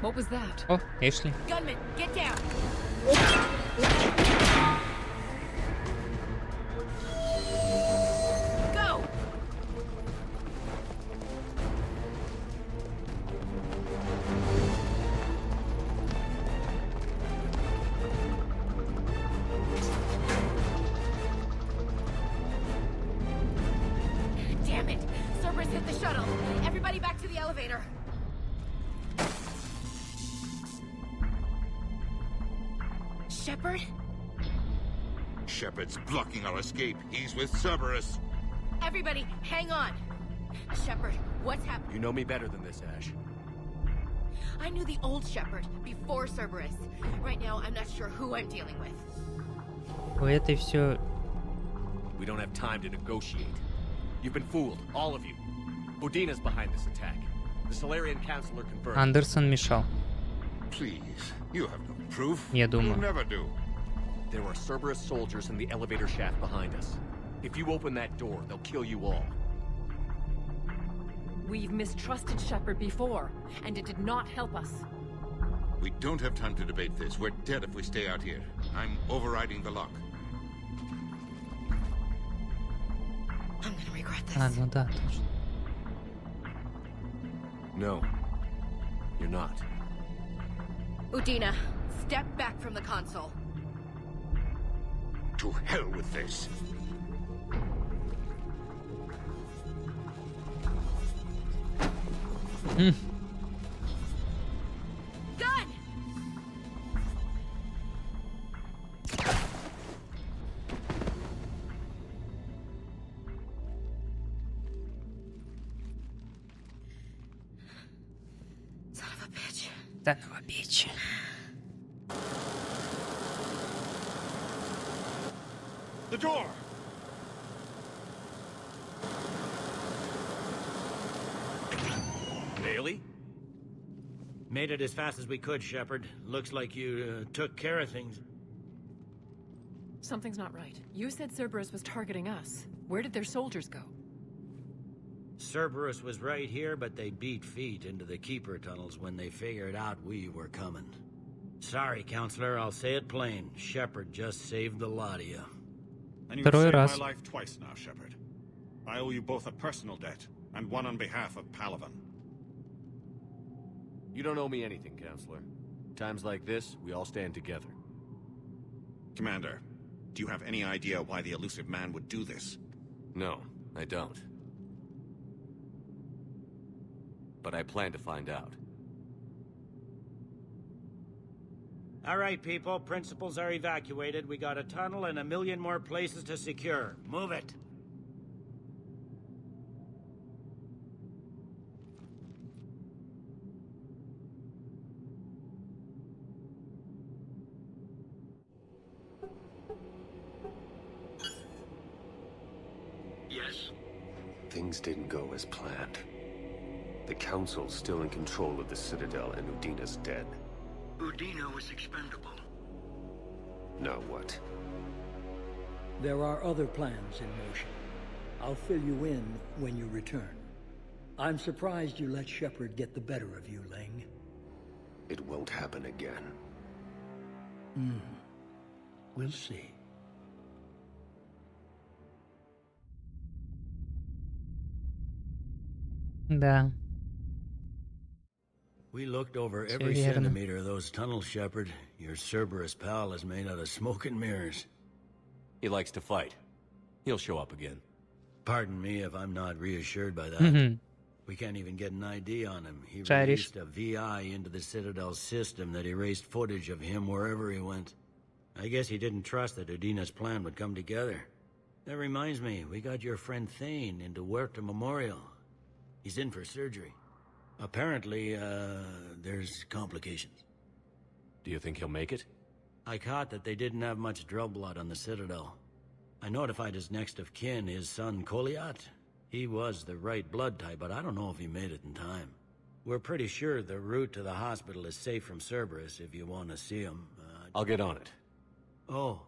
What was that? О, Эшли. Gunman, get down! Go! Damn it! Cerberus hit the shuttle! Everybody back to the elevator! Shepard? Shepard's blocking our escape. He's with Cerberus. Everybody, hang on! Shepard, What's happening? You know me better than this, Ash. I knew the old Shepherd before Cerberus. Right now, I'm not sure who I'm dealing with. У этой все... We don't have time to negotiate. You've been fooled, all of you. Udina's behind this attack. The Solarian Counselor confirmed. Андерсон мешал. Please, you have no proof. Я думаю. You never do. There are Cerberus soldiers in the elevator shaft behind us. If you open that door, they'll kill you all. We've mistrusted Shepherd before, and it did not help us. We don't have time to debate this. We're dead if we stay out here. I'm overriding the lock. I'm gonna regret this. А, ну да, точно. No, you're not. Udina, step back from the console. To hell with this. Gun! Son of a bitch. Son of a bitch. The door! Bailey? Made it as fast as we could, Shepard. Looks like you took care of things. Something's not right. You said Cerberus was targeting us. Where did their soldiers go? Cerberus was right here, but they beat feet into the Keeper tunnels when they figured out we were coming. Sorry, Counselor, I'll say it plain. Shepard just saved the lot of you. And you've saved my life twice now, Shepard. I owe you both a personal debt, and one on behalf of Palaven. You don't owe me anything, Counselor. Times like this, we all stand together. Commander, do you have any idea why the elusive man would do this? No, I don't. But I plan to find out. All right, people. Principals are evacuated. We got a tunnel and 1 million more places to secure. Move it. Yes? Things didn't go as planned. The Council's still in control of the Citadel and Udina's dead. Udina was expendable. Now what? There are other plans in motion. I'll fill you in when you return. I'm surprised you let Shepard get the better of you, Ling. It won't happen again. We'll see. Да. We looked over every centimeter of those tunnels, Shepard. Your Cerberus pal is made out of smoke and mirrors. He likes to fight. He'll show up again. Pardon me if I'm not reassured by that. We can't even get an ID on him. He released a VI into the Citadel's system that erased footage of him wherever he went. I guess he didn't trust that Udina's plan would come together. That reminds me, we got your friend Thane into Huerta Memorial. He's in for surgery. Apparently, there's complications. Do you think he'll make it? I caught that they didn't have much drug blood on the Citadel. I notified his next of kin, his son Koliat. He was the right blood type, but I don't know if he made it in time. We're pretty sure the route to the hospital is safe from Cerberus if you want to see him. I'll get on it. Oh,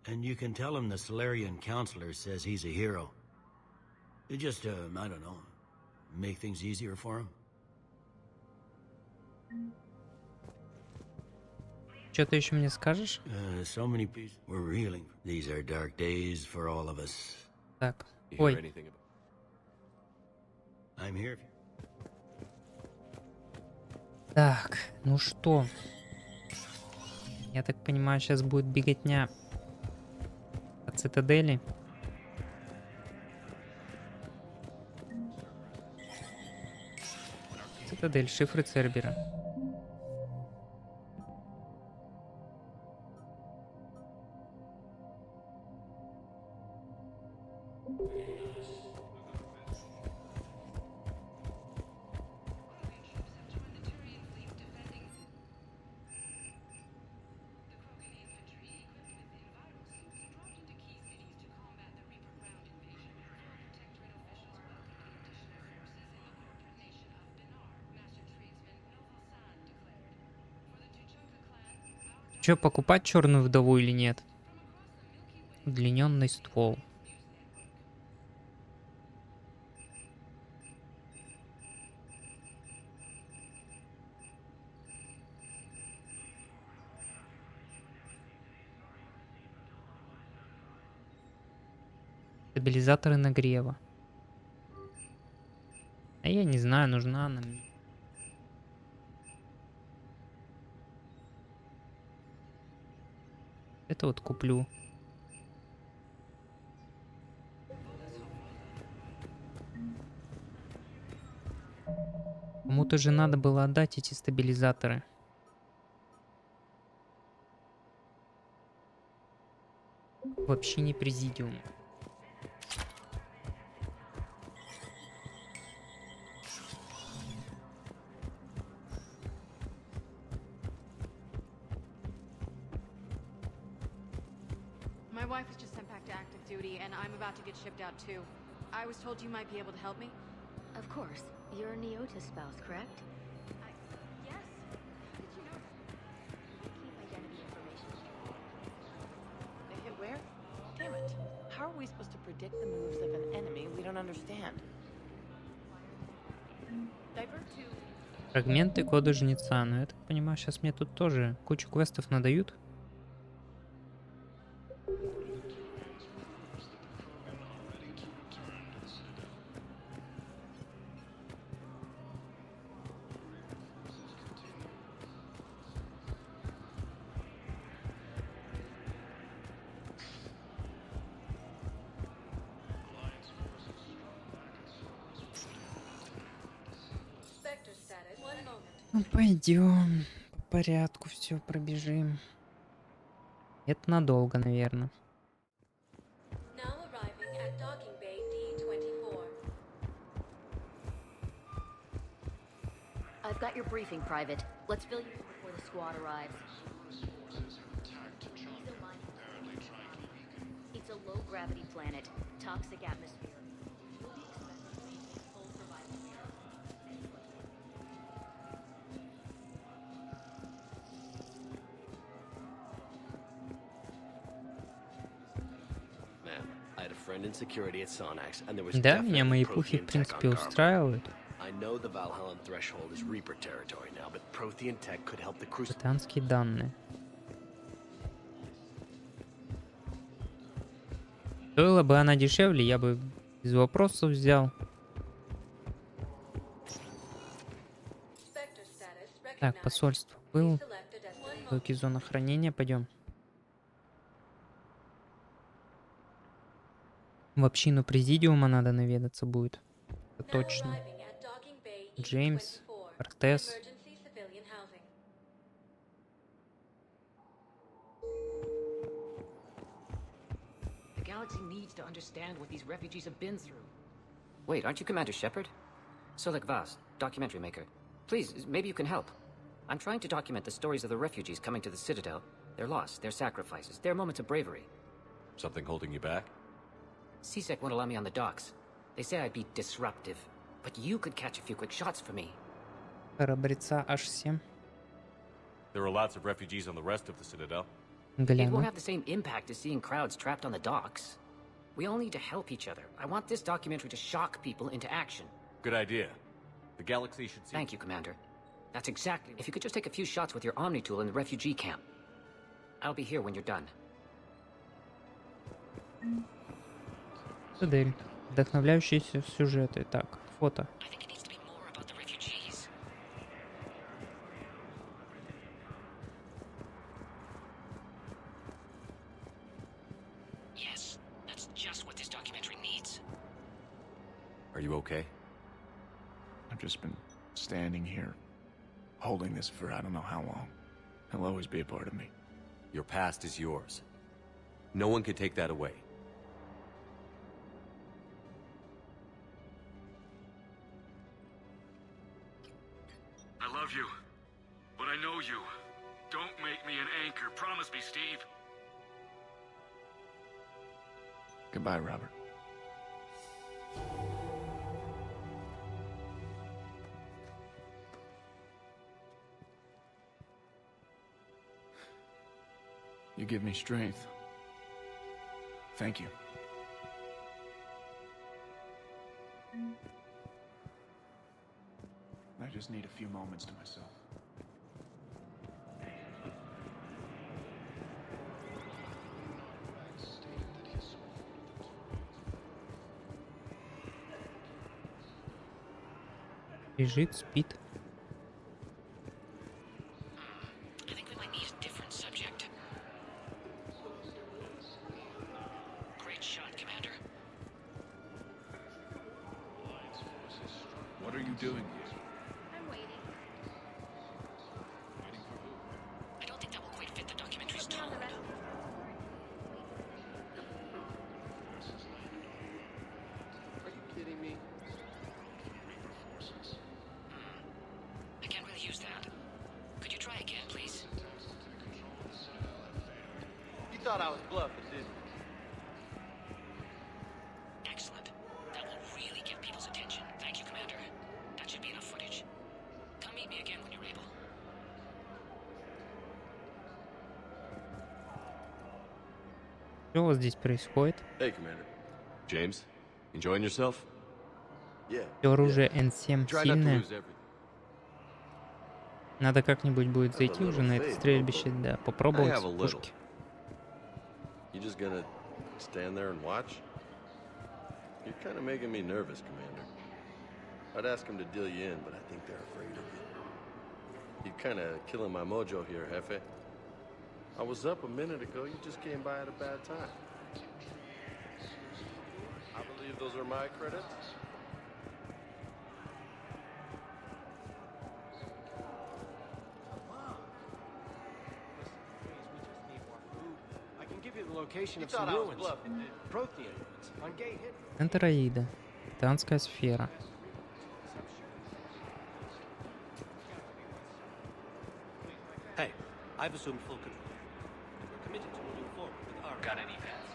and you can tell him the Solarian Counselor says he's a hero. You just, I don't know, make things easier for him. Что-то еще мне скажешь? So many people. We're reeling. These are dark days for all of us. Так. Ой. I'm here. Так, ну что? Я так понимаю, сейчас будет беготня от цитадели. Цитадель, шифры Цербера. Че, покупать черную вдову или нет? Удлиненный ствол. Стабилизаторы нагрева. А я не знаю, нужна она мне. Это вот куплю. Кому-то же надо было отдать эти стабилизаторы. Вообще не президиум. My wife was just sent back to active duty, and I'm about to get shipped out too. I was told you might be able to help me. Of course. You're Neota's spouse, correct? Yes. How did you know that? Keep identity information. They hit where? Damn it. How are we supposed to predict the moves of an enemy we don't understand? Divert to... Фрагменты кода Жнеца. Ну, я так понимаю, сейчас мне тут тоже кучу квестов надают. Ну, пойдем. По порядку все пробежим. Это надолго, наверное. I've got your briefing, Private. Let's fill you in before the squad arrives. It's a low-gravity planet. Toxic atmosphere. You'll be expected to maintain full survival here. Man, I had a friend in security at Sonax, and there was Да, меня мои definitely пухи, в Prothean tech принципе, on Garland. устраивают. I know the Valhallan threshold is Reaper territory now, but Prothean tech could help the Crucible. Британские данные. Стоила бы она дешевле, я бы без вопросов взял. Так, посольство был. Ссылки, зона хранения, пойдем. В общину президиума надо наведаться будет. Это точно. Джеймс, Кортес. The galaxy needs to understand what these refugees have been through. Wait, aren't you Commander Shepard? Solik Vaz, documentary maker. Please, maybe you can help. I'm trying to document the stories of the refugees coming to the Citadel. Their loss, their sacrifices, their moments of bravery. Something holding you back? CSEC won't allow me on the docks. They say I'd be disruptive. But you could catch a few quick shots for me. Храбреца H7. There are lots of refugees on the rest of the Citadel. It Гляну. won't have the same impact as seeing crowds trapped on the docks. We all need to help each other. I want this documentary to shock people into action. Good idea. The galaxy should see... Thank you, Commander. That's exactly... If you could just take a few shots with your Omni tool in the refugee camp. I'll be here when you're done. Цитадель. Вдохновляющиеся сюжеты. Так, фото. Yes, that's just what this documentary needs. Are you okay? I've just been standing here, holding this for I don't know how long. It'll always be a part of me. Your past is yours. No one can take that away. I love you, but I know you. Don't make me an anchor. Promise me, Steve. Goodbye, Robert. You give me strength. Thank you. I just need a few moments to myself. Лежит, спит. I think we might need a different subject. Great shot, Commander. What are you doing here? I'm waiting. I don't think that will quite fit the documentary's tone. Are you kidding me? I can't really use that. Could you try again, please? You thought I was bluffing, didn't you? Excellent. That will really get people's attention. Thank you, Commander. That should be enough footage. Come meet me again when you're able. Что у вас здесь происходит? Hey, Commander. James, enjoying yourself? Yeah. Оружие N7 Try not to сильное. lose everything. Надо как-нибудь будет зайти уже на это стрельбище, да, попробовать I have a little. пушки. You just gonna stand there and watch? You're kind of making me nervous, Commander. I'd ask them to deal you in, but I think they're afraid of you. You're kind of killing my mojo here, Jefe. I was up a minute ago. You just came by at a bad time. I believe those are my credits. Location You of some thought I was ruins. bluffing, didn't you? Prothean ruins. On Gay Hit. Центр Аида. Титанская сфера. Hey, I've assumed full control. We're committed to moving forward with our... Got any paths?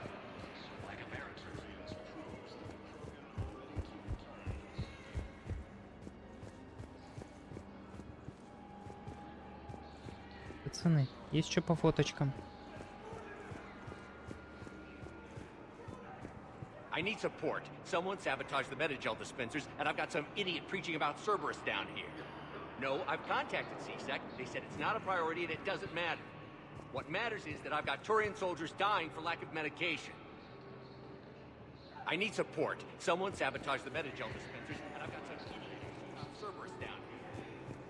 Like a barracks. Пацаны, есть что по фоточкам? I need support. Someone sabotaged the Metagel dispensers, and I've got some idiot preaching about Cerberus down here. No, I've contacted CSEC. They said it's not a priority and it doesn't matter. What matters is that I've got Turian soldiers dying for lack of medication. I need support. Someone sabotaged the Metagel dispensers, and I've got some idiot preaching about Cerberus down here.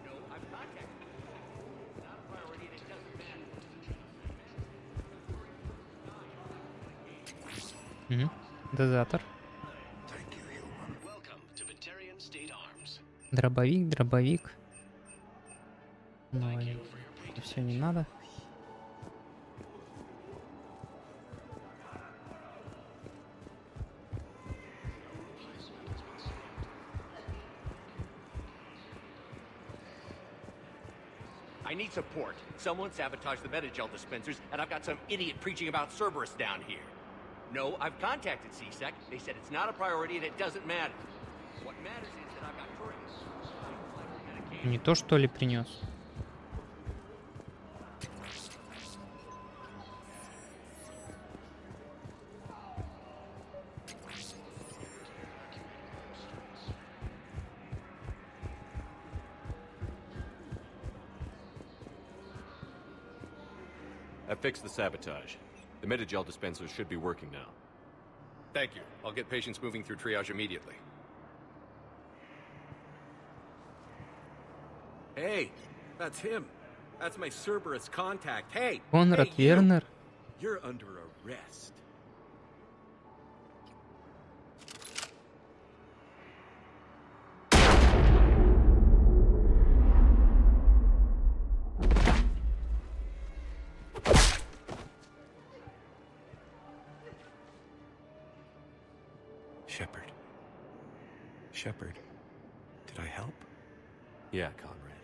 No, I've contacted them. It's not a priority and it doesn't matter. Угу. Дозатор. Дробовик, дробовик. Ну, все не надо. I need support. Someone sabotaged the Metagel dispensers, and I've got some idiot preaching about Cerberus down here. No, I've contacted CSEC. They said it's not a priority and it doesn't matter. What matters is that I've got Turian. Не то, что ли, принес? I fixed the sabotage. The Metagel dispensers should be working now. Thank you. I'll get patients moving through triage immediately. Hey, that's him. That's my Cerberus contact. Hey, Конрад Вернер. You're under arrest. Shepard, did I help? Yeah, Conrad.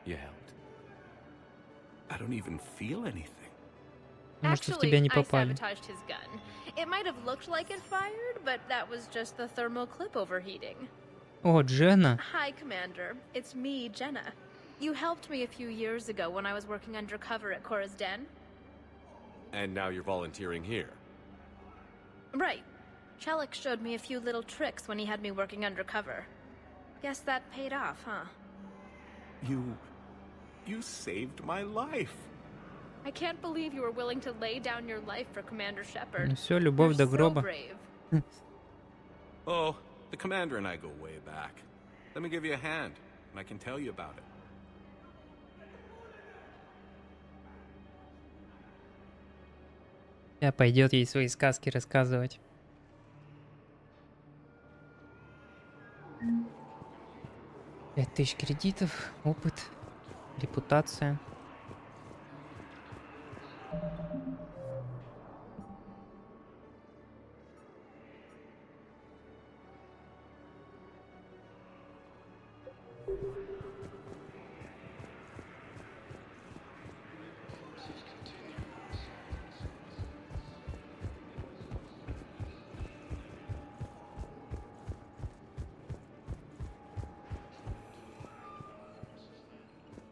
You helped. I don't even feel anything. Может, в тебя не I попали. sabotaged his gun. It might have looked like it fired, but that was just the thermal clip overheating. О, Дженна. Hi, Commander. It's me, Jenna. You helped me a few years ago when I was working undercover at Cora's Den. And now you're volunteering here. Right. Chelik showed me a few little tricks when he had me working undercover. Guess that paid off, huh? You saved my life. I can't believe you were willing to lay down your life for Commander Shepard. Ну все, любовь до You're so гроба. brave. Oh, the commander and I go way back. Let me give you a hand, and I can tell you about it. Пойдет ей свои сказки рассказывать. — 5000 кредитов, опыт, репутация.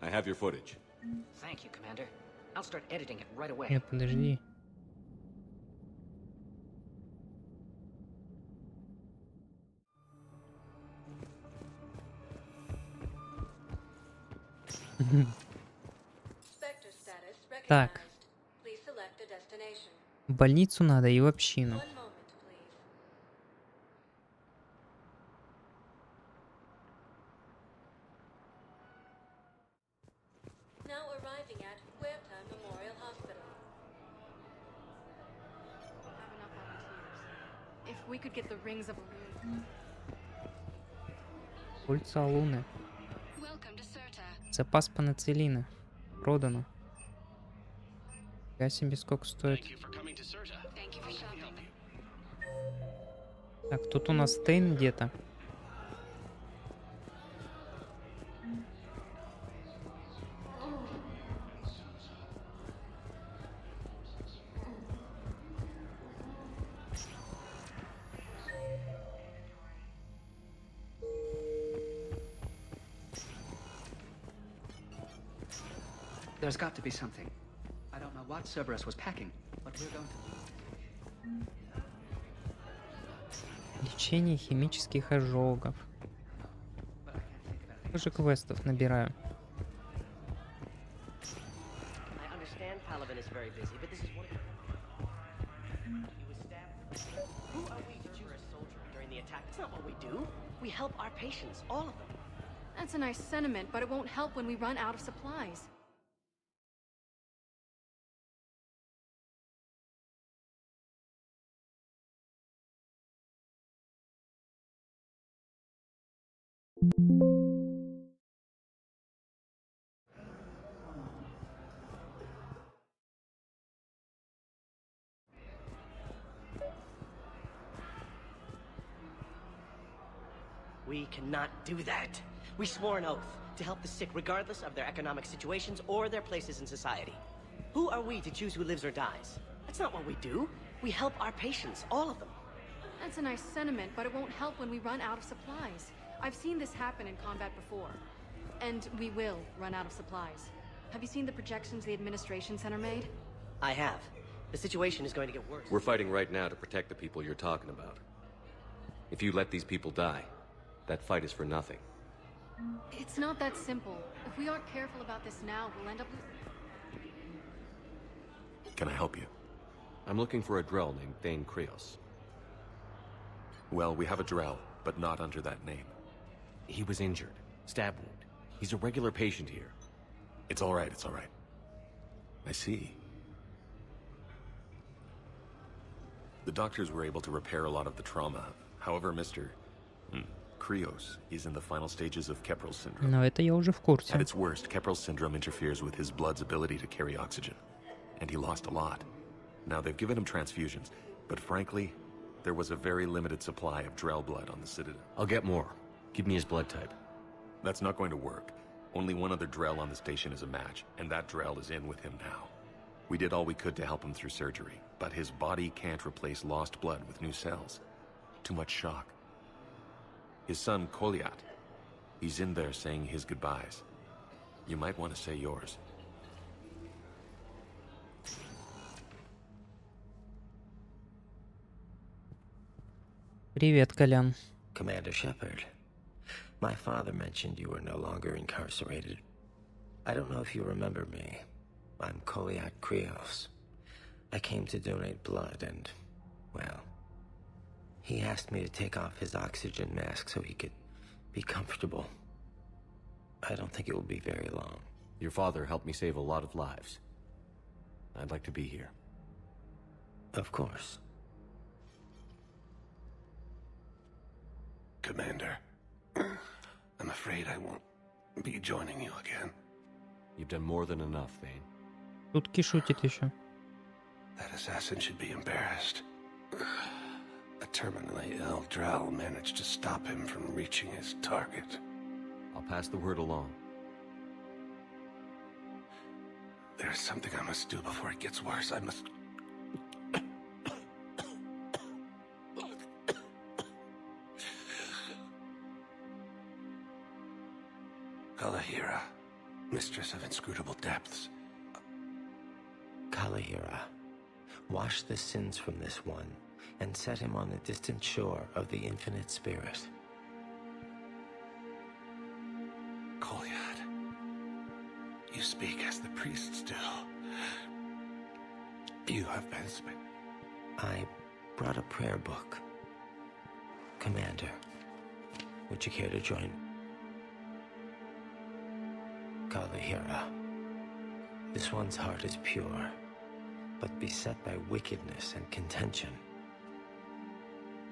I have your footage. Thank you, Commander. I'll start editing it right away. Подожди. Так. В больницу надо и в общину. We could get the rings of illusion. Кольца Луны. Запас панацелина. Продано. Я себе сколько стоит. Так, тут у нас Стейн где-то. There's got to be something. I don't know what Cerberus was packing, but we're going to... Лечение химических ожогов. Тоже квестов набираю. I understand Paladin is very busy, but this is one. Who are we to choose a soldier during the attack? That's not what we do. We help our patients, all of them. That's a nice sentiment, but it won't help when we run out of supplies. We cannot do that. We swore an oath to help the sick regardless of their economic situations or their places in society. Who are we to choose who lives or dies? That's not what we do. We help our patients, all of them. That's a nice sentiment, but it won't help when we run out of supplies. I've seen this happen in combat before. And we will run out of supplies. Have you seen the projections the administration center made? I have. The situation is going to get worse. We're fighting right now to protect the people you're talking about. If you let these people die, that fight is for nothing. It's not that simple. If we aren't careful about this now, we'll end up... Can I help you? I'm looking for a Drell named Thane Krios. Well, we have a Drell, but not under that name. He was injured. Stab wound. He's a regular patient here. It's all right, it's all right. I see. The doctors were able to repair a lot of the trauma. However, Mr. Krios is in the final stages of Keprel's syndrome. Но это я уже в курсе. At its worst, Keprel's syndrome interferes with his blood's ability to carry oxygen. And he lost a lot. Now, they've given him transfusions, but frankly, there was a very limited supply of Drell blood on the Citadel. I'll get more. Give me his blood type. That's not going to work. Only one other Drell on the station is a match, and that Drell is in with him now. We did all we could to help him through surgery, but his body can't replace lost blood with new cells. Too much shock. His son, Koliat, he's in there saying his goodbyes. You might want to say yours. Привет, Колян. Commander Shepard, my father mentioned you were no longer incarcerated. I don't know if you remember me. I'm Koliak Krios. I came to donate blood and, well, he asked me to take off his oxygen mask so he could be comfortable. I don't think it will be very long. Your father helped me save a lot of lives. I'd like to be here. Of course. Commander, I'm afraid I won't be joining you again. You've done more than enough, Thane. Шутки шутит еще. That assassin should be embarrassed. A terminally ill Drow managed to stop him from reaching his target. I'll pass the word along. There's something I must do before it gets worse. I must... Kalahira, mistress of inscrutable depths. Kalahira, wash the sins from this one and set him on the distant shore of the infinite spirit. Kolyad, you speak as the priests do. You have been I brought a prayer book. Commander, would you care to join? Kalahira, this one's heart is pure, but beset by wickedness and contention.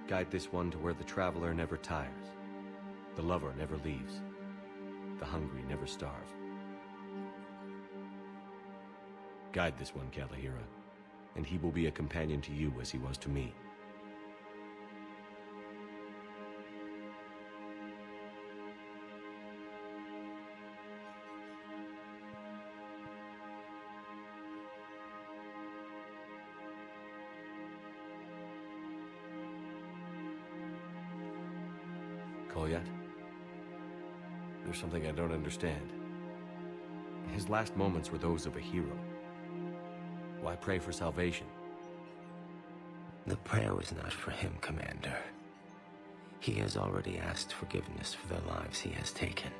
Guide this one to where the traveler never tires, the lover never leaves, the hungry never starve. Guide this one, Kalahira, and he will be a companion to you as he was to me. Kolyat? There's something I don't understand. His last moments were those of a hero. Why pray for salvation? The prayer was not for him, Commander. He has already asked forgiveness for the lives he has taken.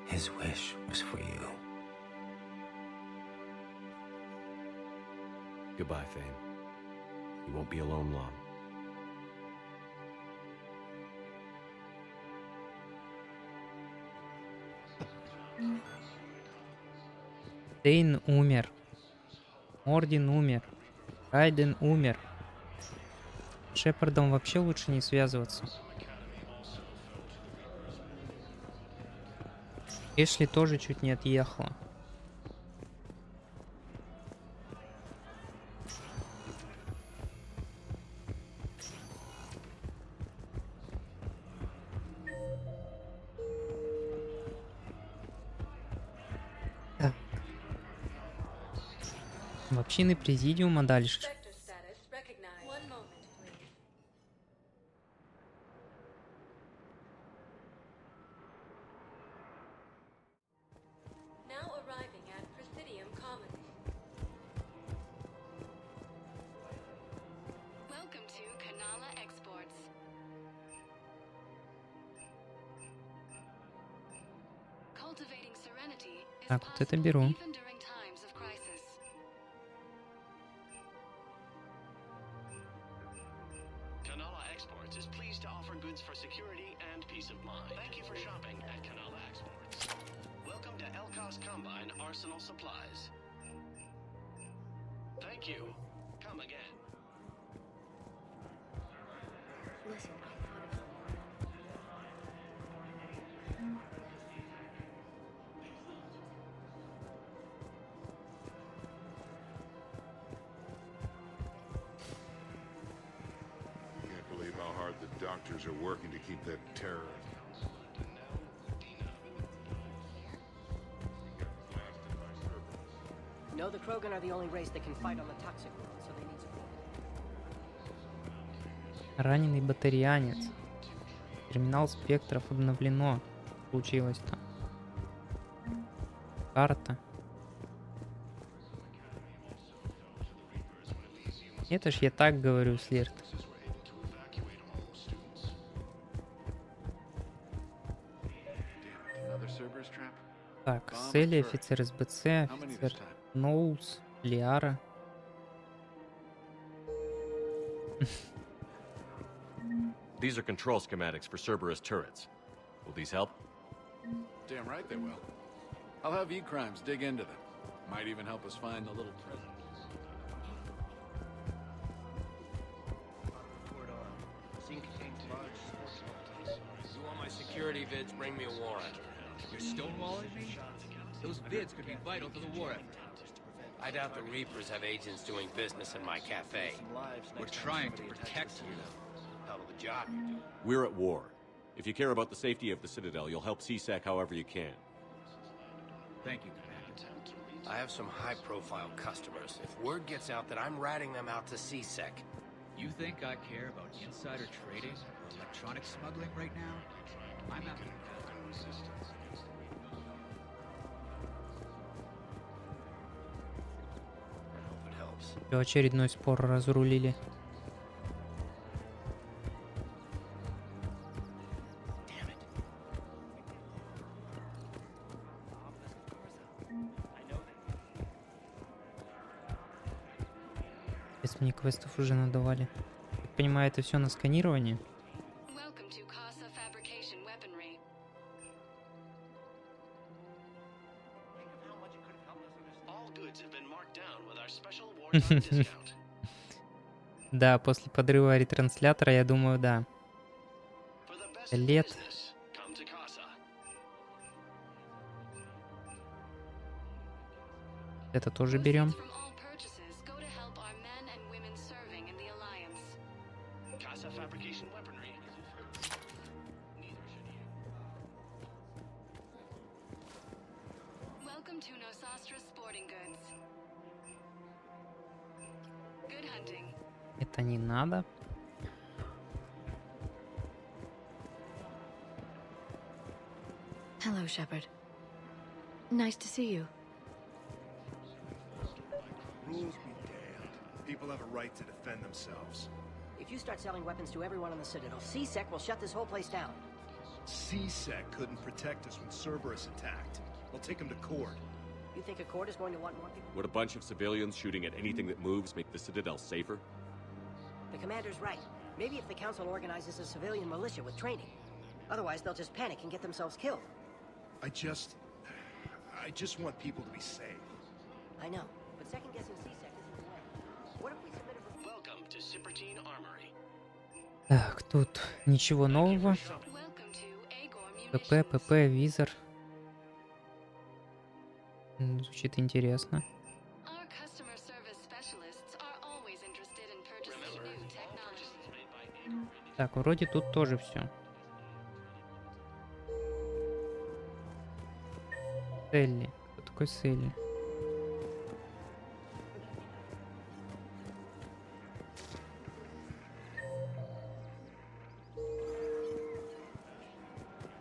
His wish was for you. Goodbye, Thane. You won't be alone long. Дейн умер. Орден умер. Райден умер. С Шепардом вообще лучше не связываться. Эшли тоже чуть не отъехала. В общины президиума дальше. Так, вот это беру. Doctors are working to keep that terror. No, the Krogan are the only race that can fight on the toxic world, so they need support. Раненый батарианец. Терминал спектров обновлено. Случилось-то. Карта. Это ж я так говорю, Слерт. Цели, офицер СБЦ, офицер Ноулс, Лиара. These are control schematics for Cerberus turrets. Will these help? Damn right they will. I'll have E-Crimes dig into them. Might even help us find the little present. You want my security vids, bring me a warrant. You're stonewalling me? Those vids could be vital to the war effort. I doubt the Reapers have agents doing business in my cafe. We're trying to protect you. Hell of a job you do. We're at war. If you care about the safety of the Citadel, you'll help CSEC however you can. Thank you, Commander. I have some high-profile customers. If word gets out that I'm ratting them out to CSEC. You think I care about insider trading or electronic smuggling right now? I'm after the resistance. Очередной спор разрулили. Если мне квестов уже надавали. Так понимаю, это все на сканирование. Да, после подрыва ретранслятора, я думаю, да. Лет. Это тоже берем. Это не надо. Hello, Shepard. Nice to see you. Rules be damned. People have a right to defend themselves. If you start selling weapons to everyone on the Citadel, CSEC will shut this whole place down. CSEC couldn't protect us when Cerberus attacked. We'll take them to court. You think a court is going to want more people? Would a bunch of civilians shooting at anything that moves make the Citadel safer? The commander's right. Maybe if the council organizes a civilian militia with training. Otherwise, they'll just panic and get themselves killed. I just want people to be safe. I know, but second-guessing CSEC isn't the way. What if we submit a... Welcome to Cypertine Armory. Так, тут ничего нового. ПП, ПП, визор. Звучит интересно. Так, вроде тут тоже все. Селли. Кто такой Селли?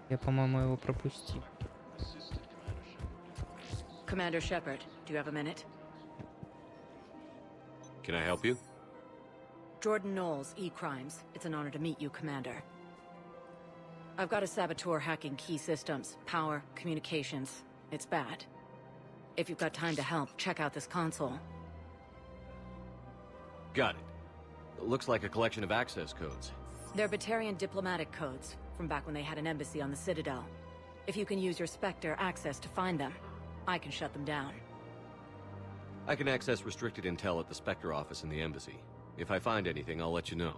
Я, по-моему, его пропустил. Commander Shepard, do you have a minute? Can I help you? Jordan Knowles, E-Crimes. It's an honor to meet you, Commander. I've got a saboteur hacking key systems, power, communications. It's bad. If you've got time to help, check out this console. Got it. It looks like a collection of access codes. They're Batarian diplomatic codes, from back when they had an embassy on the Citadel. If you can use your Spectre access to find them, I can shut them down. I can access restricted intel at the Spectre office in the embassy. If I find anything, I'll let you know.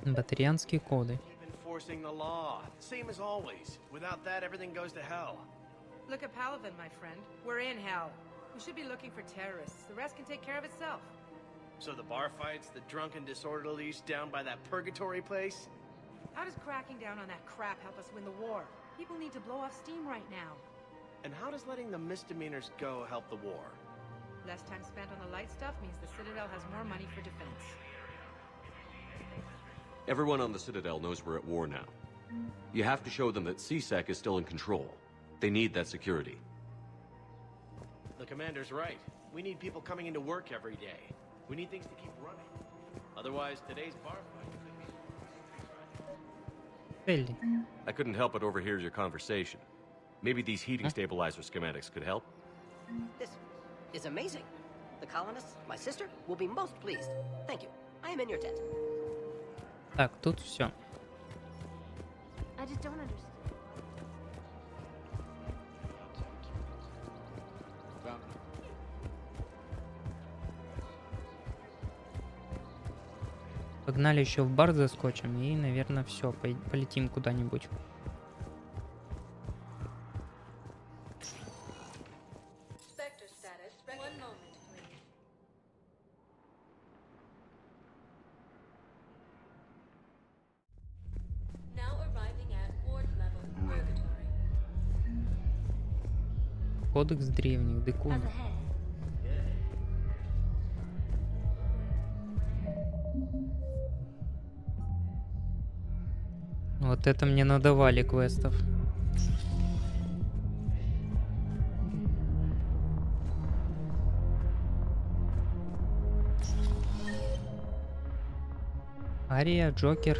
Батарианские коды. Enforcing the law, same as always. Without that, everything goes to hell. Look at Palavin, my friend. We're in hell. We should be looking for terrorists. The rest can take care of itself. So the bar fights, the drunken disorderlies down by that purgatory place? How does cracking down on that crap help us win the war? People need to blow off steam right now. And how does letting the misdemeanors go help the war? Less time spent on the light stuff means the Citadel has more money for defense. Everyone on the Citadel knows we're at war now. You have to show them that CSEC is still in control. They need that security. The commander's right. We need people coming into work every day. We need things to keep running. Otherwise, today's bar fight could be... Цели. I couldn't help but overhear your conversation. Maybe these heating stabilizer schematics could help? This is amazing. The colonists, my sister, will be most pleased. Thank you. I am in your debt. Так, тут все. I just don't understand. Погнали еще в бар заскочим и, наверное, все, полетим куда-нибудь. Кодекс древних, декун. Вот это мне надавали квестов. Ария, Джокер.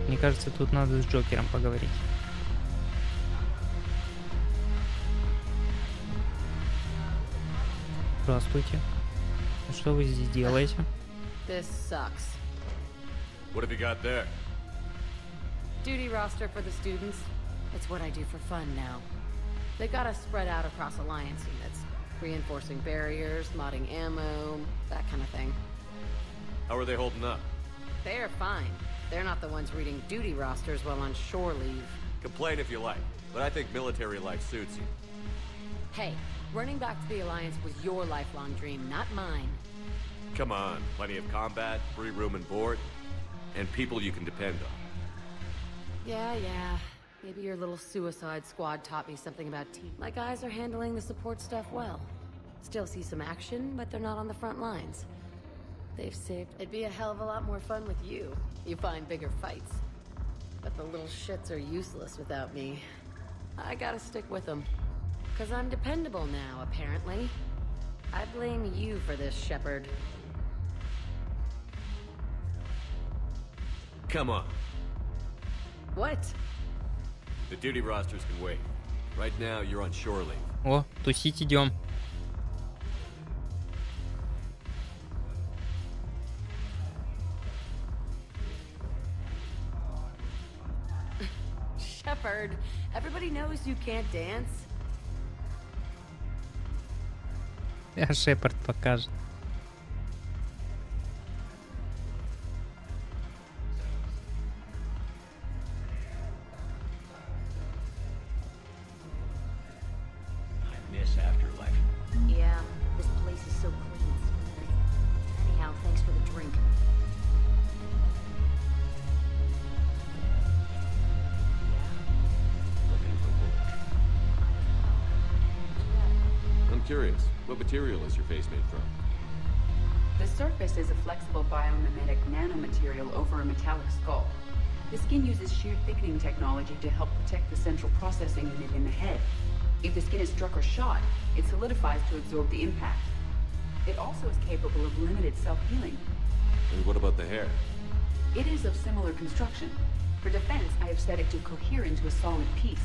Мне кажется, тут надо с Джокером поговорить. Здравствуйте. Что вы здесь делаете? This sucks. What have you got there? Duty roster for the students. It's what I do for fun now. They got us spread out across Alliance units. Reinforcing barriers, modding ammo, that kind of thing. How are they holding up? They're fine. They're not the ones reading duty rosters while on shore leave. Complain if you like, but I think military life suits you. Hey, running back to the Alliance was your lifelong dream, not mine. Come on, plenty of combat, free room and board, and people you can depend on. Yeah. Maybe your little suicide squad taught me something about team. My guys are handling the support stuff well. Still see some action, but they're not on the front lines. They've saved. It'd be a hell of a lot more fun with you. You find bigger fights. But the little shits are useless without me. I gotta stick with them. 'Cause I'm dependable now, apparently. I blame you for this, Shepard. Come on. What? The duty rosters can wait. Right now, you're on shore leave. О, тусить идем. Shepard, everybody knows you can't dance. Шепард покажет. Afterlife. Yeah, this place is so clean. Anyhow, thanks for the drink. I'm curious, what material is your face made from? The surface is a flexible biomimetic nanomaterial over a metallic skull. The skin uses shear thickening technology to help protect the central processing unit in the head. If the skin is struck or shot, it solidifies to absorb the impact. It also is capable of limited self-healing. And what about the hair? It is of similar construction. For defense, I have set it to cohere into a solid piece.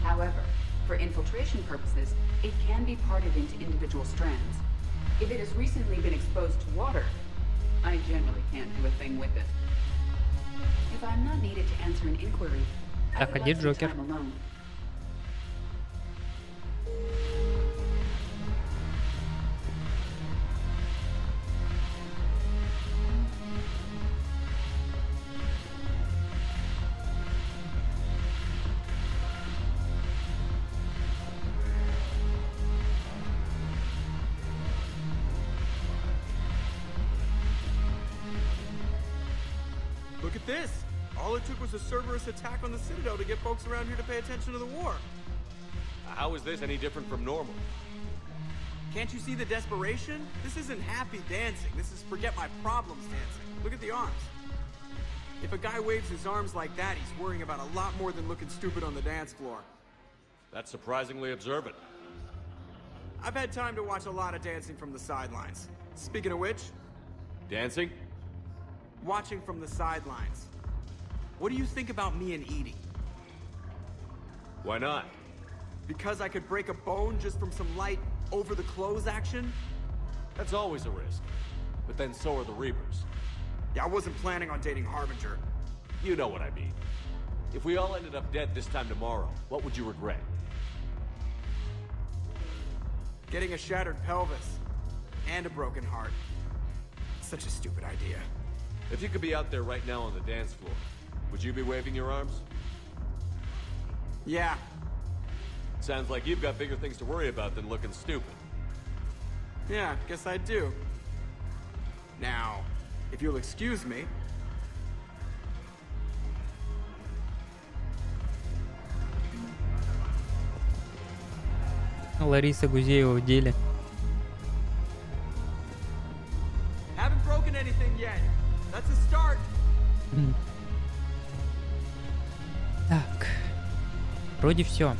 However, for infiltration purposes, it can be parted into individual strands. If it has recently been exposed to water, I generally can't do a thing with it. If I'm not needed to answer an inquiry, I would like some time alone. Look at this! All it took was a Cerberus attack on the Citadel to get folks around here to pay attention to the war. How is this any different from normal? Can't you see the desperation? This isn't happy dancing. This is forget my problems dancing. Look at the arms. If a guy waves his arms like that, he's worrying about a lot more than looking stupid on the dance floor. That's surprisingly observant. I've had time to watch a lot of dancing from the sidelines. Speaking of which... Dancing? Watching from the sidelines. what do you think about me and eating? Why not? Because I could break a bone just from some light over-the-clothes action? That's always a risk. But then so are the Reapers. Yeah, I wasn't planning on dating Harbinger. You know what I mean. If we all ended up dead this time tomorrow, what would you regret? Getting a shattered pelvis. And a broken heart. Such a stupid idea. If you could be out there right now on the dance floor, would you be waving your arms? Yeah. Sounds like you've got bigger things to worry about than looking stupid. Yeah, guess I do. Now, if you'll excuse me... Лариса Гузеева в деле. Haven't broken anything yet. That's a start. Так. Вроде все.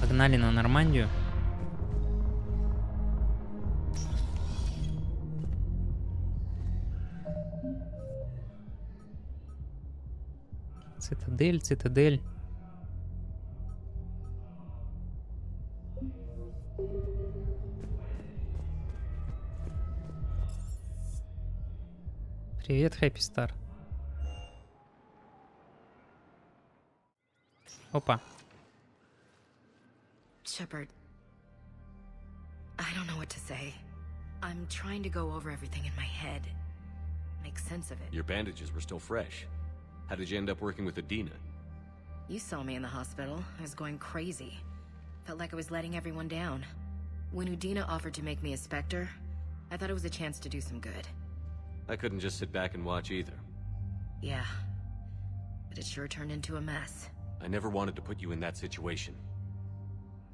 Погнали на Нормандию. Цитадель, цитадель. Привет, Happy Star. Опа. Shepard, I don't know what to say. I'm trying to go over everything in my head. Make sense of it. Your bandages were still fresh. How did you end up working with Adina? You saw me in the hospital. I was going crazy. Felt like I was letting everyone down. When Udina offered to make me a Spectre, I thought it was a chance to do some good. I couldn't just sit back and watch either. Yeah. But it sure turned into a mess. I never wanted to put you in that situation.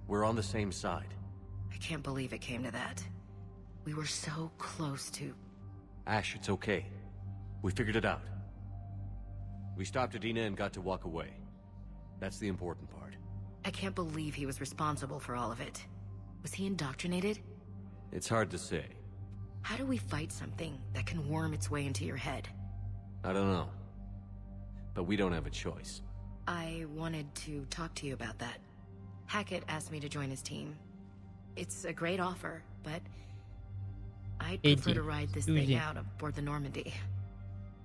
We're on the same side. I can't believe it came to that. We were so close to... Ash, it's okay. We figured it out. We stopped Adina and got to walk away. That's the important part. I can't believe he was responsible for all of it. Was he indoctrinated? It's hard to say. How do we fight something that can worm its way into your head? I don't know. But we don't have a choice. I wanted to talk to you about that. Hackett asked me to join his team. It's a great offer, but I'd prefer to ride this thing out aboard the Normandy.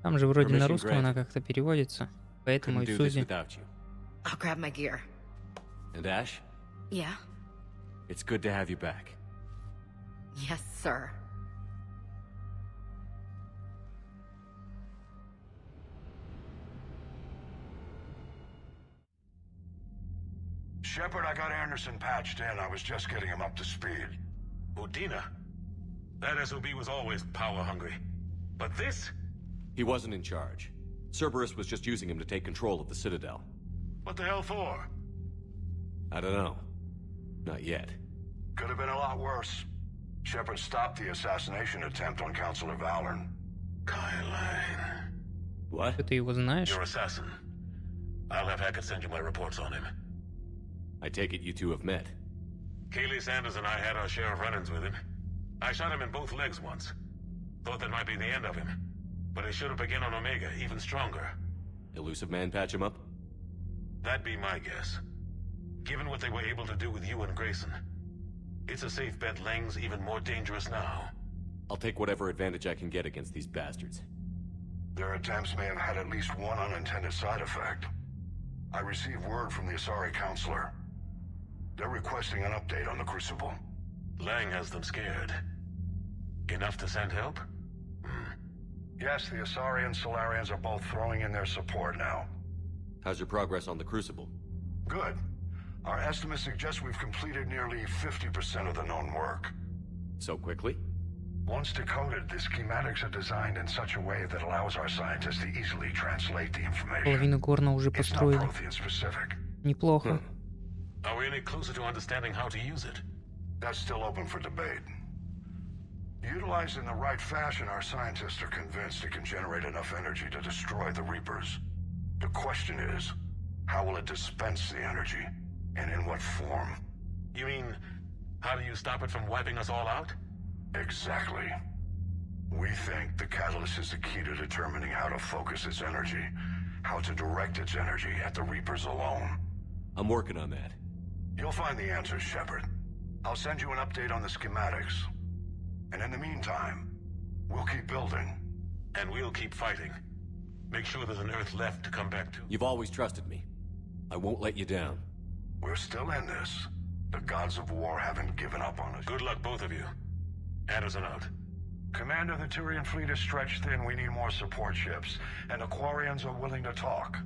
Там же вроде на русском она как-то переводится, поэтому и Сузи. I'll grab my gear. And Ash? Yeah? It's good to have you back. Yes, sir. Shepard, I got Anderson patched in. I was just getting him up to speed. Udina? That SOB was always power-hungry. But this? He wasn't in charge. Cerberus was just using him to take control of the Citadel. What the hell for? I don't know. Not yet. Could have been a lot worse. Shepard stopped the assassination attempt on Councilor Valorn. Kyle. What? Ты его знаешь? Your assassin. I'll have Hackett send you my reports on him. I take it you two have met. Kaylee Sanders and I had our share of run-ins with him. I shot him in both legs once. Thought that might be the end of him. But he should have begun on Omega, even stronger. Elusive Man patch him up? That'd be my guess. Given what they were able to do with you and Grayson. It's a safe bet Lang's even more dangerous now. I'll take whatever advantage I can get against these bastards. Their attempts may have had at least one unintended side effect. I received word from the Asari Counselor. They're requesting an update on the Crucible. Lang has them scared. Enough to send help? Yes, the Asari and Solarians are both throwing in their support now. How's your progress on the Crucible? Good. Our estimates suggest we've completed nearly 50% of the known work. So quickly? Once decoded, the schematics are designed in such a way that allows our scientists to easily translate the information. Половину горна уже It's not построили. Prothean-specific. Неплохо. Are we any closer to understanding how to use it? That's still open for debate. Utilized in the right fashion, our scientists are convinced it can generate enough energy to destroy the Reapers. The question is, how will it dispense the energy? And in what form? You mean, how do you stop it from wiping us all out? Exactly. We think the catalyst is the key to determining how to focus its energy, how to direct its energy at the Reapers alone. I'm working on that. You'll find the answers, Shepard. I'll send you an update on the schematics. And in the meantime, we'll keep building. And we'll keep fighting. Make sure there's an Earth left to come back to. You've always trusted me. I won't let you down. We're still in this. The gods of war haven't given up on us. Good luck, both of you. Anderson out. Commander, the Turian fleet is stretched thin. We need more support ships. And Aquarians are willing to talk.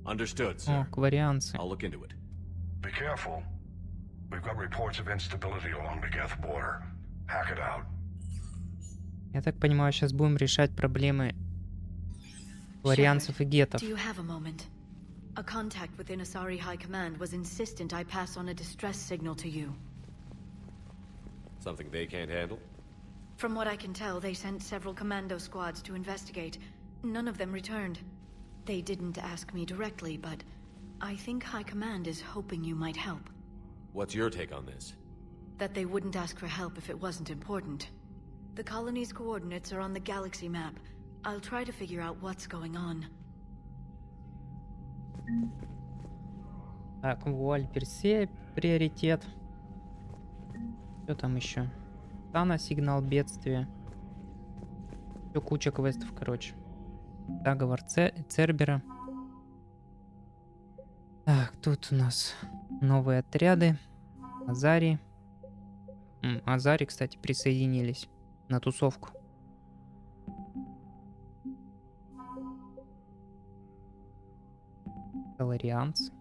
Understood, sir. Акварианцы. I'll look into it. Be careful. We've got reports of instability along the Geth border. Hack it out. Я так понимаю, сейчас будем решать проблемы акварианцев и гетов. Do you have a moment? A contact within Asari High Command was insistent I pass on a distress signal to you. Something they can't handle? From what I can tell, they sent several commando squads to investigate. None of them returned. They didn't ask me directly, but I think High Command is hoping you might help. What's your take on this? That they wouldn't ask for help if it wasn't important. The colony's coordinates are on the galaxy map. I'll try to figure out what's going on. Так, вуаль персе, приоритет. Что там еще? Тана, сигнал бедствия. Все, куча квестов, короче. Договор Цербера. Так, тут у нас новые отряды. Азари. Азари, кстати, присоединились на тусовку. Каларианцы.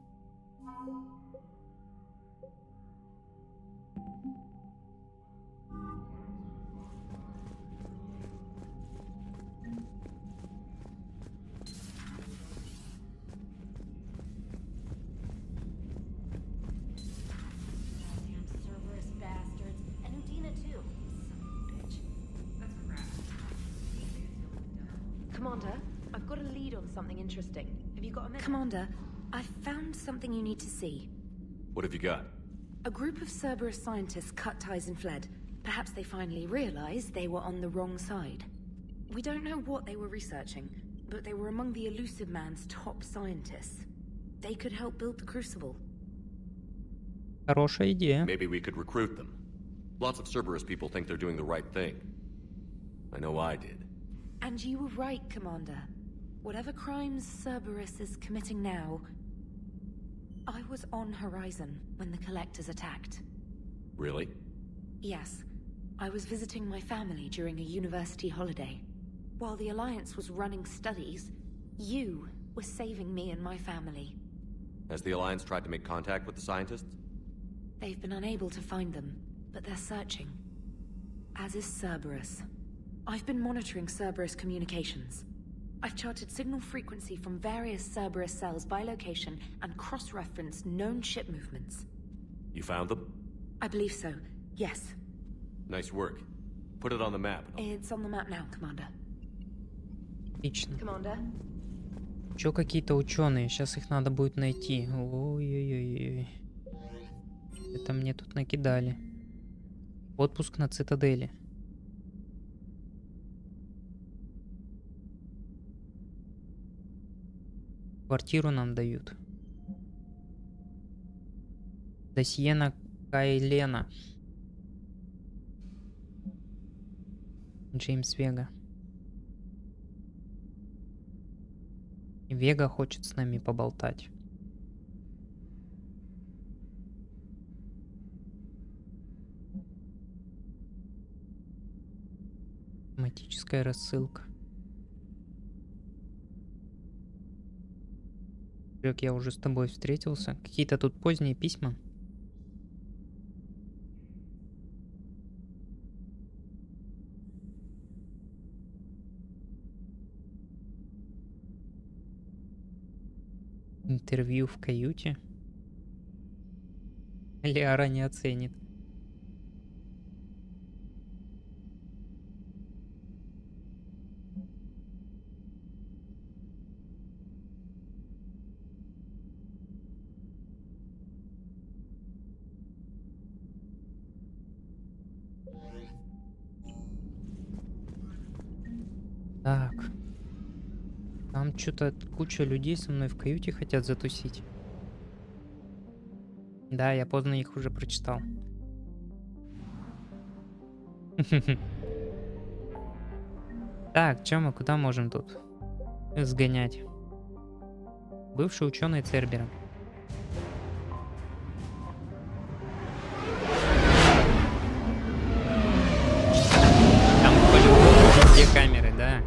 Commander, I've got a lead on something interesting. Have you got a minute? Commander, I found something you need to see. What have you got? A group of Cerberus scientists cut ties and fled. Perhaps they finally realized they were on the wrong side. We don't know what they were researching, but they were among the Elusive Man's top scientists. They could help build the Crucible. Хорошая идея. Maybe we could recruit them. Lots of Cerberus people think they're doing the right thing. I know I did. And you were right, Commander. Whatever crimes Cerberus is committing now, I was on Horizon when the Collectors attacked. Really? Yes. I was visiting my family during a university holiday. While the Alliance was running studies, you were saving me and my family. Has the Alliance tried to make contact with the scientists? They've been unable to find them, but they're searching. As is Cerberus. I've been monitoring Cerberus communications. I've charted signal frequency from various Cerberus cells by location and cross-referenced known ship movements. You found them? I believe so, yes. Nice work. Put it on the map. It's on the map now, Commander. Отлично. Commander? Еще какие-то ученые. Сейчас их надо будет найти. Ой-ой-ой. Это мне тут накидали. Отпуск на цитадели. Квартиру нам дают. Досье на Кайлена. Джеймс Вега. Вега хочет с нами поболтать. Тематическая рассылка. Джек, я уже с тобой встретился. Какие-то тут поздние письма. Интервью в каюте. Лиара не оценит. Так. Там что-то куча людей со мной в каюте хотят затусить. Да, я поздно их уже прочитал. Так, чё мы куда можем тут сгонять? Бывший ученый Цербера. Там по-любому везде камеры, да.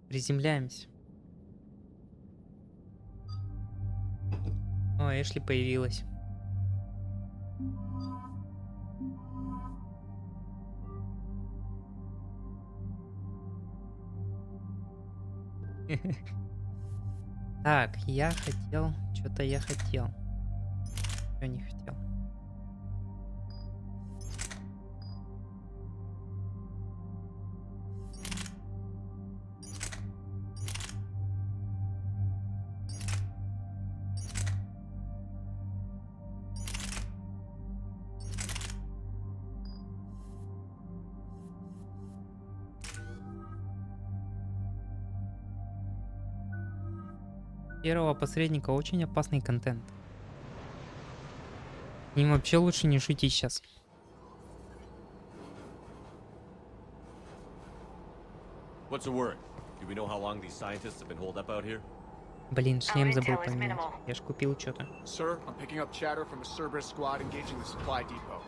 Приземляемся. О, Эшли появилась. Так, я хотел... Что-то я хотел. Что не хотел? Первого посредника очень опасный контент. Им вообще лучше не шутить сейчас. What's the word? Do we know how long these scientists have been holed up out here? Блин, шлем забыл поменять. Я ж купил что-то. Sir, I'm picking up chatter from a Cerberus squad engaging the supply depot.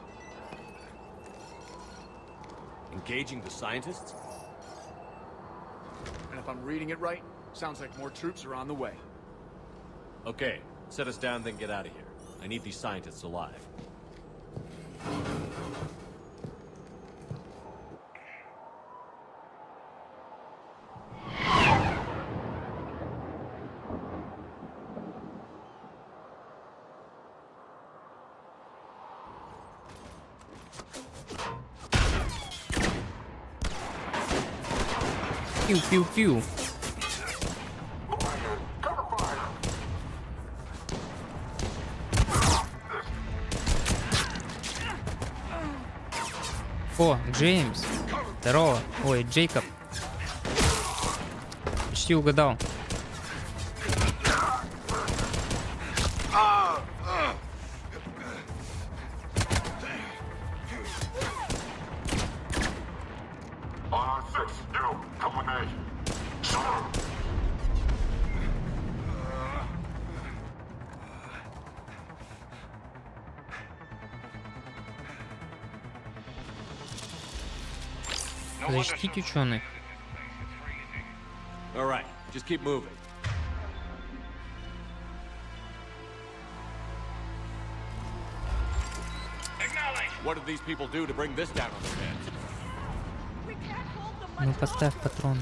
Engaging the scientists? And if I'm reading it right, sounds like more troops are on the way. Okay, set us down, then get out of here. I need these scientists alive. Пиу-пиу-пиу. О, Джеймс. Здорово. Ой, Джейкоб. Почти угадал. Защитить ученых. All right, just keep moving. What did these people do to bring this down on their heads? Ну поставь патроны.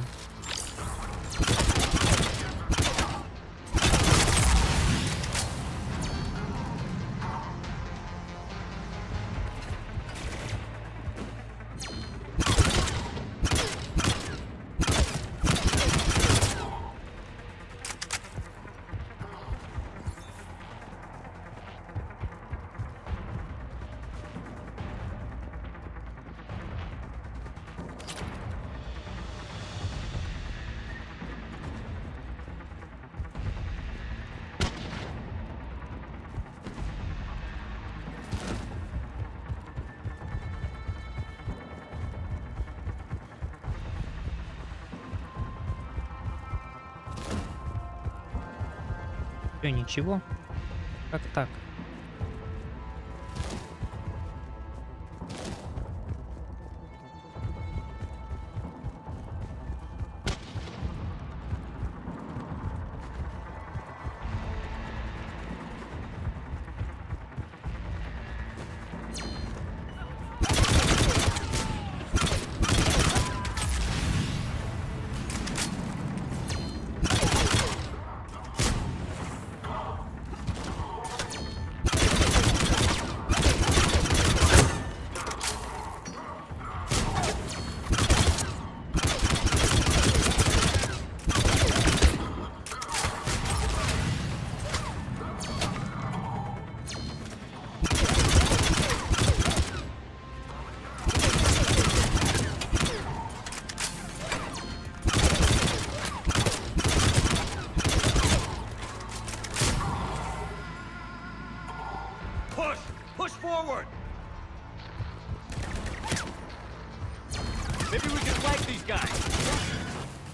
Что, ничего? Как так?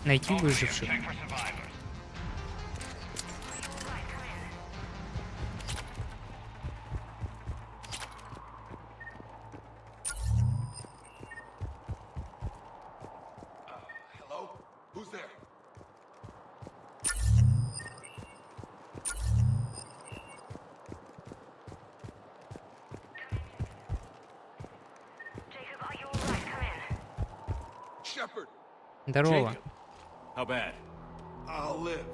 Найти выживших. Здорово. How bad? I'll live.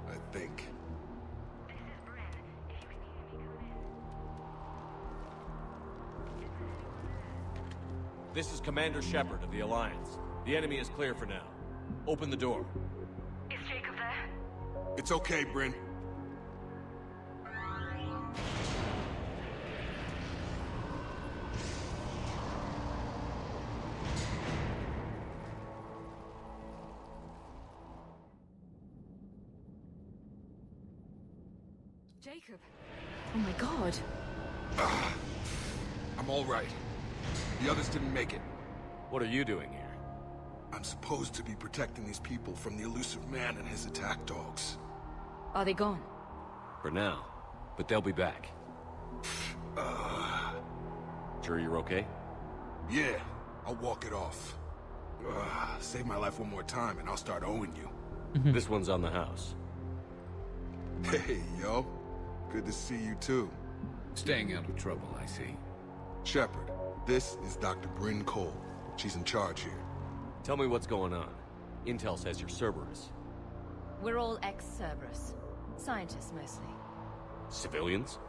I think. This is Commander Shepard of the Alliance. The enemy is clear for now. Open the door. Is Jacob there? It's okay, Bryn. Jacob. Oh my god. I'm all right. The others didn't make it. What are you doing here? I'm supposed to be protecting these people from the elusive man and his attack dogs. Are they gone? For now. But they'll be back. Sure you're okay? Yeah, I'll walk it off. Save my life one more time and I'll start owing you. This one's on the house. Hey, yo. Good to see you too. Staying out of trouble, I see. Shepard, this is Dr. Bryn Cole. She's in charge here. Tell me what's going on. Intel says you're Cerberus. We're all ex-Cerberus. Scientists, mostly. Civilians?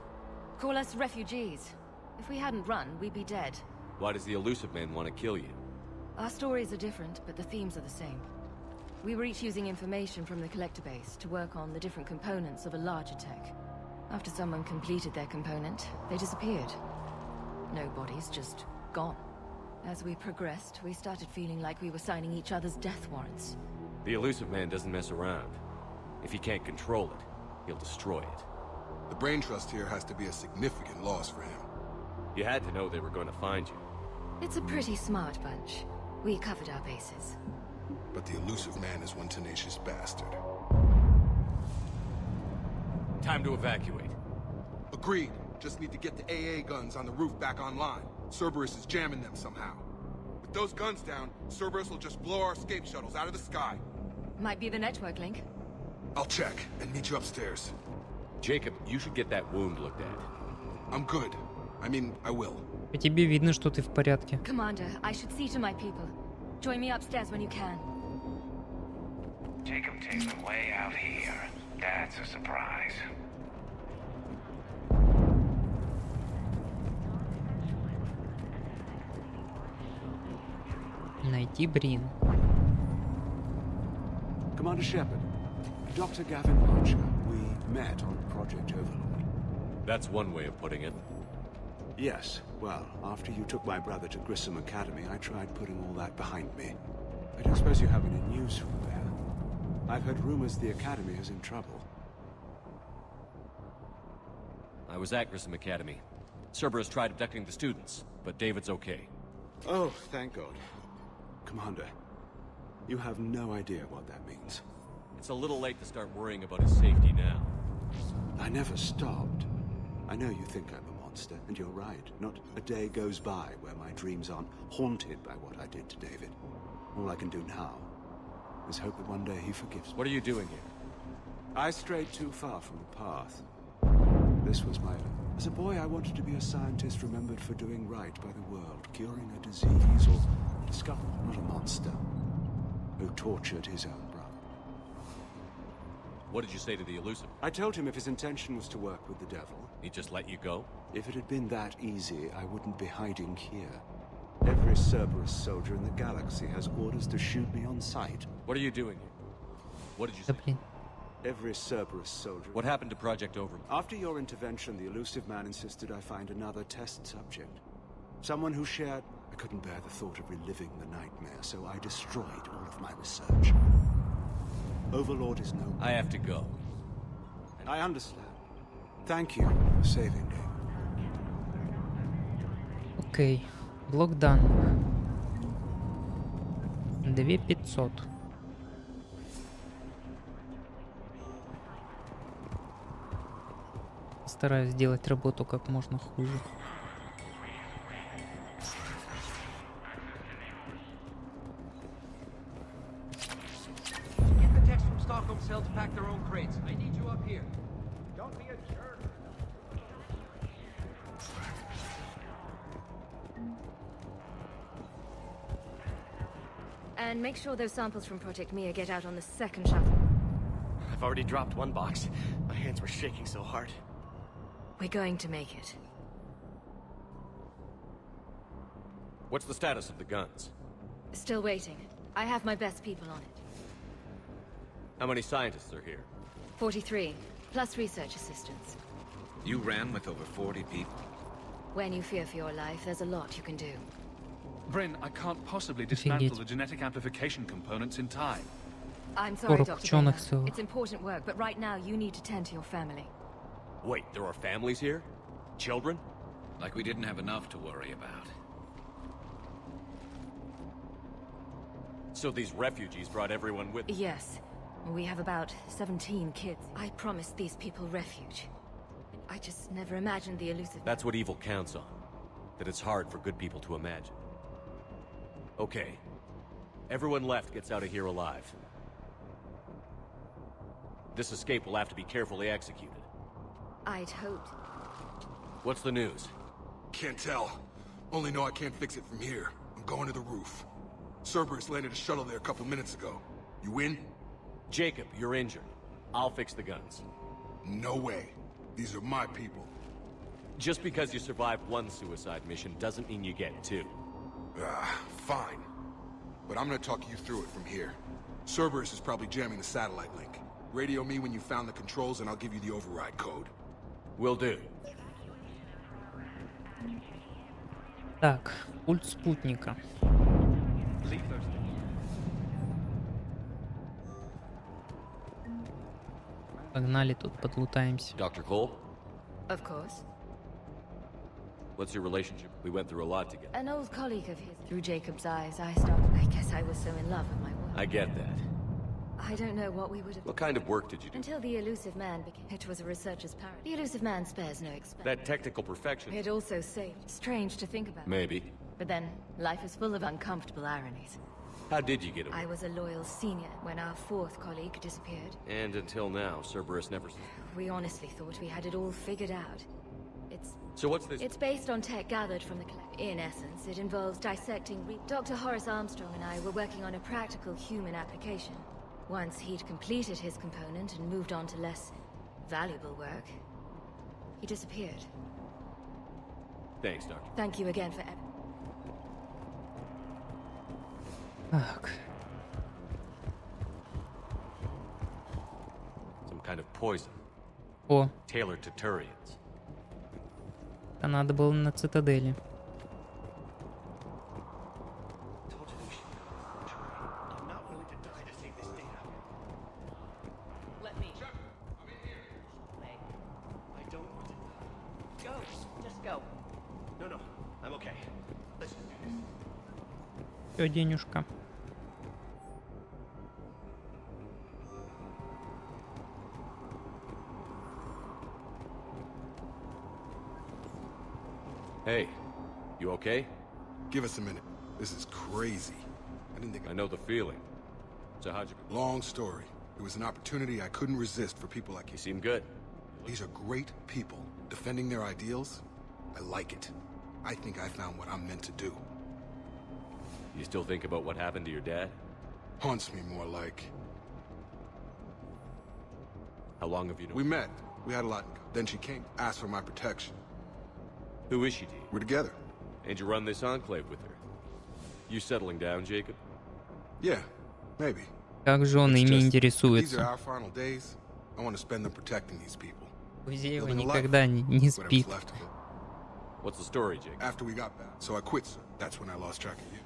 Call us refugees. If we hadn't run, we'd be dead. Why does the elusive man want to kill you? Our stories are different, but the themes are the same. We were each using information from the collector base to work on the different components of a larger tech. After someone completed their component, they disappeared. No bodies, just gone. As we progressed, we started feeling like we were signing each other's death warrants. The elusive man doesn't mess around. If he can't control it, he'll destroy it. The brain trust here has to be a significant loss for him. You had to know they were going to find you. It's a pretty smart bunch. We covered our bases. But the elusive man is one tenacious bastard. Time to evacuate. Agreed. Just need to get the AA guns on the roof back online. Cerberus is jamming them somehow. With those guns down, Cerberus will just blow our escape shuttles out of the sky. Might be the network link. I'll check and meet you upstairs. Jacob, you should get that wound looked at. I'm good. I mean, I will. По тебе видно, что ты в порядке. Commander, I should see to my people. Join me upstairs when you can. Jacob takes them way out here. That's a surprise. Найти Брин. Commander Shepard, Dr. Gavin Archer, we met on Project Overlord. That's one way of putting it. Yes, well, after you took my brother to Grissom Academy, I tried putting all that behind me. I don't suppose you have any news from there. I've heard rumors the Academy is in trouble. I was at Grissom Academy. Cerberus tried abducting the students, but David's okay. Oh, thank God. Commander, you have no idea what that means. It's a little late to start worrying about his safety now. I never stopped. I know you think I'm a monster, and you're right. Not a day goes by where my dreams aren't haunted by what I did to David. All I can do now is hope that one day he forgives me. What are you doing here? I strayed too far from the path. This was my... As a boy, I wanted to be a scientist remembered for doing right by the world, curing a disease, or discover not a monster who tortured his own brother. What did you say to the elusive? I told him if his intention was to work with the devil... He just let you go? If it had been that easy, I wouldn't be hiding here. Every Cerberus soldier in the galaxy has orders to shoot me on sight. What are you doing here? What did you say? Every Cerberus soldier... What happened to Project Overlord? After your intervention, the elusive man insisted I find another test subject. Someone who shared... I couldn't bear the thought of reliving the nightmare, so I destroyed all of my research. Overlord is no... I have to go. I understand. Thank you for saving me. Окей. Блок данных. 2500. Стараюсь сделать работу как можно хуже. Get the text from Stockholm Cell to pack their own crates. I need you up here. Don't be a jerk. And make sure those samples from Project Mia get out on the second shuttle. I've already dropped one box. My hands were shaking so hard. We're going to make it. What's the status of the guns? Still waiting. I have my best people on it. How many scientists are here? 43, plus research assistants. You ran with over 40 people. When you fear for your life, there's a lot you can do. Bryn, I can't possibly dismantle the genetic amplification components in time. I'm sorry, Dr. Banner. It's important work, but right now you need to tend to your family. Wait, there are families here? Children? Like we didn't have enough to worry about. So these refugees brought everyone with them? Yes. We have about 17 kids. I promised these people refuge. I just never imagined the elusive... That's what evil counts on. That it's hard for good people to imagine. Okay. Everyone left gets out of here alive. This escape will have to be carefully executed. I'd hoped. What's the news? Can't tell. Only know I can't fix it from here. I'm going to the roof. Cerberus landed a shuttle there a couple minutes ago. You in? Jacob, you're injured. I'll fix the guns. No way. These are my people. Just because you survived one suicide mission doesn't mean you get two. Fine. But I'm gonna talk you through it from here. Cerberus is probably jamming the satellite link. Radio me when you found the controls and I'll give you the override code. Will do. Так, пульт спутника. Погнали тут, подлутаемся. Dr. Cole? Of course. What's your relationship? We went through a lot together. An old colleague of his. Through Jacob's eyes, I guess I was so in love with my work. I get that. I don't know what we would have... What kind of work did you do? Until the elusive man became... It was a researcher's parrot. The elusive man spares no expense. That technical perfection. It also saved. Strange to think about. Maybe. But then, life is full of uncomfortable ironies. How did you get away? I was a loyal senior when our fourth colleague disappeared. And until now, Cerberus never... We honestly thought we had it all figured out. So what's this? It's based on tech gathered from the collective. In essence, it involves dissecting... Dr. Horace Armstrong and I were working on a practical human application. Once he'd completed his component and moved on to less valuable work, he disappeared. Thanks, Doctor. Thank you again for... Так. Some kind of poison. О. Tailored to Turians. А надо было на цитадели. Всё, денежка. Hey, you okay? Give us a minute. This is crazy. I didn't think... I know the feeling. So how'd you... Long story. It was an opportunity I couldn't resist for people like you. You seem good. These are great people. Defending their ideals, I like it. I think I found what I'm meant to do. You still think about what happened to your dad? Haunts me more like... How long have you known? We met. We had a lot. Then she came, asked for my protection. Who is she to you? We're together. And you run this enclave with her? You settling down, Jacob? Yeah, maybe. Как же он ими These are интересуется? our final days. I want to spend them protecting these people. Его никогда не спит. What's the story, Jacob? After we got back, so I quit, sir. That's when I lost track of you.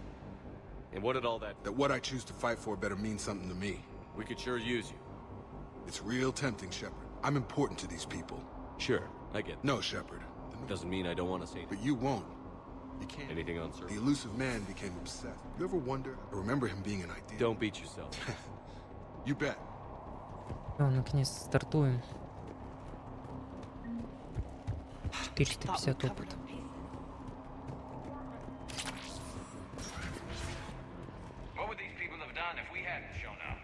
And what did all that... That what I choose to fight for better mean something to me. We could sure use you. It's real tempting, Shepard. I'm important to these people. Sure, I get that. No, Shepard. Doesn't mean I don't want to say But you won't. You can't. Anything on Cerberus? The elusive man became obsessed. You ever wonder? I remember him being an idea. Don't beat yourself. You bet. Всё, наконец стартуем. 450 опыта. What would these people have done if we hadn't shown up?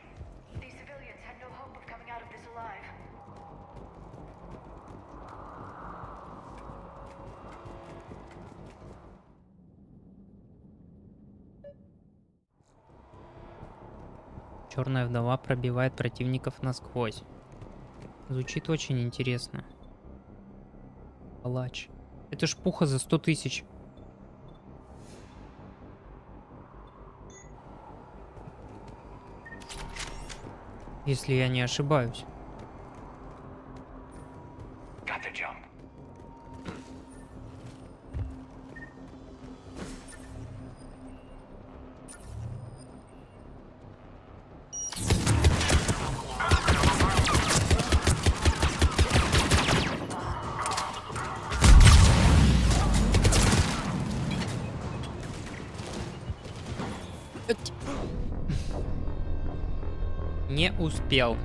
These civilians had no hope of coming out of this alive. Черная вдова пробивает противников насквозь. Звучит очень интересно. Палач. Это ж пуха за 100 тысяч. Если я не ошибаюсь. Got the jump. Не успел.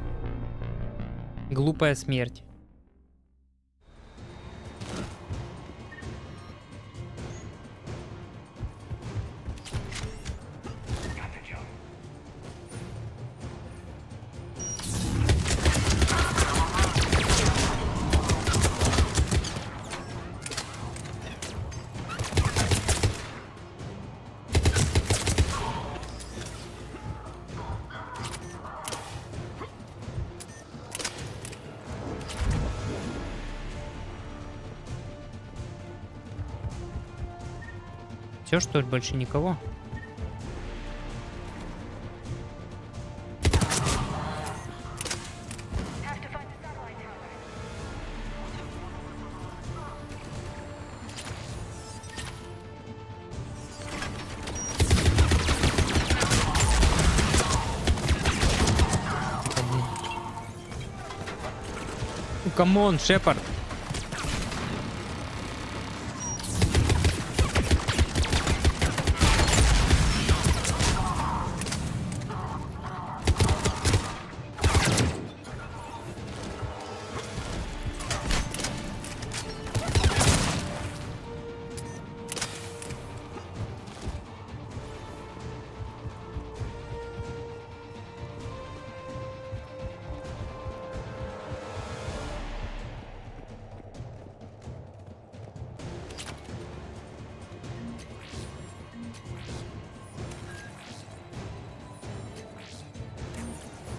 Глупая смерть. Все, что ли, больше никого? Камон, Шепард.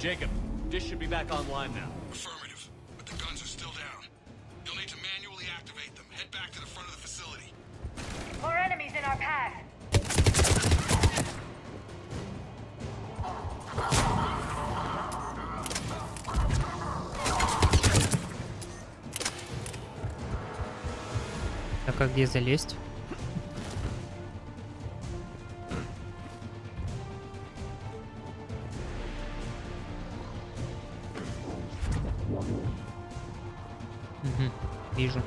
Jacob, dish should be back online now. Affirmative, but the guns are still down. You'll need to manually activate them. Head back to the front of the facility. More enemies in our path. Так, а где залезть? Вижу.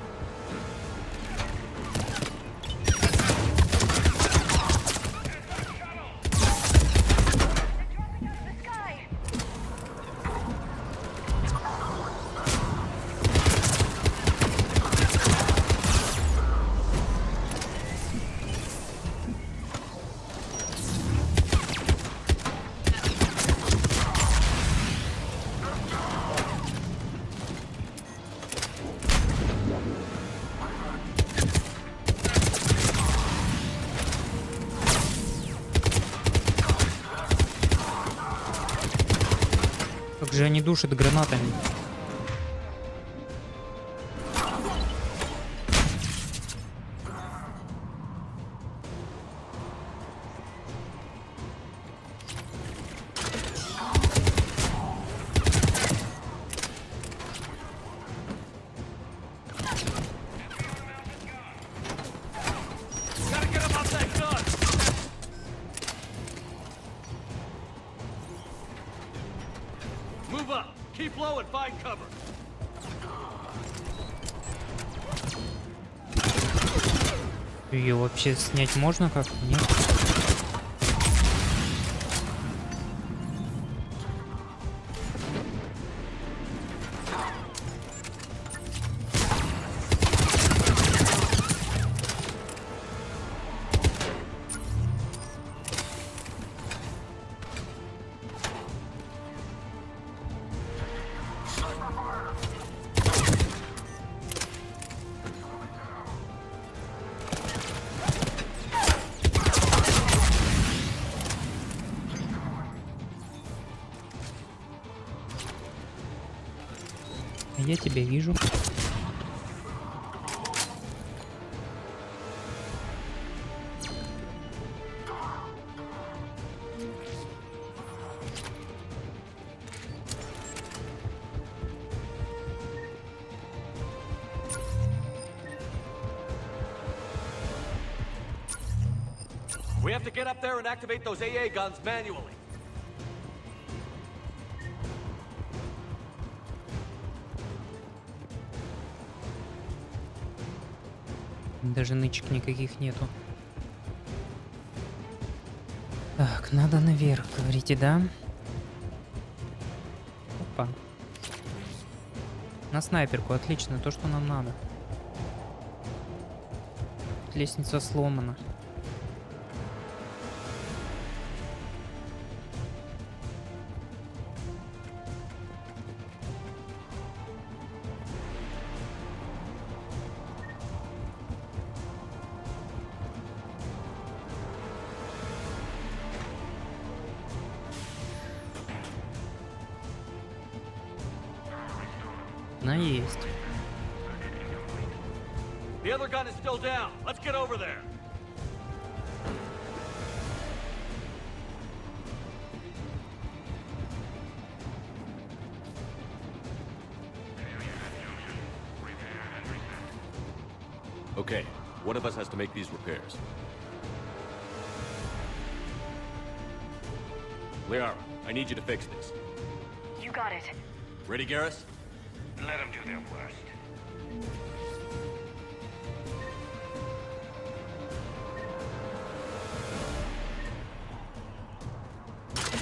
Как же они душат гранатами. Ее вообще снять можно как-то? Нет? Я тебя вижу. We have to get up there and activate those AA guns manually. Даже нычек никаких нету. Так, надо наверх, говорите, да? Опа. На снайперку, отлично, то, что нам надо. Лестница сломана. Есть. The other gun is still down. Let's get over there. Okay, one of us has to make these repairs. Liara, I need you to fix this. You got it. Ready, Garrus? Let them do their worst.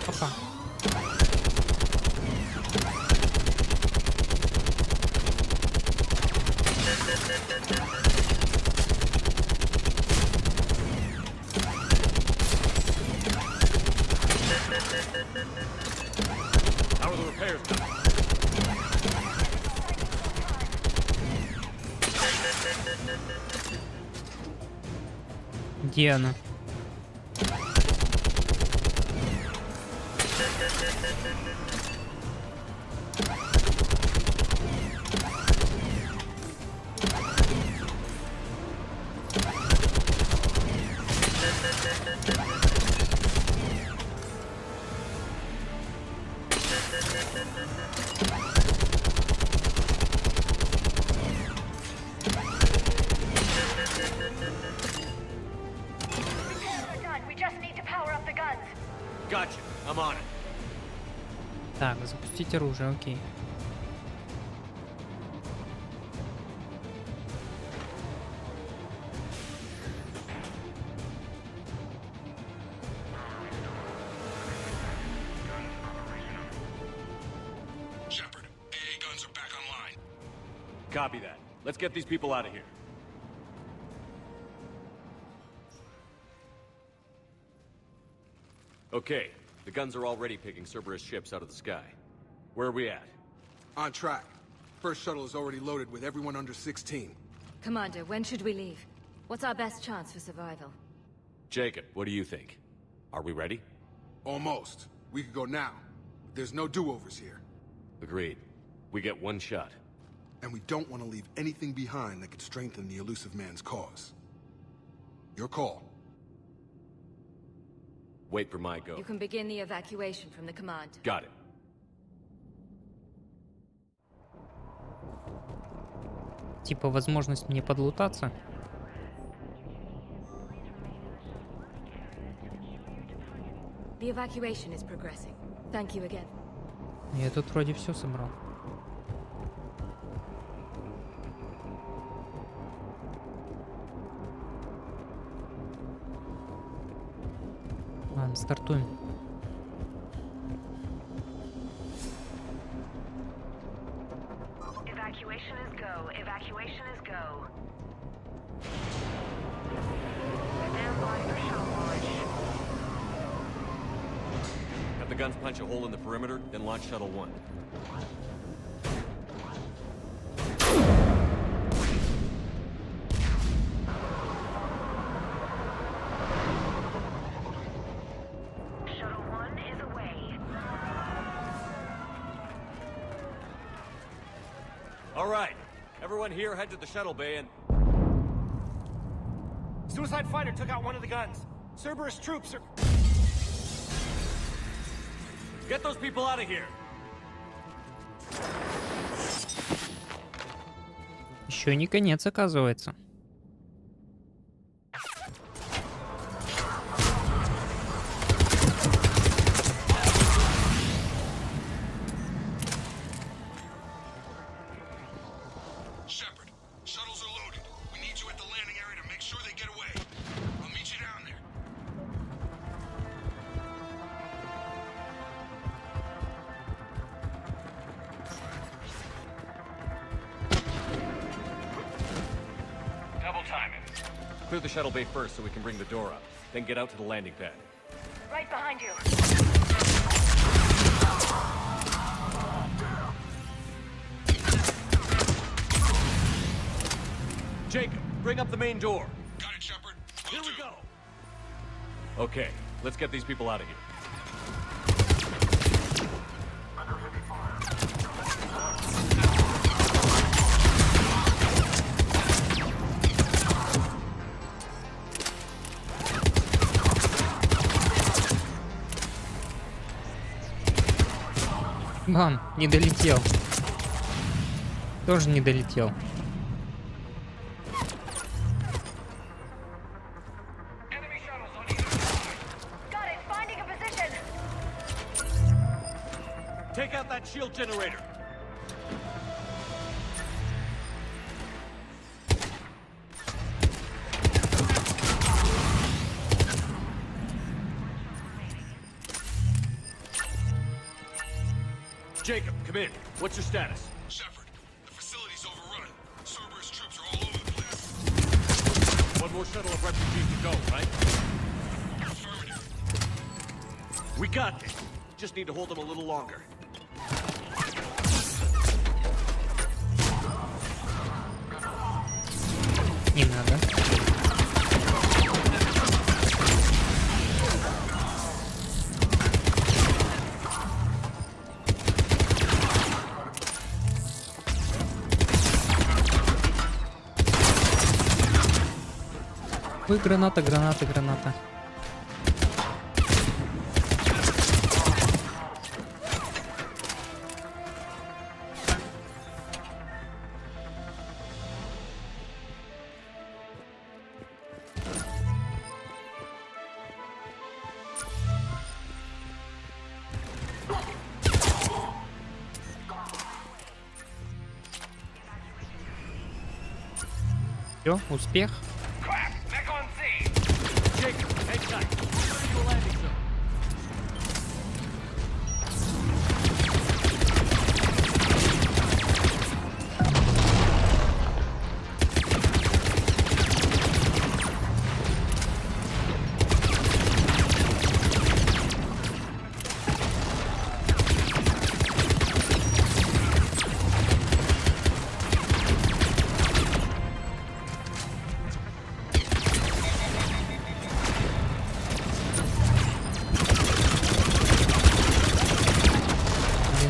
Опа. How are the repairs done? Где она? Gotcha. I'm on it. Так, запустить оружие, окей. Shepard, AA guns are back online. Copy that. Let's get these people out of here. Okay, the guns are already picking Cerberus ships out of the sky. Where are we at? On track. First shuttle is already loaded with everyone under 16. Commander, when should we leave? What's our best chance for survival? Jacob, what do you think? Are we ready? Almost. We could go now. There's no do-overs here. Agreed. We get one shot. And we don't want to leave anything behind that could strengthen the elusive man's cause. Your call. Wait for my go. You can begin the evacuation from the command. Got it. Типа возможность мне подлутаться. The evacuation is progressing. Thank you again. Я тут вроде все собрал. Ладно, стартуем. Evacuation is go. Evacuation is go. Stand by for shuttle launch. Have the guns punch a hole in the perimeter, then launch Shuttle 1. Shuttle 1 is away. All right. Everyone here head to the shuttle bay and... Suicide fighter took out one of the guns. Cerberus troops are... Get those people out of here. Еще не конец, оказывается. Clear the shuttle bay first so we can bring the door up. Then get out to the landing pad. Right behind you. Jacob, bring up the main door. Got it, Shepard. Here we go. Okay, let's get these people out of here. Бам, не долетел. Тоже не долетел. Take out that shield generator. Jacob, come in. What's your status? Shepard, the facility's overrun. Cerberus troops are all over the place. One more shuttle of refugees to go, right? Affirmative. We got this. Just need to hold them a little longer. Не надо. Ой, граната, граната, граната. Все, успех.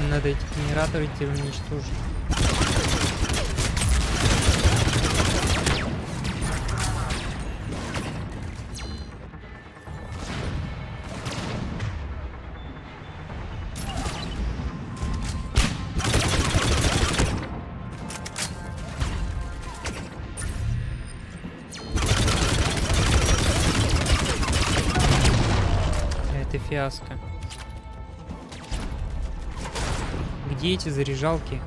Надо эти генераторы теперь уничтожить. Это фиаско. Где эти заряжалки?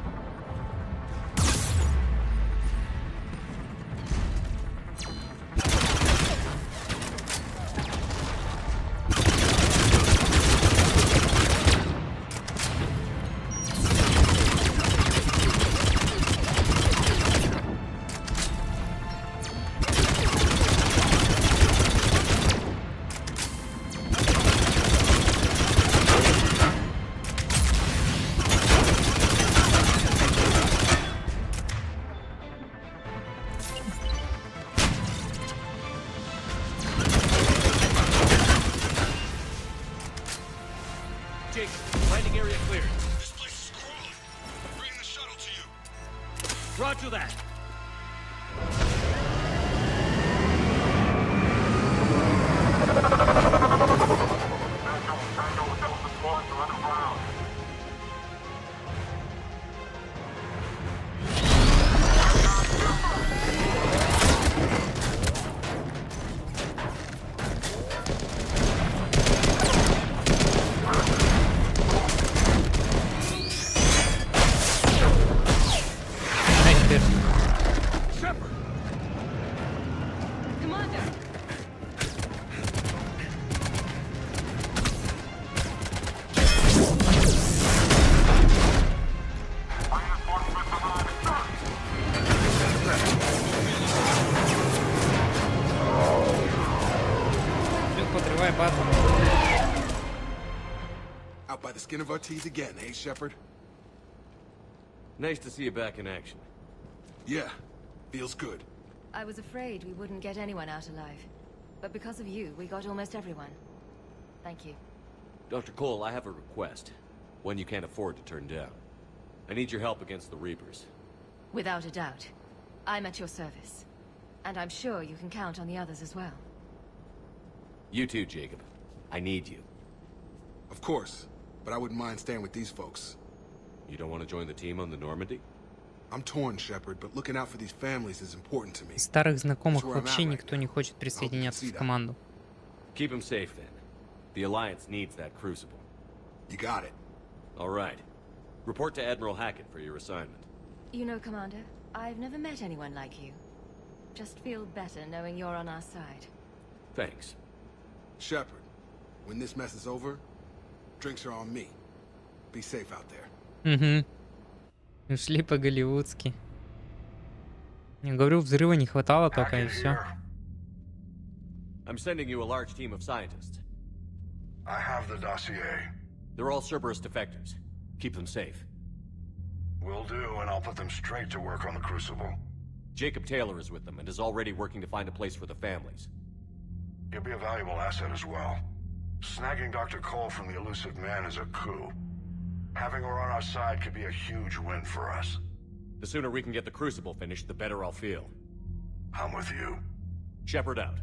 Roger that. Out by the skin of our teeth again, eh, Shepard? Nice to see you back in action. Yeah, feels good. I was afraid we wouldn't get anyone out alive. But because of you, we got almost everyone. Thank you. Dr. Cole, I have a request. One you can't afford to turn down. I need your help against the Reapers. Without a doubt. I'm at your service. And I'm sure you can count on the others as well. You too, Jacob. I need you. Of course, but I wouldn't mind staying with these folks. You don't want to join the team on the Normandy? I'm torn, Shepard, but looking out for these families is important to me. Старых знакомых вообще никто не хочет присоединяться в команду. Keep them safe then. The Alliance needs that crucible. You got it. All right. Report to Admiral Hackett for your assignment. You know, Commander, I've never met anyone like you. Just feel better knowing you're on our side. Thanks. Shepard, when this mess is over, drinks are on me. Be safe out there. Ушли по-голливудски. Я говорю, взрыва не хватало только и все. I'm sending you a large team of scientists. I have the dossier. They're all Cerberus defectors. Keep them safe. Will do, and I'll put them straight to work on the Crucible. Jacob Taylor is with them and is already working to find a place for the families. He'll be a valuable asset as well. Snagging Dr. Cole from the elusive man is a coup. Having her on our side could be a huge win for us. The sooner we can get the Crucible finished, the better I'll feel. I'm with you. Shepard out.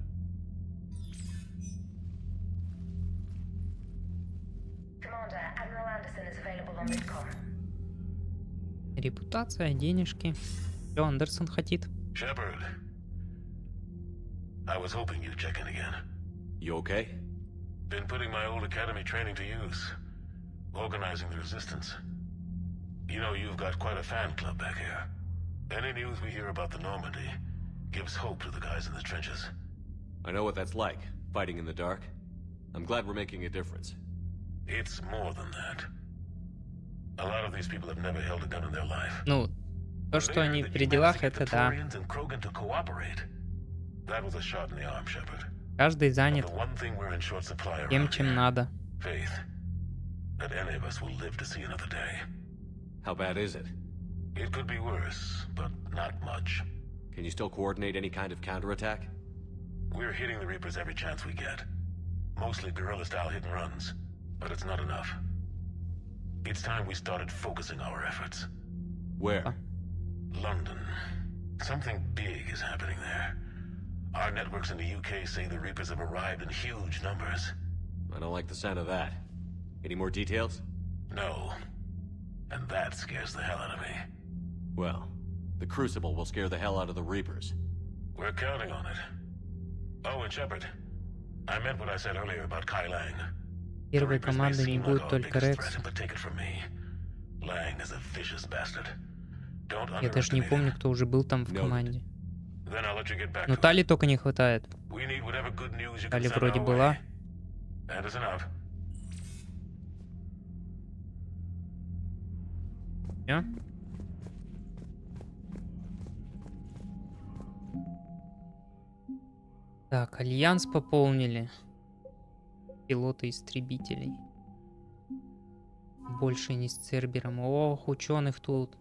Commander, Admiral Anderson is available on midcom. Репутация, денежки. Что Андерсон хотит? Shepard. I was hoping you'd check in again. You okay? Been putting my old academy training to use. Organizing the resistance. You know, you've got quite a fan club back here. Any news we hear about the Normandy gives hope to the guys in the trenches. I know what that's like, fighting in the dark. I'm glad we're making a difference. It's more than that. A lot of these people have never held a gun in their life. Ну, то, что они при делах, это да. That was a shot in the arm, Shepard. Каждый занят тем, чем надо. Faith that any of us will live to see another day. How bad is it? It could be worse, but not much. Can you still coordinate any kind of counterattack? We're hitting the Reapers every chance we get. Mostly guerrilla-style hit and runs, but it's not enough. It's time we started focusing our efforts. Where? London. Something big is happening there. Our networks in the UK say the Reapers have arrived in huge numbers. I don't like the sound of that. Any more details? No. And that scares the hell out of me. Well, the Crucible will scare the hell out of the Reapers. We're counting on it. Oh, and Shepard, I meant what I said earlier about Kai Lang. Первой командой не будет только Рекс. Lang is a vicious bastard. Я даже не помню, кто уже был там в команде. Но Тали только не хватает. Тали вроде была. Всё? Так, альянс пополнили. Пилоты истребителей. Больше не с Цербером. Ох, ученых тут.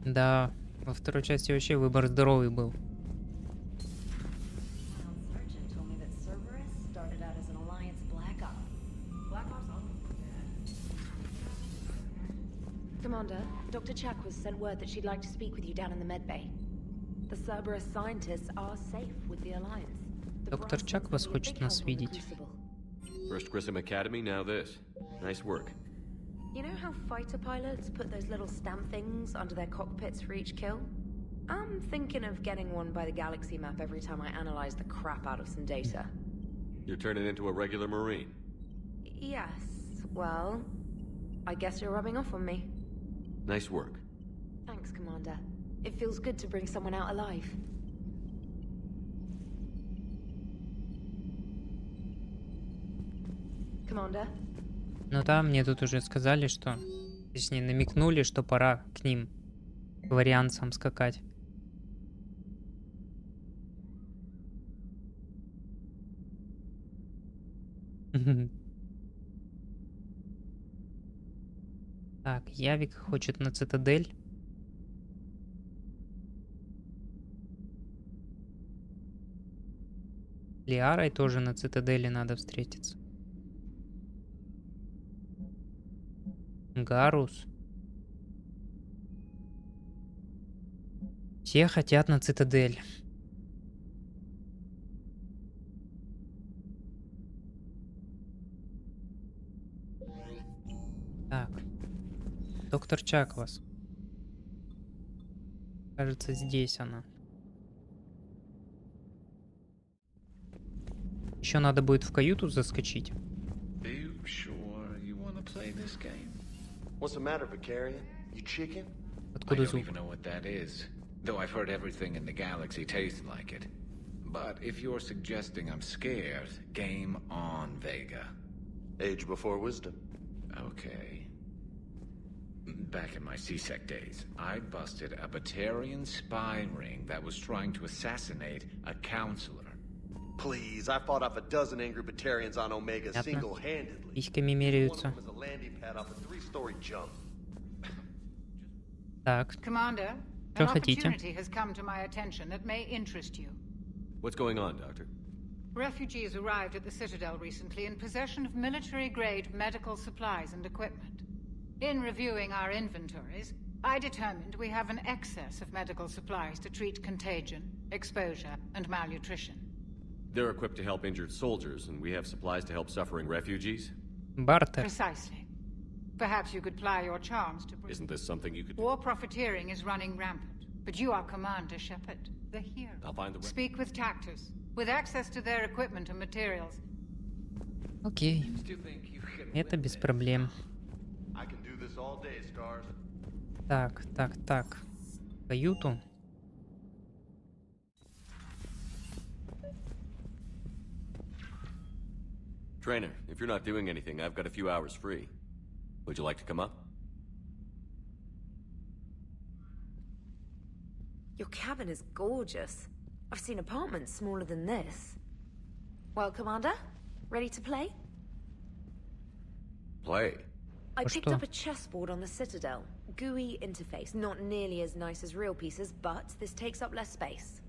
Да, во второй части вообще выбор здоровый был. Commander, Dr. Chakwas sent word that she'd like to speak with you down in the medbay. The Cerberus scientists are safe with the Alliance. Доктор Чаквас хочет нас видеть. First Grissom Academy, now this. Nice work. You know how fighter pilots put those little stamp things under their cockpits for each kill? I'm thinking of getting one by the galaxy map every time I analyze the crap out of some data. You're turning into a regular Marine. Yes, well, I guess you're rubbing off on me. Nice work. Thanks, Commander. It feels good to bring someone out alive. Commander? Ну да, мне тут уже сказали, что... Точнее, намекнули, что пора к ним, к вариантам скакать. Так, Явик хочет на цитадель. Лиарой тоже на цитадели надо встретиться. Гарус. Все хотят на цитадель. Так. Доктор Чаквас. Кажется, здесь она. Еще надо будет в каюту заскочить. What's the matter, Vicarian? You chicken? Откуда I don't звук? even know what that is, though I've heard everything in the galaxy tastes like it. But if you're suggesting I'm scared, game on, Vega. Age before wisdom. Okay. Back in my CSEC days, I busted a Batarian spy ring that was trying to assassinate a counselor. Please, I fought off a dozen angry Batarians on Omega Понятно. single-handedly. Письками One of меряются. them was a landing pad off a 3-story jump. Так, Commander, что an хотите? opportunity has come to my attention that may interest you. What's going on, Doctor? Refugees arrived at the Citadel recently in possession of military-grade medical supplies and equipment. In reviewing our inventories, I determined we have an excess of medical supplies to treat contagion, exposure, and malnutrition. They're equipped to help injured soldiers, and we have supplies to help suffering refugees? Бартер. Precisely. Perhaps you could ply your charms to bring... Isn't this something you could do? War profiteering is running rampant, but you are Commander Shepard, the hero. I'll find the... Speak with Tactus. With access to their equipment and materials. Окей. Это без проблем. I can do this all day, Scars. Так. Каюту. Trainer, if you're not doing anything, I've got a few hours free. Would you like to come up? Your cabin is gorgeous. I've seen apartments smaller than this. Well, Commander, ready to play? Play? I picked up a chessboard on the Citadel. GUI interface, not nearly as nice as real pieces, but this takes up less space.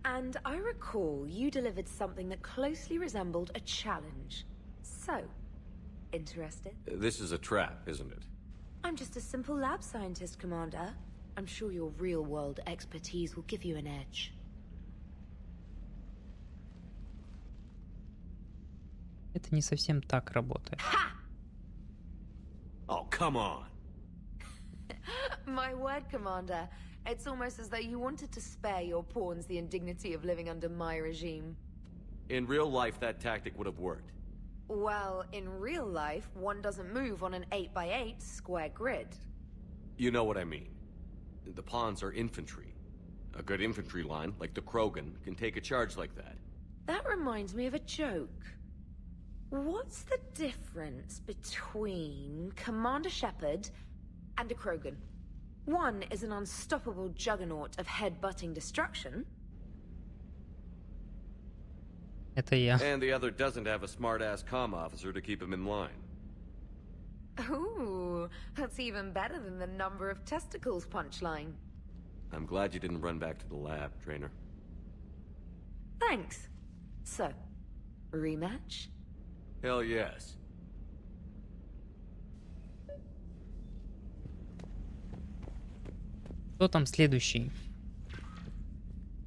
And I recall you delivered something that closely resembled a challenge. So, interested? This is a trap, isn't it? I'm just a simple lab scientist, Commander. I'm sure your real-world expertise will give you an edge. Это не совсем так работает. Oh, come on! My word, Commander. It's almost as though you wanted to spare your pawns the indignity of living under my regime. In real life, that tactic would have worked. Well, in real life, one doesn't move on an 8x8 square grid. You know what I mean. The pawns are infantry. A good infantry line, like the Krogan, can take a charge like that. That reminds me of a joke. What's the difference between Commander Shepard and a Krogan? One is an unstoppable juggernaut of head-butting destruction. Это я. And the other doesn't have a smart-ass comm officer to keep him in line. Ooh, that's even better than the number of testicles punchline. I'm glad you didn't run back to the lab, Trainer. Thanks. So, rematch? Hell yes. Кто там следующий?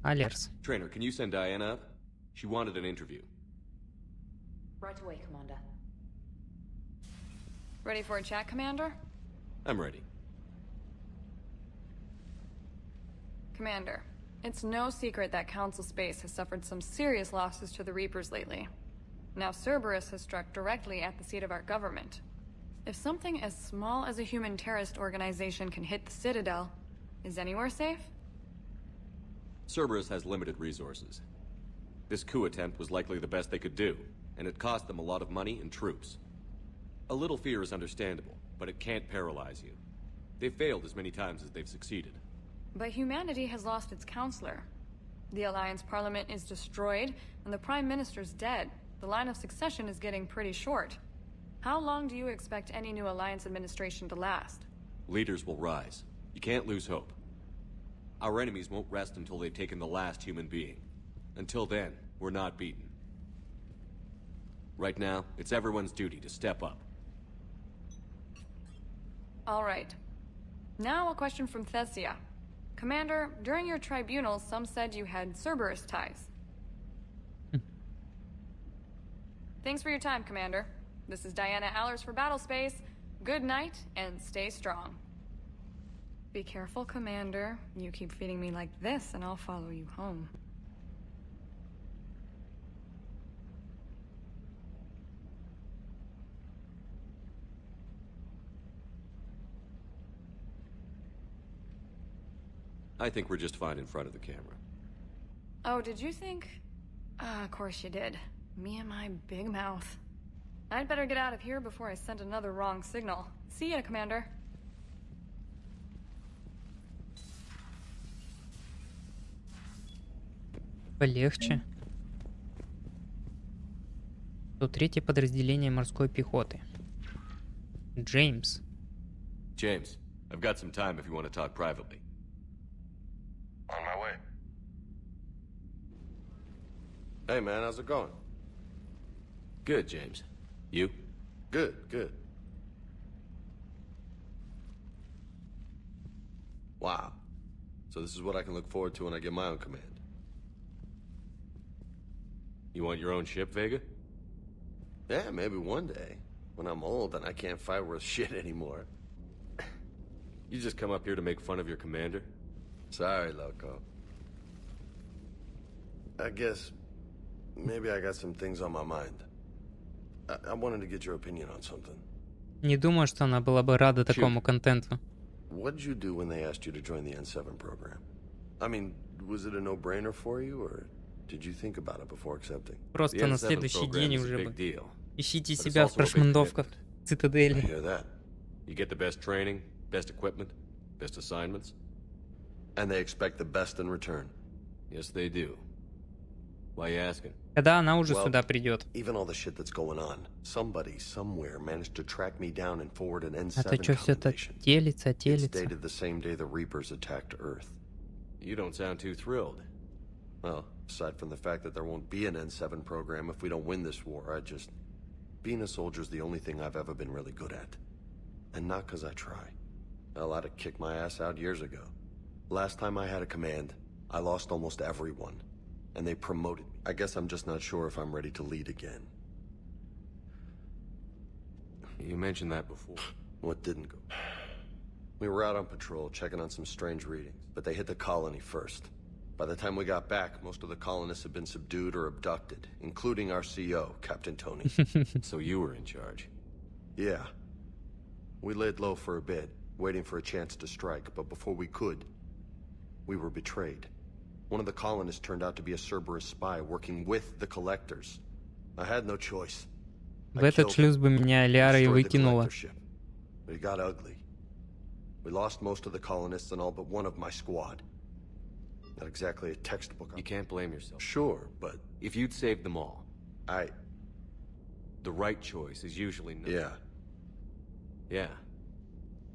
Алерс. Trainer, can you send Diana up? She wanted an interview. Right away, Commander. Ready for a chat, Commander? I'm ready. Commander, it's no secret that Council Space has suffered some serious losses to the Reapers lately. Now Cerberus has struck directly at the seat of our government. If something as small as a human terrorist organization can hit the Citadel, is anywhere safe? Cerberus has limited resources. This coup attempt was likely the best they could do, and it cost them a lot of money and troops. A little fear is understandable, but it can't paralyze you. They've failed as many times as they've succeeded. But humanity has lost its counselor. The Alliance Parliament is destroyed, and the Prime Minister's dead. The line of succession is getting pretty short. How long do you expect any new Alliance administration to last? Leaders will rise. You can't lose hope. Our enemies won't rest until they've taken the last human being. Until then, we're not beaten. Right now, it's everyone's duty to step up. All right. Now a question from Thesia. Commander, during your tribunal, some said you had Cerberus ties. Thanks for your time, Commander. This is Diana Allers for Battlespace. Good night, and stay strong. Be careful, Commander. You keep feeding me like this, and I'll follow you home. I think we're just fine in front of the camera. Oh, did you think? Of course you did. Me and my big mouth. I'd better get out of here before I send another wrong signal. See ya, Commander. Полегче. 103-е подразделение морской пехоты. Джеймс. James, I've got some time if you want to talk privately. On my way. Hey man, how's it going? Good, James. You? Good, good. Wow. So this is what I can look forward to when I get my own command. You want your own ship, Vega? Yeah, maybe one day. When I'm old and I can't fight worth shit anymore. You just come up here to make fun of your commander? Sorry, loco. I guess maybe I got some things on my mind. I wanted to get your opinion on something. Не думаю, что она была бы рада такому контенту. What did you do when they asked you to join the N7 program? I mean, was it a no-brainer for you, or did you think about it before accepting? Просто на следующий день уже бы. Ищите себя в прошмандовках Цитадели. I hear that. You get the best training, best equipment, best assignments. And they expect the best in return. Yes, they do. Why are you asking? Когда она уже сюда придет. Even all the shit that's going on, somebody somewhere managed to track me down and forward an N7 А то что все это телится? It's dated the same day the Reapers attacked Earth. You don't sound too thrilled. Well, aside from the fact that there won't be an N7 program if we don't win this war, being a soldier's the only thing I've ever been really good at. And not because I try. Hell, I'd have kicked my ass out years ago. Last time I had a command, I lost almost everyone. And they promoted me. I guess I'm just not sure if I'm ready to lead again. You mentioned that before. What didn't go? We were out on patrol, checking on some strange readings, but they hit the colony first. By the time we got back, most of the colonists had been subdued or abducted, including our CO, Captain Tony. So you were in charge? Yeah. We laid low for a bit, waiting for a chance to strike, but before we could, we were betrayed. One of the colonists turned out to be a Cerberus spy working with the collectors. I had no choice. В этот шлюз бы меня Лиара и выкинула. But it got ugly. We lost most of the colonists and all but one of my squad. Not exactly a textbook. You can't blame yourself. Sure, but if you'd saved them all, the right choice is usually no. Yeah. Yeah.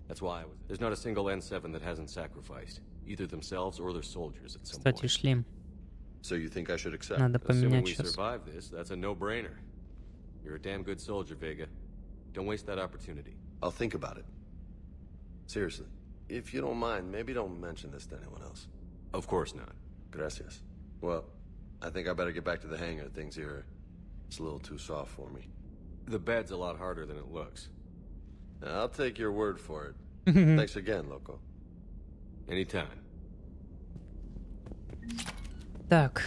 That's why there's not a single N7 that hasn't sacrificed either themselves or their soldiers at some Кстати, point. шлем. So you think I should accept? Надо Assuming поменять we сейчас. survive this, that's a no-brainer. You're a damn good soldier, Vega. Don't waste that opportunity. I'll think about it. Seriously. If you don't mind, maybe don't mention this to anyone else. Of course not. Gracias. Well, I think I better get back to the hangar. Things here, it's a little too soft for me. The bed's a lot harder than it looks. I'll take your word for it. Thanks again, Loco. Anytime. Так,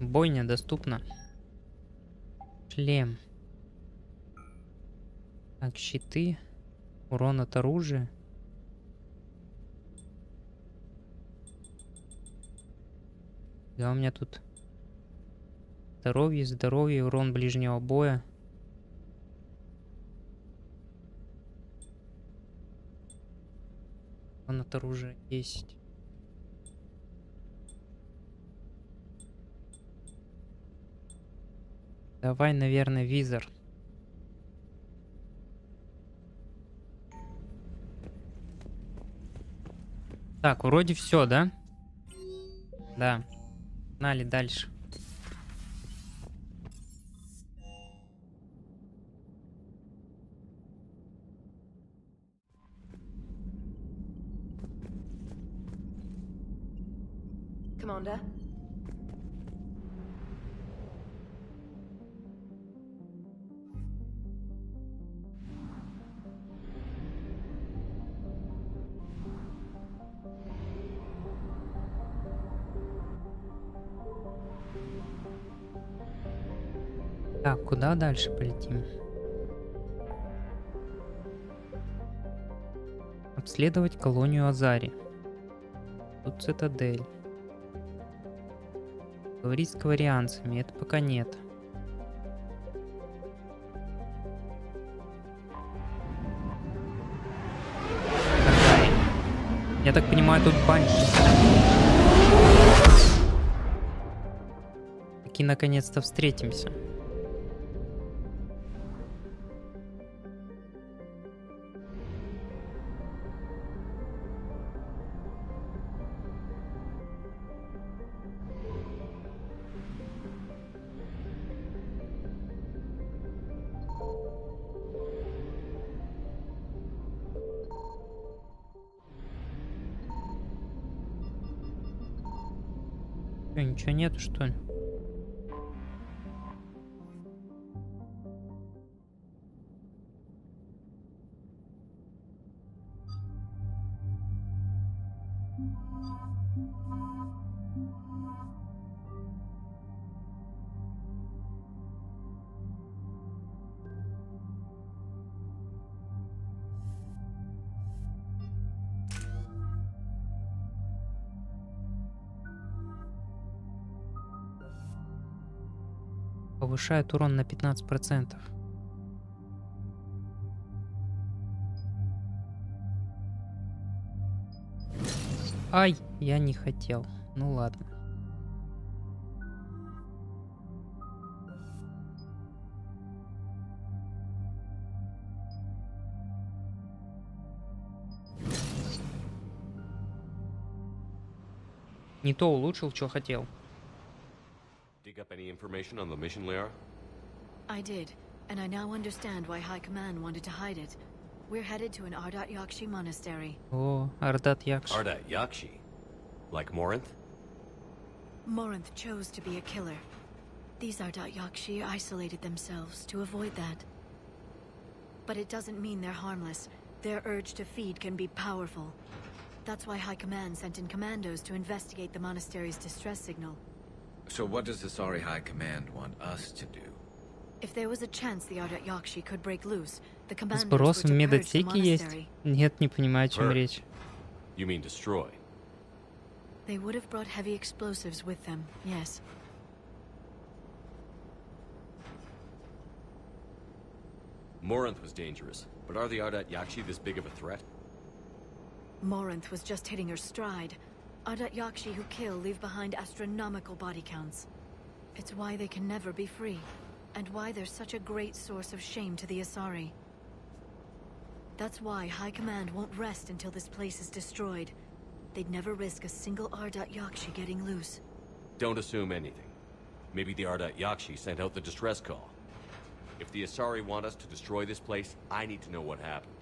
бойня доступна. Шлем. Так, щиты. Урон от оружия. Да, у меня тут здоровье, урон ближнего боя. Урон от оружия 10. Давай, наверное, визор. Так, вроде все, да? Да. Погнали дальше. Commander? Так, куда дальше полетим? Обследовать колонию Азари. Тут цитадель. Говорить с кварианцами. Это пока нет. Я так понимаю, тут банши. Таки наконец-то встретимся. Ничего нету, что ли? Повышает урон на 15%. Ай, я не хотел. Ну ладно. Не то улучшил, что хотел. Dig up any information on the mission, Liara? I did, and I now understand why High Command wanted to hide it. We're headed to an Ardat Yakshi monastery. О, Ардат Якши. Ardat Yakshi? Like Morinth? Morinth chose to be a killer. These Ardat Yakshi isolated themselves to avoid that. But it doesn't mean they're harmless. Their urge to feed can be powerful. That's why High Command sent in commandos to investigate the monastery's distress signal. So what does the Sorry High Command want us to do? If there was a chance the Ardat Yakshi could break loose, the commandos Сброс were в to purge the медотсеке есть? monastery. Нет, не понимаю, о чем речь. You mean destroy? They would have brought heavy explosives with them, yes. Morinth was dangerous, but are the Ardat Yakshi this big of a threat? Morinth was just hitting her stride. Ardat Yakshi who kill leave behind astronomical body counts. It's why they can never be free, and why they're such a great source of shame to the Asari. That's why High Command won't rest until this place is destroyed. They'd never risk a single Ardat Yakshi getting loose. Don't assume anything. Maybe the Ardat Yakshi sent out the distress call. If the Asari want us to destroy this place, I need to know what happened.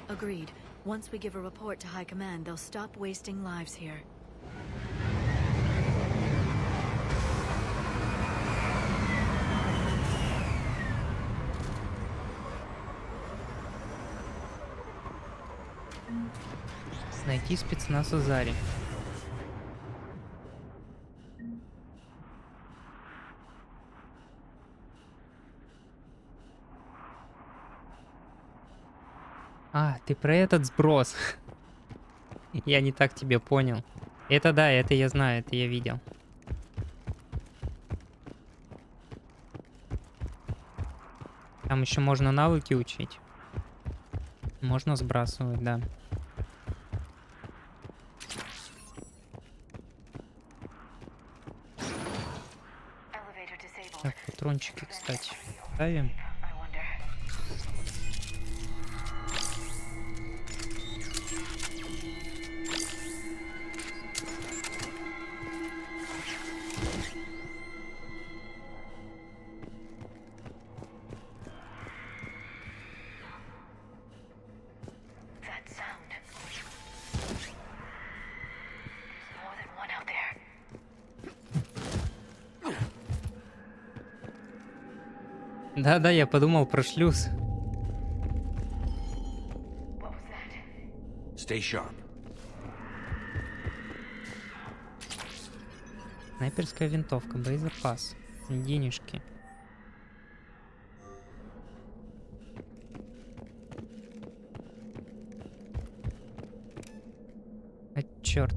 Agreed. Once we give a report to High Command, they'll stop wasting lives here. Найти спецназ Азари. А, ты про этот сброс. Я не так тебя понял. Это да, это я знаю, это я видел. Там еще можно навыки учить. Можно сбрасывать, да. Так, патрончики, кстати, ставим. Да-да, я подумал про шлюз. Stay sharp. Снайперская винтовка, боезапас, денежки. А черт.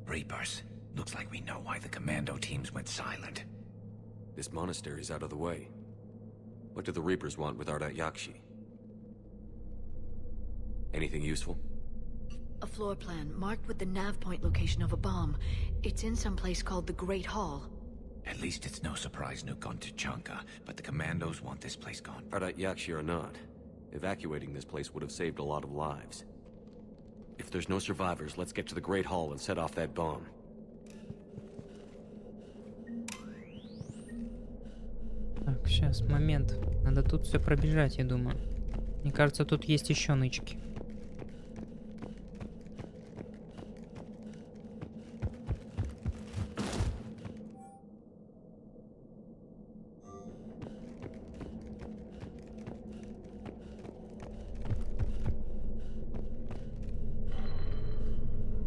Reapers. Looks like we know why the commando teams went silent. This monastery's out of the way. What do the Reapers want with Ardat Yakshi? Anything useful? A floor plan marked with the nav point location of a bomb. It's in some place called the Great Hall. At least it's no surprise Nuke gone to Chunka, but the commandos want this place gone. Ardat Yakshi or not, evacuating this place would have saved a lot of lives. If there's no survivors, let's get to the Great Hall and set off that bomb. Так, сейчас, момент. Надо тут все пробежать, я думаю. Мне кажется, тут есть еще нычки.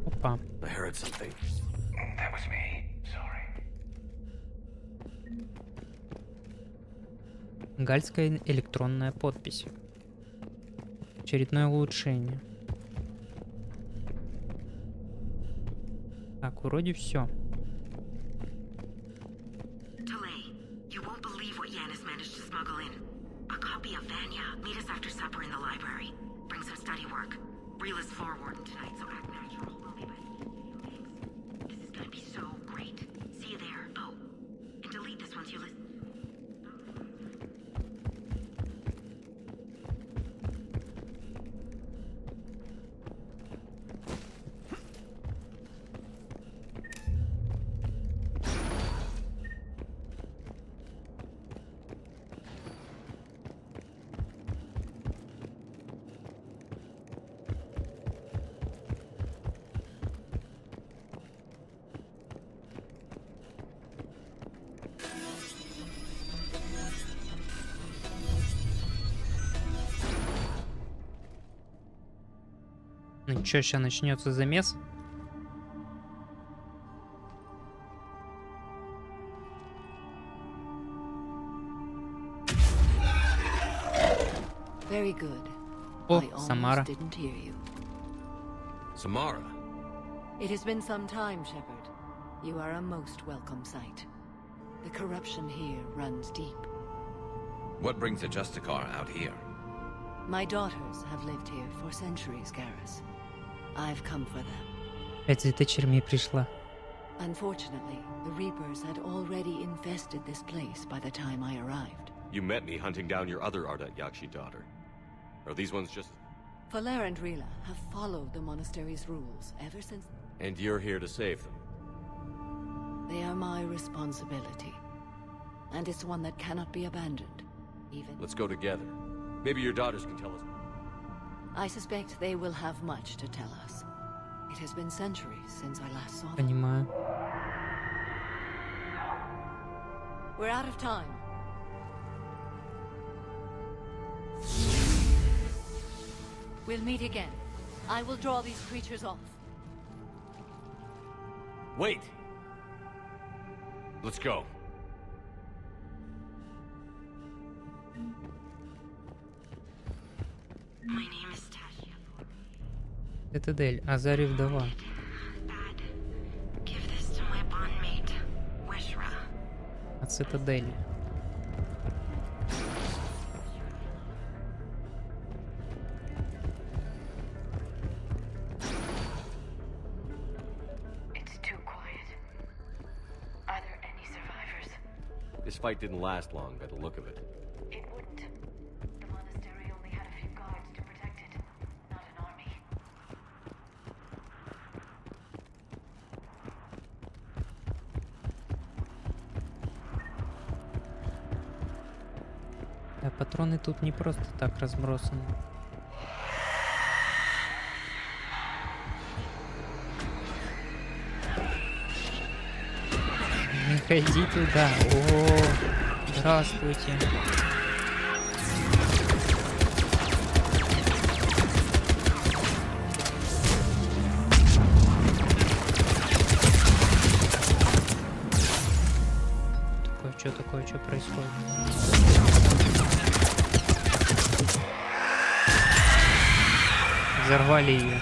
Опа. I heard something. That was me. Sorry. Гальская электронная подпись. Очередное улучшение. Так, вроде все. You won't believe what Yanis managed to smuggle in. A copy of Vanya. Meet us after supper in the library. Bring some study work. Reela's forewarned tonight, so act natural. We'll be back. This is gonna be so great. See you there. Oh, and delete this once you listen. Ну чё, сейчас начнется замес? Very good. О, I almost Самара. didn't hear you. Samara? It has been some time, Shepard. You are a most welcome sight. The corruption here runs deep. What brings the Justicar out here? My daughters have lived here for centuries, Garrus. I've come for them. Опять за дочерьми пришла. Unfortunately, the Reapers had already infested this place by the time I arrived. You met me hunting down your other Ardat Yakshi daughter. Are these ones just... Faller and Rila have followed the monastery's rules ever since... And you're here to save them? They are my responsibility. And it's one that cannot be abandoned, even... Let's go together. Maybe your daughters can tell us. I suspect they will have much to tell us. It has been centuries since I last saw them. Понимаю. We're out of time. We'll meet again. I will draw these creatures off. Wait! Let's go. Это Дель, Азари вдова. От Цитадели. This fight didn't last long by the look of it. It wouldn't. The monastery only had a few guards to protect it, not an army. А патроны тут не просто так разбросаны. Не ходи туда. О, здравствуйте. Такое, что происходит? Взорвали ее.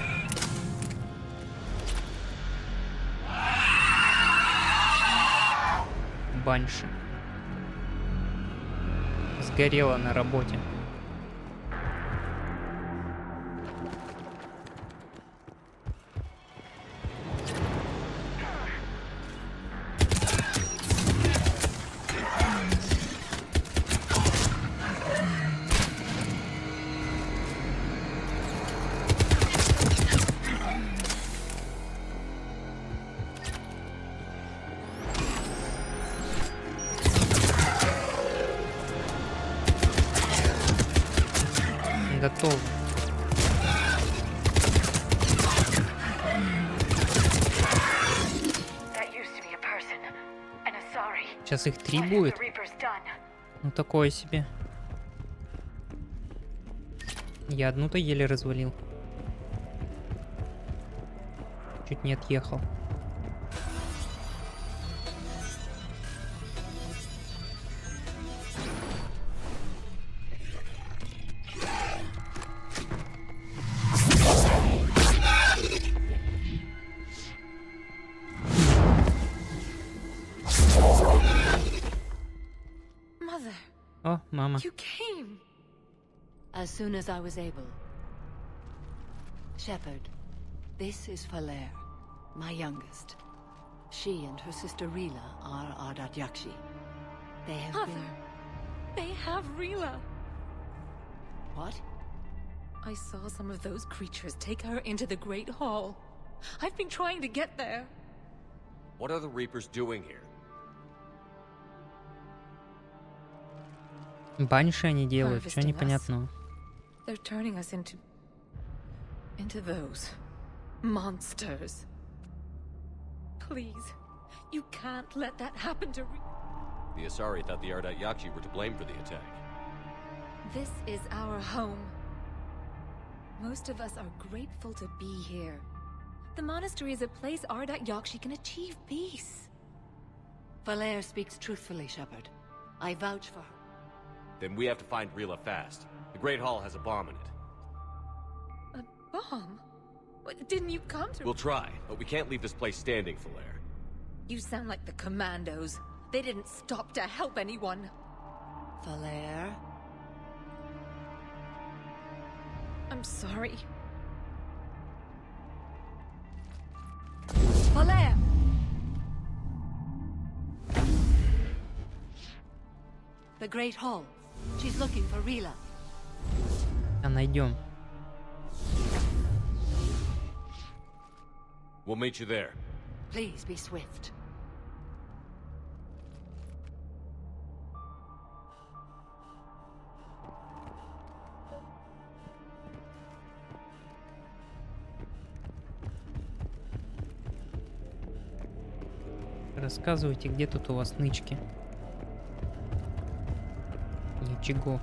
Банши. Сгорела на работе. Готов. Сейчас их 3 будет. Ну такое себе. Я одну-то еле развалил. Чуть не отъехал. О, мама. You came. As soon as I was able. Shepard, this is Falere, my youngest. She and her sister Rila are Ardat Yakshi. They have been... They have Rila. What? I saw some of those creatures take her into the Great Hall. I've been trying to get there. What are the Reapers doing here? Банши они делают, что непонятного. They're turning us into those monsters. Please, you can't let that happen to The Asari thought the Ardat Yakshi were to blame for the attack. This is our home. Most of us are grateful to be here. The monastery is a place Ardat Yakshi can achieve peace. Falere speaks truthfully, Shepard. I vouch for her. Then we have to find Rila fast. The Great Hall has a bomb in it. A bomb? What, didn't you come to... We'll try, but we can't leave this place standing, Falere. You sound like the commandos. They didn't stop to help anyone. Falere? I'm sorry. Falere! The Great Hall. She's looking for Rila. А найдем. We'll meet you there. Please be swift. рассказывайте, где тут у вас нычки. Ничего.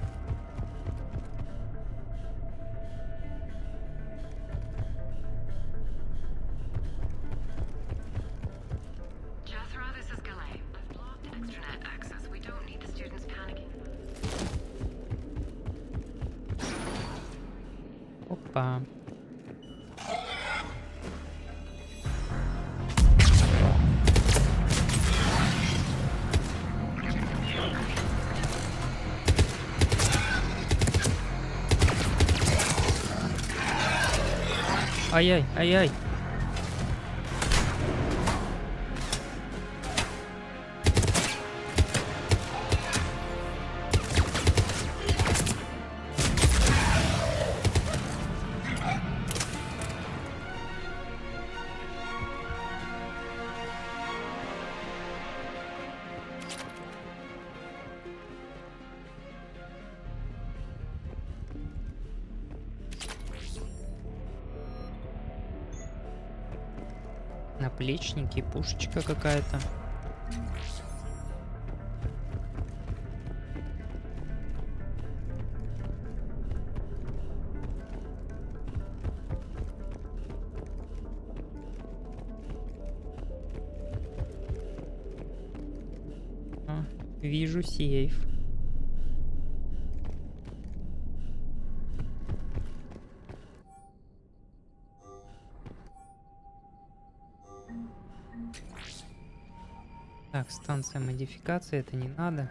Опа. Ай-яй, ай-яй. Наплечники, пушечка какая-то. Вижу сейф. Так, станция модификации, это не надо.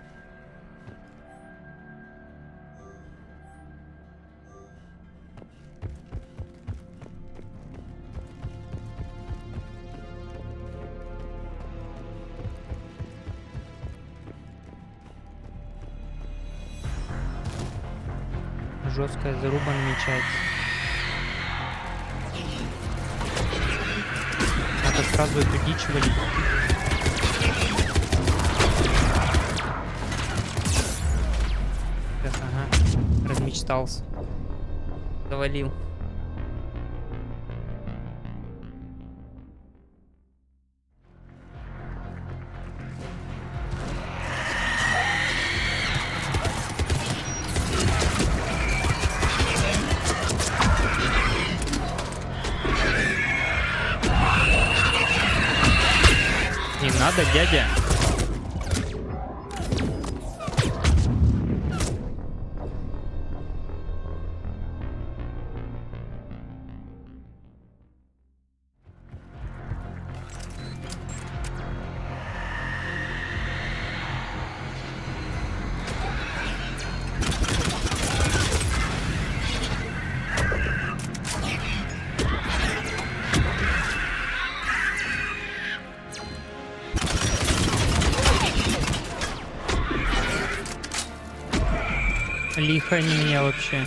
Жесткая заруба намечается. Надо сразу эту дичь валить. Ага, размечтался. Завалил. Не надо, дядя. Лихо они меня вообще.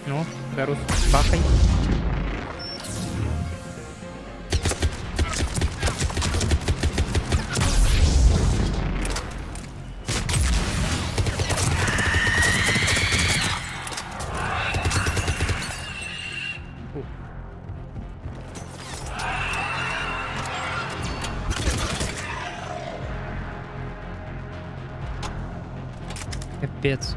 Ну, Гарус, бахай. Капец.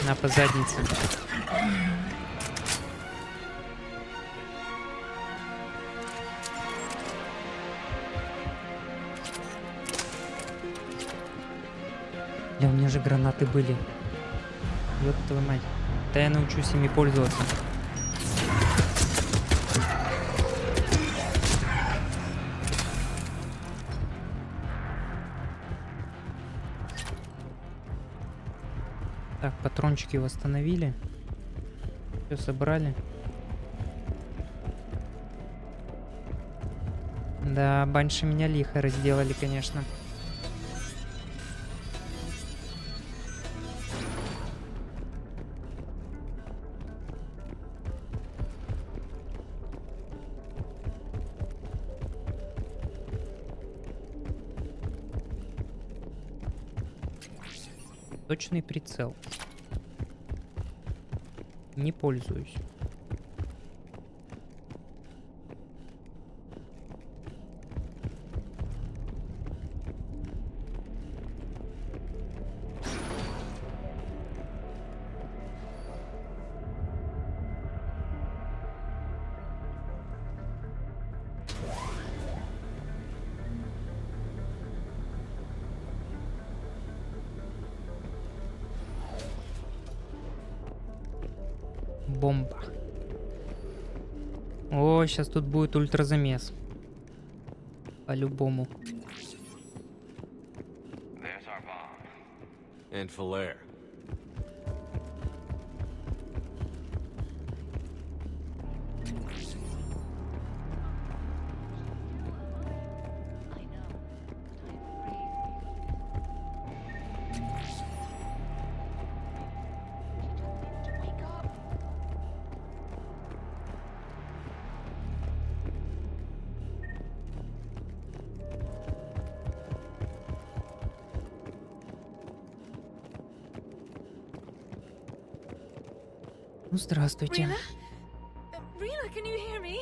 На по заднице. Бля, у меня же гранаты были. Ёб твою мать. Да я научусь ими пользоваться. Так, патрончики восстановили. Все собрали. Да, банши меня лихо разделали, конечно. Точный прицел. Не пользуюсь. Бомба. О, сейчас тут будет ультразамес. По-любому. And Falaire. Ну, здравствуйте. Rena, can you hear me?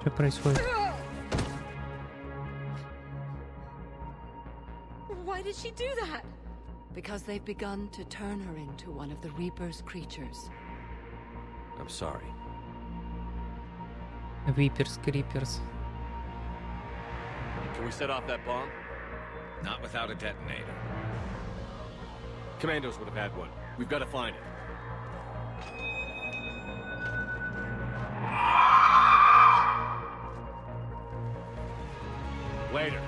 Что происходит? Why did she do that? Because they've begun to turn her into one of the Reaper's creatures. I'm sorry. Виперс, Криперс. Can we set off that bomb? Not without a detonator. Commandos would have had one. We've got to find it. Later.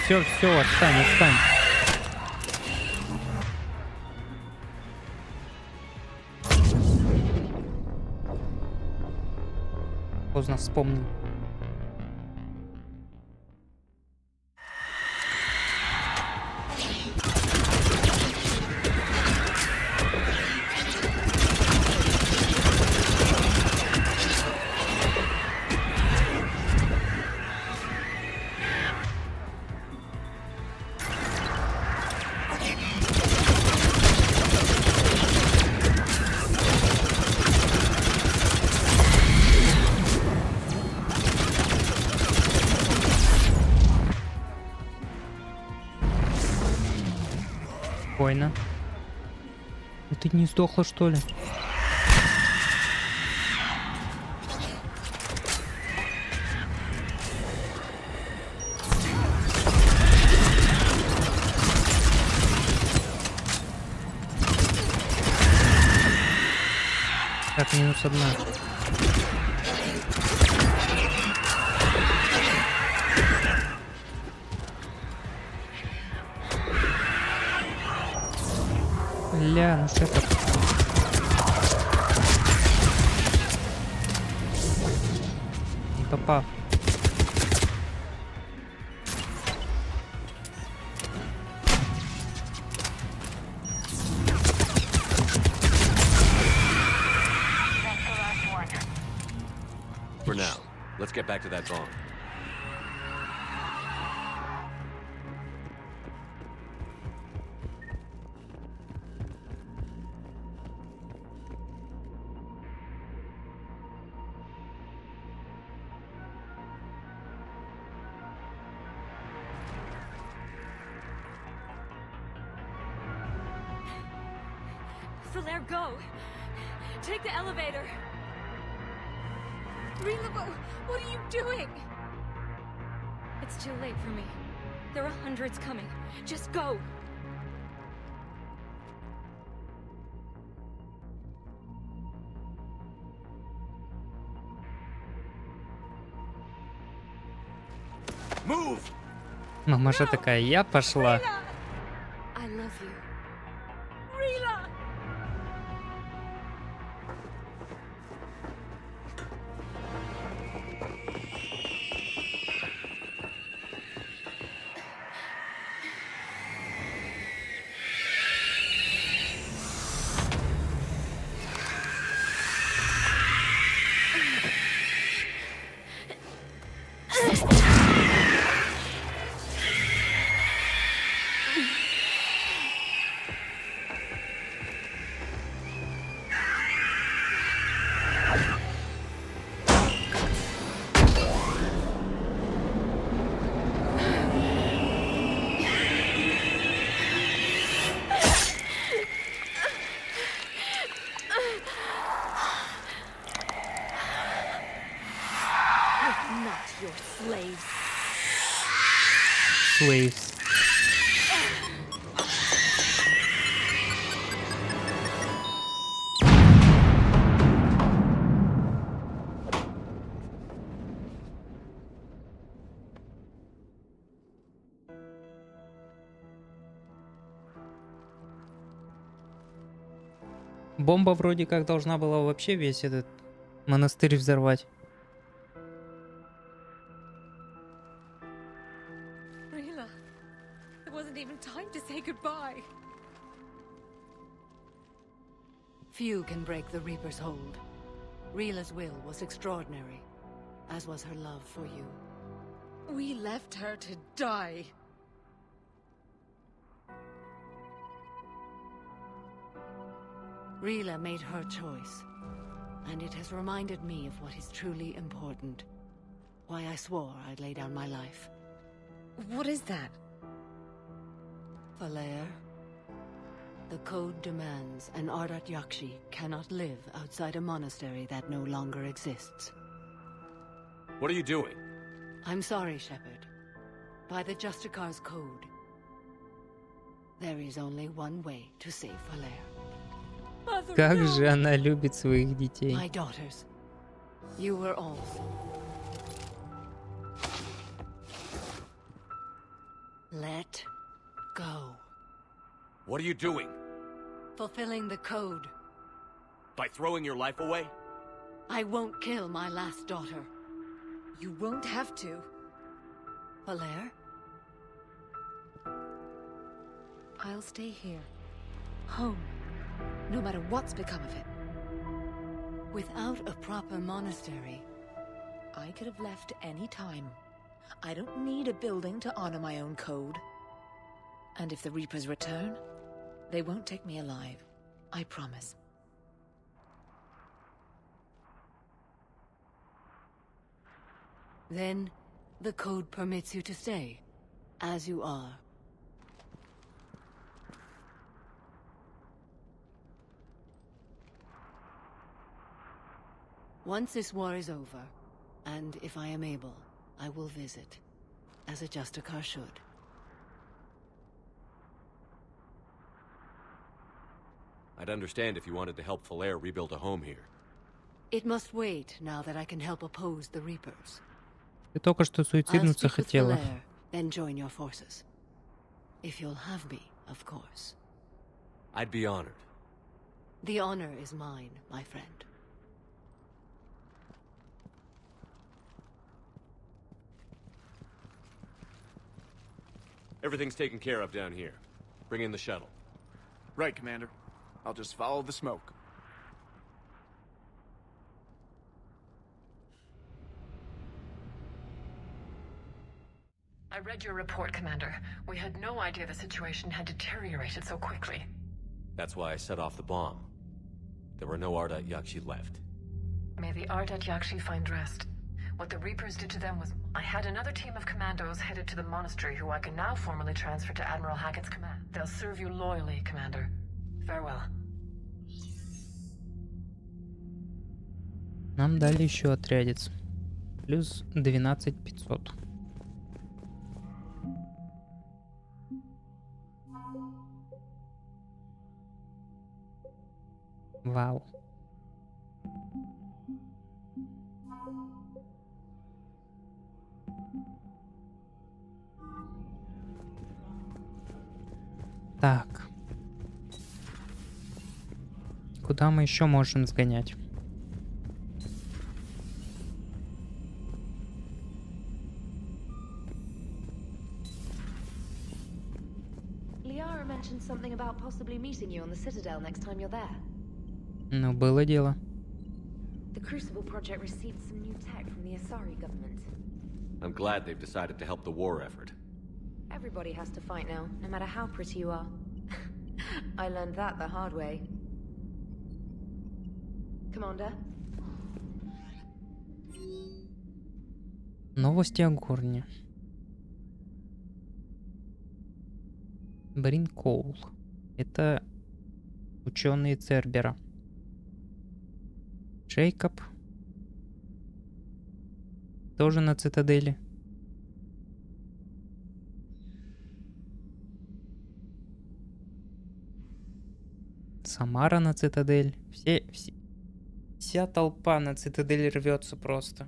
Все, отстань. Поздно вспомнил. Спокойно. Ты не сдохла, что ли? Так, минус одна. Бля, ну что это? попав. For now, let's get back to that bomb. Flair, go! Take the elevator! Relavo, what are you doing? It's too late for me. There are hundreds coming. Just go! Move! Мамаша такая, я пошла. I love you. Rila! Slaves. Бомба вроде как должна была вообще весь этот монастырь взорвать. Rila, there wasn't even time to say goodbye. Few can break the Reaper's hold. Rila's will was extraordinary, as was her love for you. We left her to die. Rila made her choice, and it has reminded me of what is truly important. Why I swore I'd lay down my life. What is that? Falair, the code demands an Ardat Yakshi cannot live outside a monastery that no longer exists. What are you doing? I'm sorry, Shepard. By the Justicar's code, there is only one way to save Falair. Как же она любит своих детей. My daughters, you were all. Let go. What are you doing? Fulfilling the code. By throwing your life away? I won't kill my last daughter. You won't have to. Falair? I'll stay here. Home. No matter what's become of it. Without a proper monastery, I could have left any time. I don't need a building to honor my own code. And if the Reapers return, they won't take me alive. I promise. Then, the code permits you to stay, as you are. Once this war is over, and if I am able, I will visit, as a Justicar should. I'd understand if you wanted to help Falair rebuild a home here. It must wait now that I can help oppose the Reapers. Ты только что I'll суициднуться speak with хотела. Falair, then join your forces. If you'll have me, of course. I'd be honored. The honor is mine, my friend. Everything's taken care of down here. Bring in the shuttle. Right, Commander. I'll just follow the smoke. I read your report, Commander. We had no idea the situation had deteriorated so quickly. That's why I set off the bomb. There were no Ardat Yakshi left. May the Ardat Yakshi find rest. What the Reapers did to them was... I had another team of commandos headed to the monastery who I can now formally transfer to Admiral Hackett's command. They'll serve you loyally, Commander. Farewell. Нам дали еще отрядец. Плюс 12500. Вау. Так. Куда мы еще можем сгонять? Liara mentioned something about possibly meeting you on the Citadel next time you're there. Ну, было дело. The Crucible project received some new tech from the Asari government. I'm glad they've decided to help the war effort. Everybody has to fight now, no matter how pretty you are. I learned that the hard way. Commander? Новости о Горне. Брин Коул. Это ученые Цербера. Джейкоб. Тоже на Цитадели. Самара на Цитадель. Вся толпа на Цитадель рвется просто.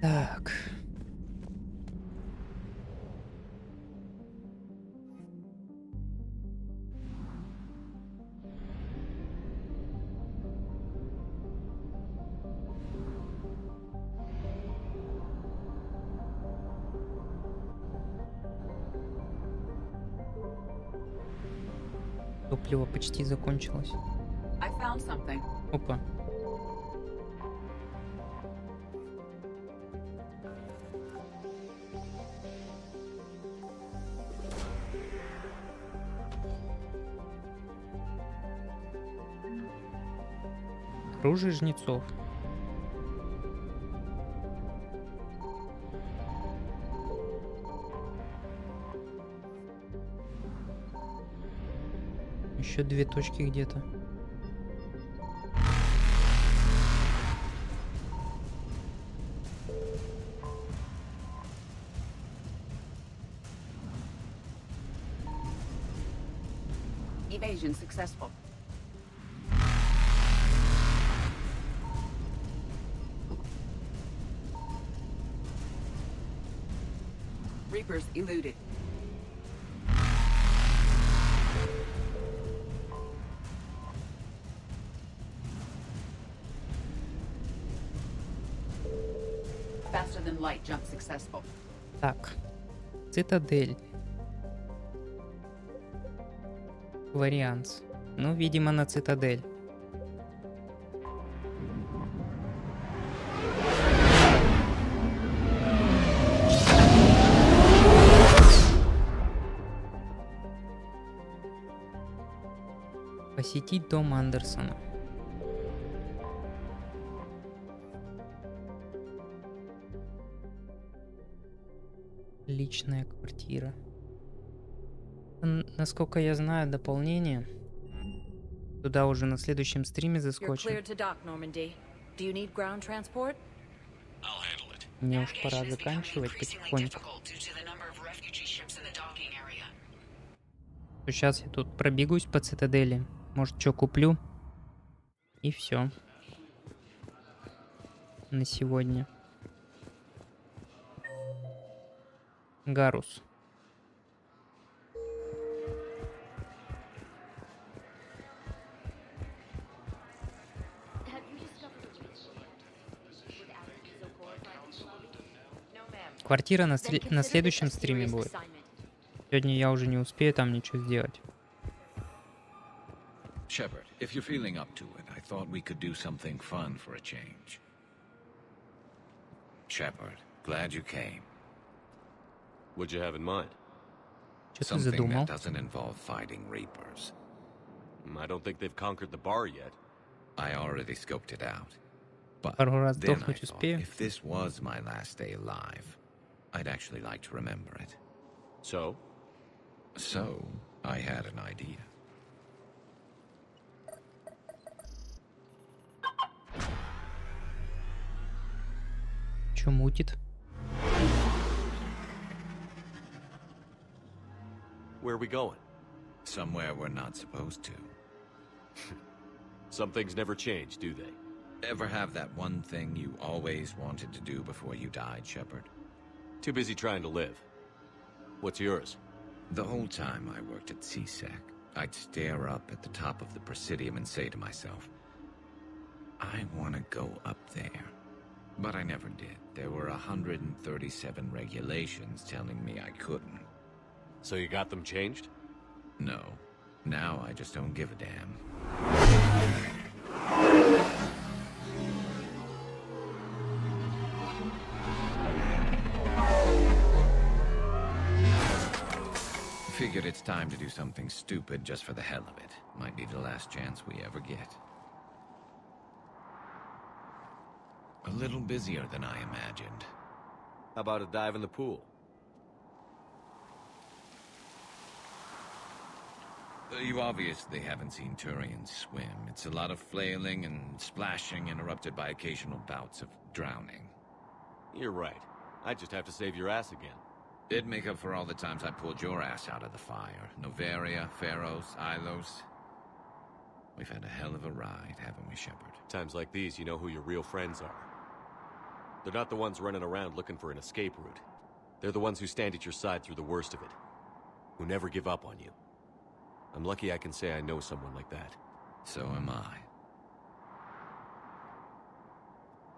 Так. Топливо почти закончилось. Опа. Оружие Жнецов. Еще 2 точки где-то. Evasion successful. Reapers eluded. Faster than light jump successful. Так. Цитадель. Вариант. Ну, видимо, на Цитадель. Посетить дом Андерсона. Личная квартира. Насколько я знаю, дополнение. Туда уже на следующем стриме заскочим. Мне уж пора заканчивать потихоньку. Сейчас я тут пробегусь по Цитадели. Может, что куплю. И все. На сегодня. Гарус. Квартира на следующем стриме будет. Сегодня я уже не успею там ничего сделать. Shepard, if you're feeling up to it, I thought we could do something fun for a change. Shepard, glad you came. What'd you have in mind? Something that doesn't involve fighting Reapers. I don't think they've conquered the bar yet. I already scoped it out. But Пару раз then I сдохнуть thought, успею. if this was my last day alive, I'd actually like to remember it. So? So, I had an idea. Чё мутит? Where are we going? Somewhere we're not supposed to. Some things never change, do they? Ever have that one thing you always wanted to do before you died, Shepard? Too busy trying to live. What's yours? The whole time I worked at CSEC, I'd stare up at the top of the Presidium and say to myself, I want to go up there. But I never did. There were 137 regulations telling me I couldn't. So you got them changed? No. Now I just don't give a damn. Figured it's time to do something stupid just for the hell of it. Might be the last chance we ever get. A little busier than I imagined. How about a dive in the pool? You obviously haven't seen Turians swim. It's a lot of flailing and splashing interrupted by occasional bouts of drowning. You're right. I just have to save your ass again. It'd make up for all the times I pulled your ass out of the fire. Novaria, Pharos, Ilos. We've had a hell of a ride, haven't we, Shepard? Times like these, you know who your real friends are. They're not the ones running around looking for an escape route. They're the ones who stand at your side through the worst of it. Who never give up on you. I'm lucky I can say I know someone like that. So am I.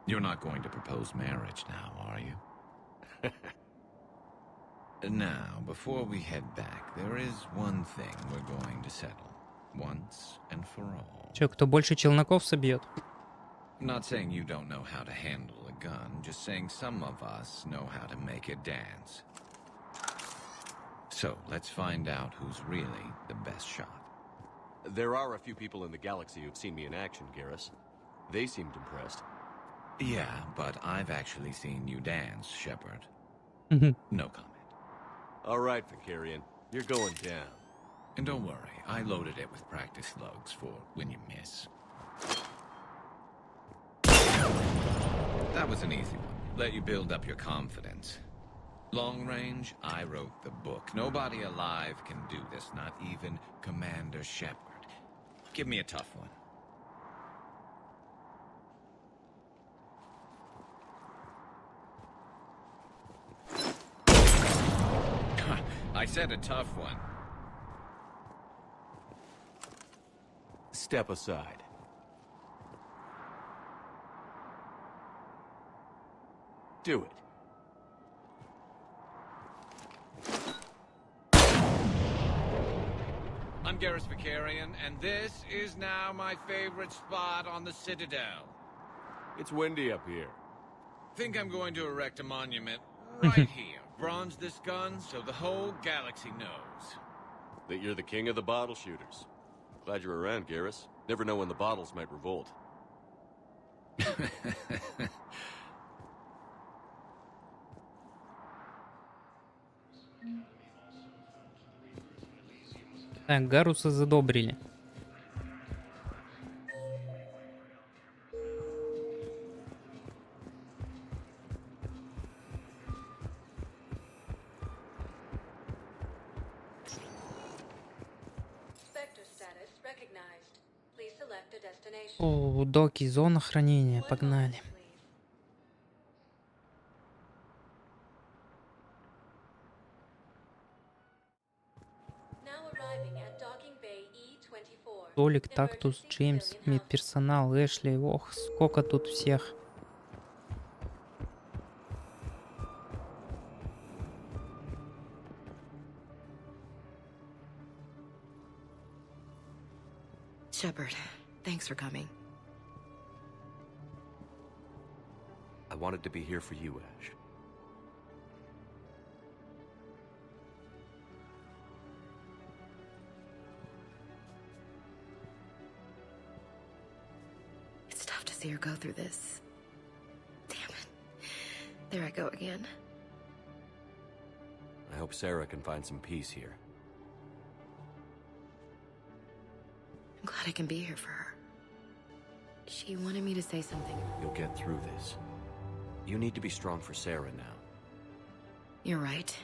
You're not going to propose marriage now, are you? Now, before we head back, there is one thing we're going to settle. Once and for all. Чё, кто больше челноков собьет? Not saying you don't know how to handle a gun, just saying some of us know how to make it dance. So, let's find out who's really the best shot. There are a few people in the galaxy who've seen me in action, Garrus. They seemed impressed. Yeah, but I've actually seen you dance, Shepard. No comment. All right, Vicarian. You're going down. And don't worry, I loaded it with practice slugs for when you miss. That was an easy one. Let you build up your confidence. Long range, I wrote the book. Nobody alive can do this, not even Commander Shepard. Give me a tough one. I said a tough one. Step aside. Do it. I'm Garrus Vicarian, and this is now my favorite spot on the Citadel. It's windy up here. Think I'm going to erect a monument right here. Bronze this gun so the whole galaxy knows. That you're the king of the bottle shooters. Glad you're around, Garrus. Never know when the bottles might revolt. Так, Гаруса задобрили. О, доки, зона хранения, погнали. Толик, Тактус, Джеймс, медперсонал, Эшли. Ох, сколько тут всех. Shepard, thanks for coming. I wanted to be here for you, Ash. It's tough to see her go through this. Damn it. There I go again. I hope Sarah can find some peace here. I'm glad I can be here for her. She wanted me to say something. You'll get through this. You need to be strong for Sarah now. You're right.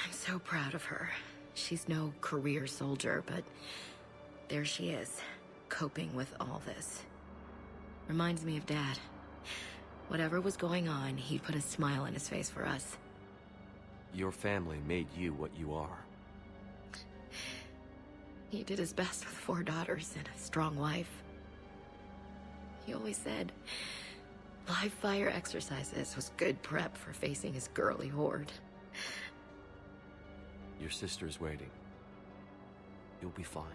I'm so proud of her. She's no career soldier, but there she is, coping with all this. Reminds me of Dad. Whatever was going on, he'd put a smile on his face for us. Your family made you what you are. He did his best with 4 daughters and a strong wife. He always said live fire exercises was good prep for facing his girly horde. Your sister's waiting. You'll be fine.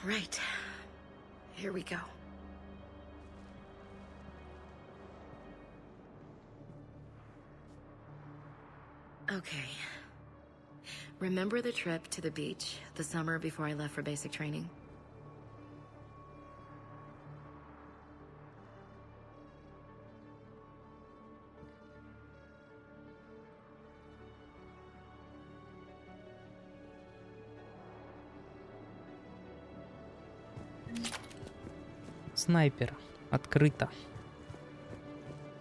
Right. Here we go. Okay. Remember the trip to the beach the summer before I left for basic training? Снайпер. Открыто.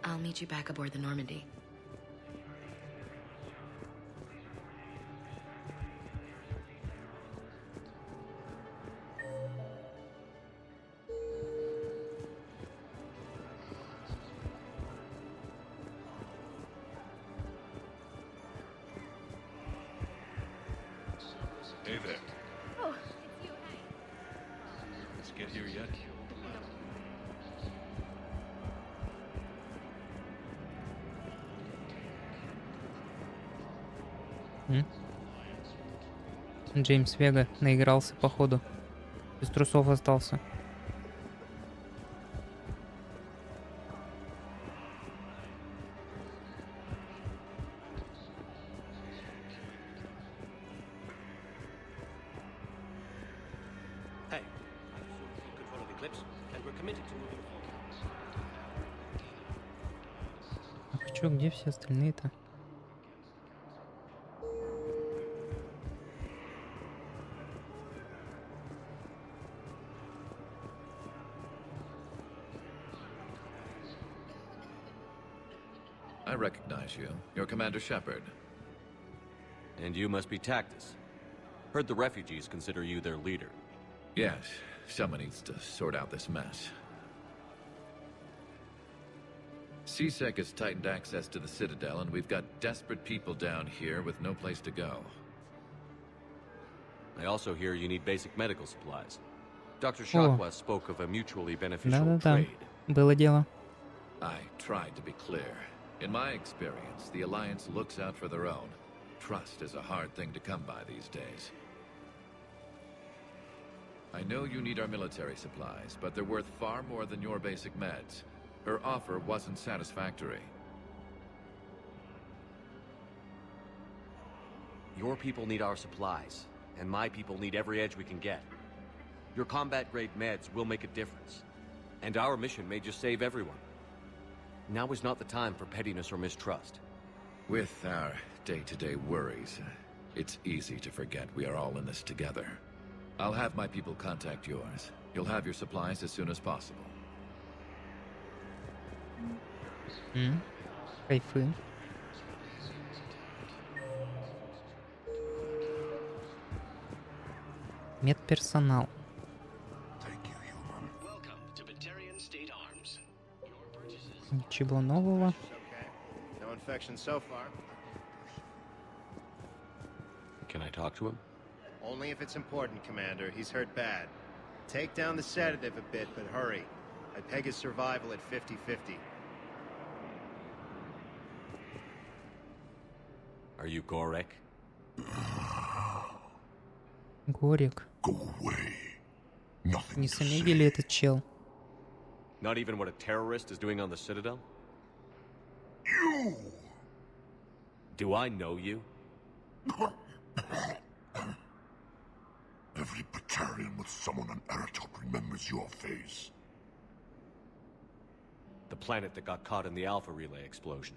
I'll meet you back aboard the Normandy. Hey there. Oh, it's you, hey. Let's get here yet. Джеймс Вега наигрался, походу. Без трусов остался. Hey, control of the eclipse, and we're committed to moving forward. А чё, где все остальные-то? I recognize you. You're Commander Shepard. And you must be Tactus. Heard the refugees consider you their leader. Yes, someone needs to sort out this mess. CSEC has tightened access to the Citadel, and we've got desperate people down here with no place to go. I also hear you need basic medical supplies. Dr. Shockwell spoke of a mutually beneficial Да-да-да. trade. Было дело. I tried to be clear. In my experience, the Alliance looks out for their own. Trust is a hard thing to come by these days. I know you need our military supplies, but they're worth far more than your basic meds. Her offer wasn't satisfactory. Your people need our supplies, and my people need every edge we can get. Your combat-grade meds will make a difference, and our mission may just save everyone. Now is not the time for pettiness or mistrust. With our day-to-day worries, it's easy to forget we are all in this together. I'll have my people contact yours. You'll have your supplies as soon as possible. Кайфы. Медперсонал. Ничего нового. No infection so far. Can I talk to him? Only if it's important, Commander. He's hurt bad. Take down the sedative a bit, but hurry. I peg his survival at 50-50. Are you Gorek? Горик. Go away. Nothing Не to Самеги say. ли этот чел? Not even what a terrorist is doing on the Citadel? You! Do I know you? Every battalion with someone on Eritop remembers your face. The planet that got caught in the Alpha Relay explosion.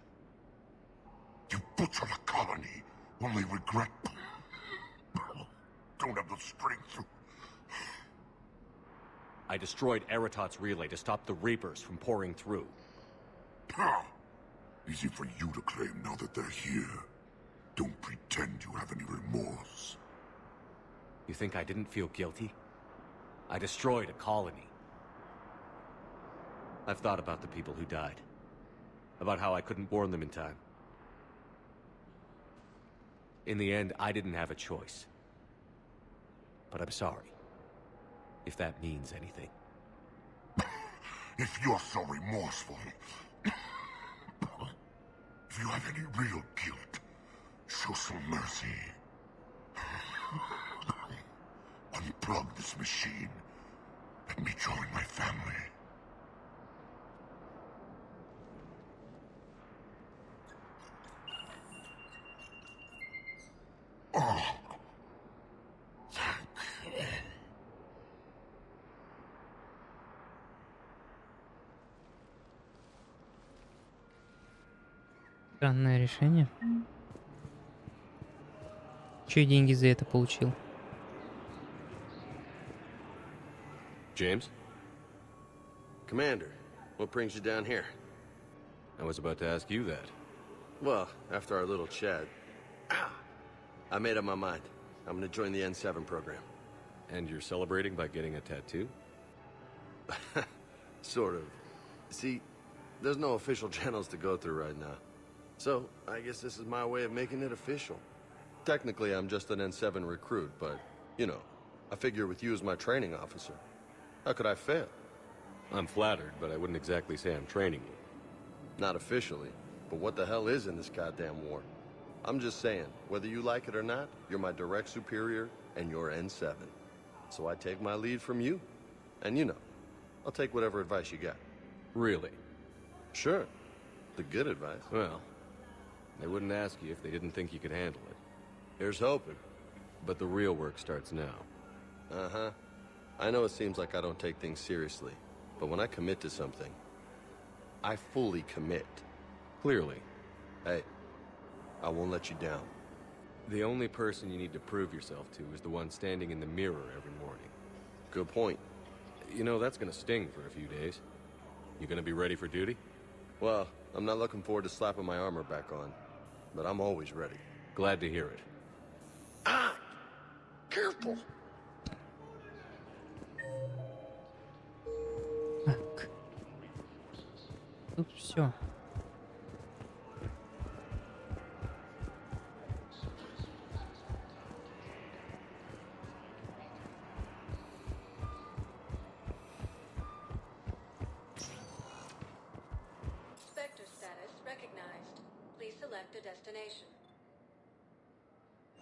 You butchered a colony. Only regret. Don't have the strength to... I destroyed Eritot's relay to stop the Reapers from pouring through. Easy for you to claim now that they're here. Don't pretend you have any remorse. You think I didn't feel guilty? I destroyed a colony. I've thought about the people who died. About how I couldn't warn them in time. In the end, I didn't have a choice. But I'm sorry. If that means anything. If you're so remorseful... if you have any real guilt, show some mercy. Unplug this machine. Let me join my family. Oh. Странное решение. Че деньги за это получил? James? Commander, what brings you down here? I was about to ask you that. Well, after our little chat, I made up my mind. I'm gonna join the N7 program. And you're celebrating by getting a tattoo? Sort of. See, there's no official channels to go through right now. So, I guess this is my way of making it official. Technically, I'm just an N7 recruit, but, you know, I figure with you as my training officer, how could I fail? I'm flattered, but I wouldn't exactly say I'm training you. Not officially, but what the hell is in this goddamn war? I'm just saying, whether you like it or not, you're my direct superior, and you're N7. So I take my lead from you. And you know, I'll take whatever advice you got. Really? Sure. The good advice. Well, they wouldn't ask you if they didn't think you could handle it. Here's hoping. But the real work starts now. Uh-huh. I know it seems like I don't take things seriously, but when I commit to something, I fully commit. Clearly. Hey, I won't let you down. The only person you need to prove yourself to is the one standing in the mirror every morning. Good point. You know, that's gonna sting for a few days. You gonna be ready for duty? Well, I'm not looking forward to slapping my armor back on, but I'm always ready. Glad to hear it. Ah! Careful! Так. Тут все.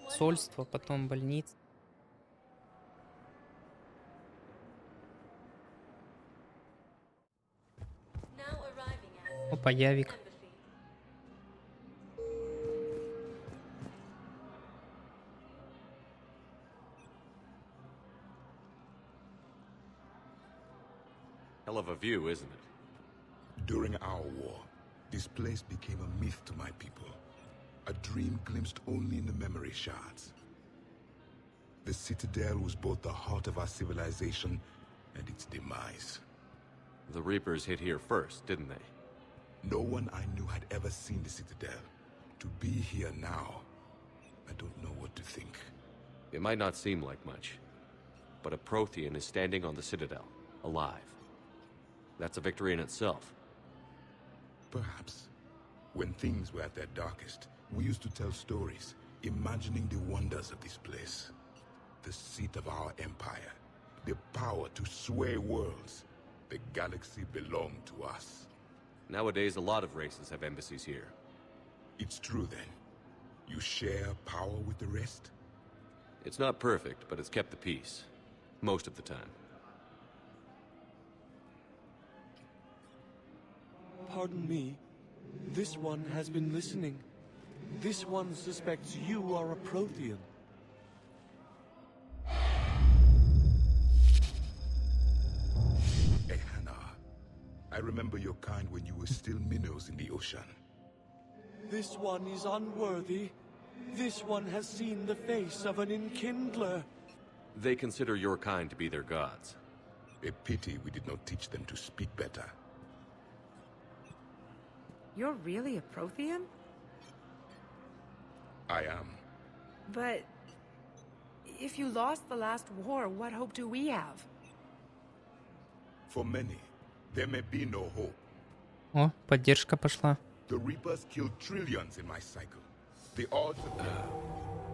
Посольство, потом больница. Опа, Явик. Hell of a view, isn't it? During our war, this place became a myth to my people. A dream glimpsed only in the memory shards. The Citadel was both the heart of our civilization and its demise. The Reapers hit here first, didn't they? No one I knew had ever seen the Citadel. To be here now, I don't know what to think. It might not seem like much, but a Prothean is standing on the Citadel, alive. That's a victory in itself. Perhaps. When things were at their darkest, we used to tell stories, imagining the wonders of this place. The seat of our empire, the power to sway worlds. The galaxy belonged to us. Nowadays, a lot of races have embassies here. It's true, then. You share power with the rest? It's not perfect, but it's kept the peace. Most of the time. Pardon me. This one has been listening. This one suspects you are a Prothean. Hey, Hannah. I remember your kind when you were still minnows in the ocean. This one is unworthy. This one has seen the face of an enkindler. They consider your kind to be their gods. A pity we did not teach them to speak better. You're really a Prothean? I am. But if you lost the last war, what hope do we have? For many, there may be no hope. О, поддержка пошла. The Reapers killed trillions in my cycle. The odds of...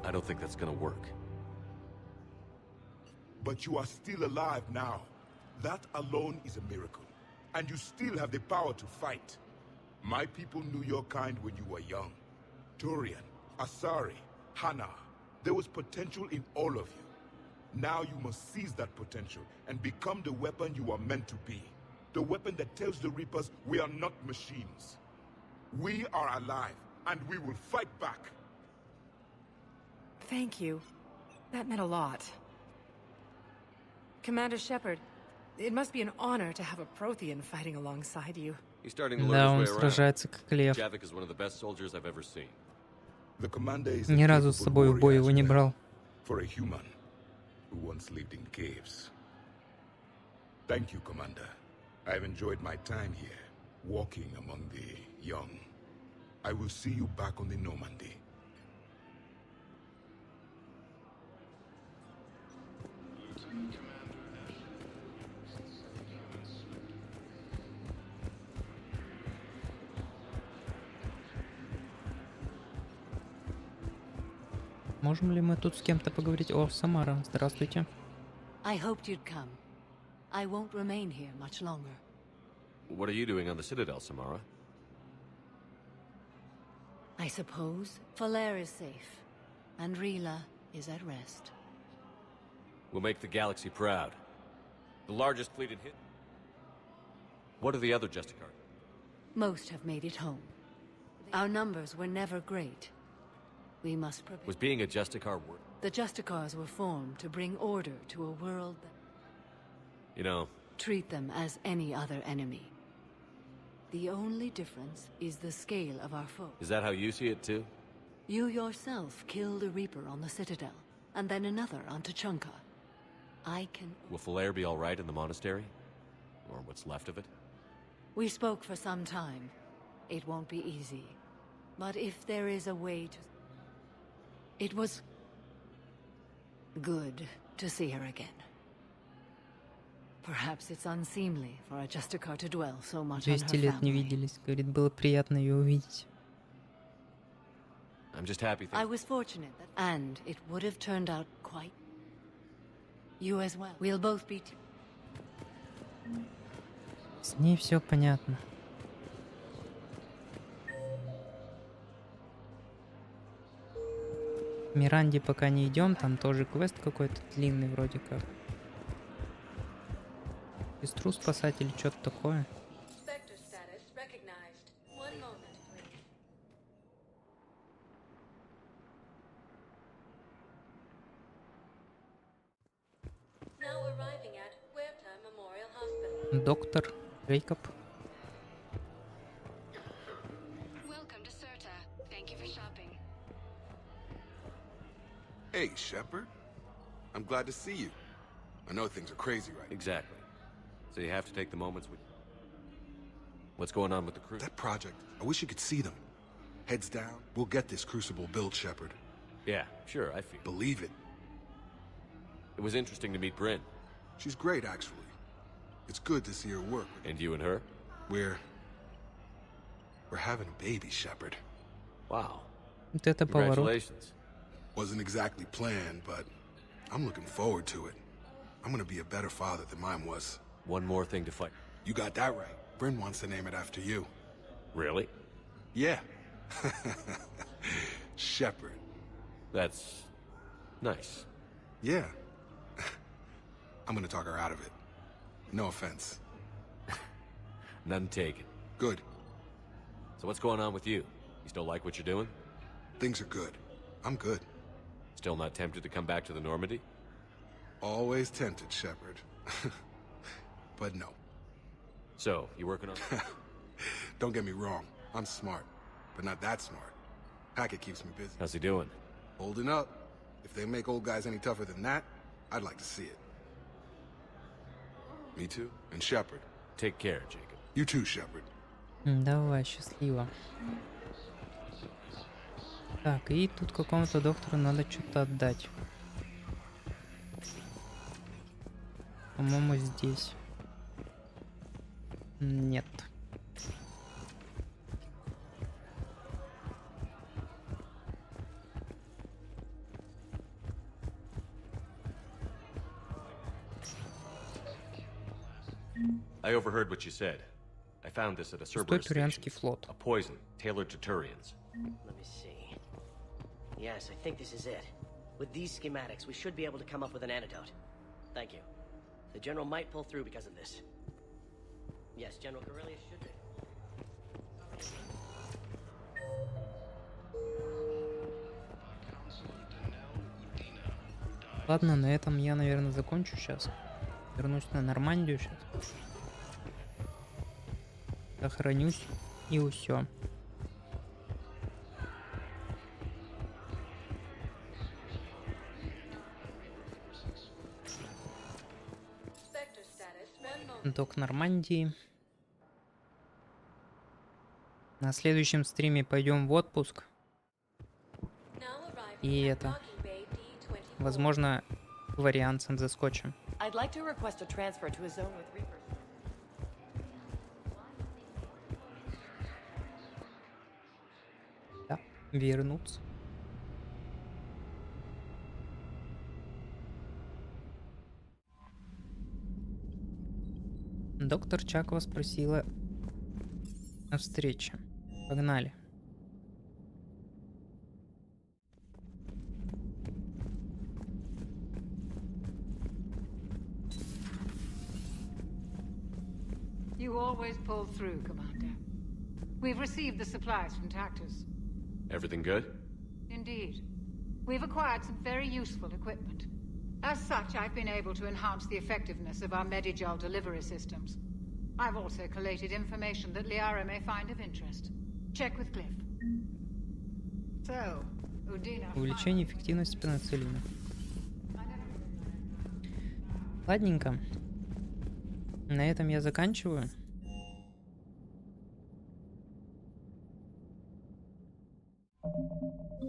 I don't think that's gonna work. But you are still alive now. That alone is a miracle. And you still have the power to fight. My people knew your kind when you were young. Turian, Asari, Hana. There was potential in all of you. Now you must seize that potential and become the weapon you are meant to be. The weapon that tells the Reapers we are not machines. We are alive, and we will fight back. Thank you. That meant a lot. Commander Shepard, it must be an honor to have a Prothean fighting alongside you. He's starting to Да, learn он his way сражается around. как лев. Javik is one of the best soldiers I've ever seen. The commander is Ни разу с собой в бой его не брал. For a human who once lived in caves. Thank you, Commander. I've enjoyed my time here, walking among the young. I will see you back on the Normandy. Можем ли мы тут с кем-то поговорить? О, Самара, здравствуйте. I hoped you'd come. I won't remain here much longer. What are you doing on the Citadel, Samara? I suppose Falair is safe, and Rila is at rest. We'll make the galaxy proud. The largest fleet in hit. What are the other Justicar? Most have made it home. Our numbers were never great. We must prepare. Was being a Justicar worth? The Justicars were formed to bring order to a world that... You know... Treat them as any other enemy. The only difference is the scale of our foe. Is that how you see it, too? You yourself killed a Reaper on the Citadel, and then another on Tuchanka. I can... Will Falair be all right in the monastery? Or what's left of it? We spoke for some time. It won't be easy. But if there is a way to... It was... good to see her again. Perhaps it's unseemly for a Justicar to dwell so much on her 200 лет не family. виделись. Говорит, было приятно ее увидеть. I'm just happy I was fortunate that... And it would have turned out quite... You as well. We'll both be... С ней все понятно. В Миранде пока не идем, там тоже квест какой-то длинный вроде как. Сестру спасать или что-то такое. Доктор Джейкоб. Hey, Shepard. I'm glad to see you. I know things are crazy right now. Exactly. So you have to take the moments with... What's going on with the crew? That project, I wish you could see them. Heads down, we'll get this Crucible built, Shepard. Yeah, sure, I feel. Believe it. It was interesting to meet Bryn. She's great, actually. It's good to see her work. And you and her? We're having a baby, Shepard. Wow. Вот это поворот. Congratulations. Wasn't exactly planned, but I'm looking forward to it. I'm gonna be a better father than mine was. One more thing to fight. You got that right. Bryn wants to name it after you. Really? Yeah. Shepard. That's... nice. Yeah. I'm gonna talk her out of it. No offense. None taken. Good. So what's going on with you? You still like what you're doing? Things are good. I'm good. Still not tempted to come back to the Normandy? Always tempted, Shepard. But no. So, you working on... Don't get me wrong. I'm smart. But not that smart. Hackett keeps me busy. How's he doing? Holding up. If they make old guys any tougher than that, I'd like to see it. Me too. And Shepard. Take care, Jacob. You too, Shepard. Давай, счастливо. Так, и тут какому-то доктору надо что-то отдать. По-моему, здесь. Нет. I overheard what you said. I found this at a Cerberus station. A poison tailored to Turians. Let me see. Yes, I think this is it. With these schematics, we should be able to come up with an antidote. Thank you. The General might pull through because of this. Yes, General Corellius should be. Ладно, на этом я, наверное, закончу сейчас. Вернусь на Нормандию сейчас. Сохранюсь и все. Док Нормандии. На следующем стриме пойдем в отпуск. И это, возможно, к вариантам заскочим. Да, вернуться. Доктор Чакова спросила о встрече. Погнали. You always pull through, Commander. We've received the supplies from Tactus. Everything good? Indeed. We've acquired some very useful equipment. As such, I've been able to enhance the effectiveness of our Medigel delivery systems. I've also collated information that Liara may find of interest. Check with Cliff. So, Udina... Увеличение эффективности пенициллина. Ладненько. На этом я заканчиваю.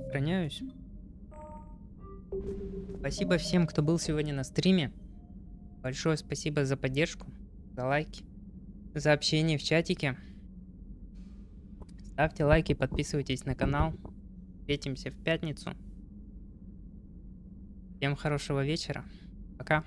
Сохраняюсь. Спасибо всем, кто был сегодня на стриме. Большое спасибо за поддержку, за лайки, за общение в чатике. Ставьте лайки, подписывайтесь на канал. Встретимся в пятницу. Всем хорошего вечера. Пока.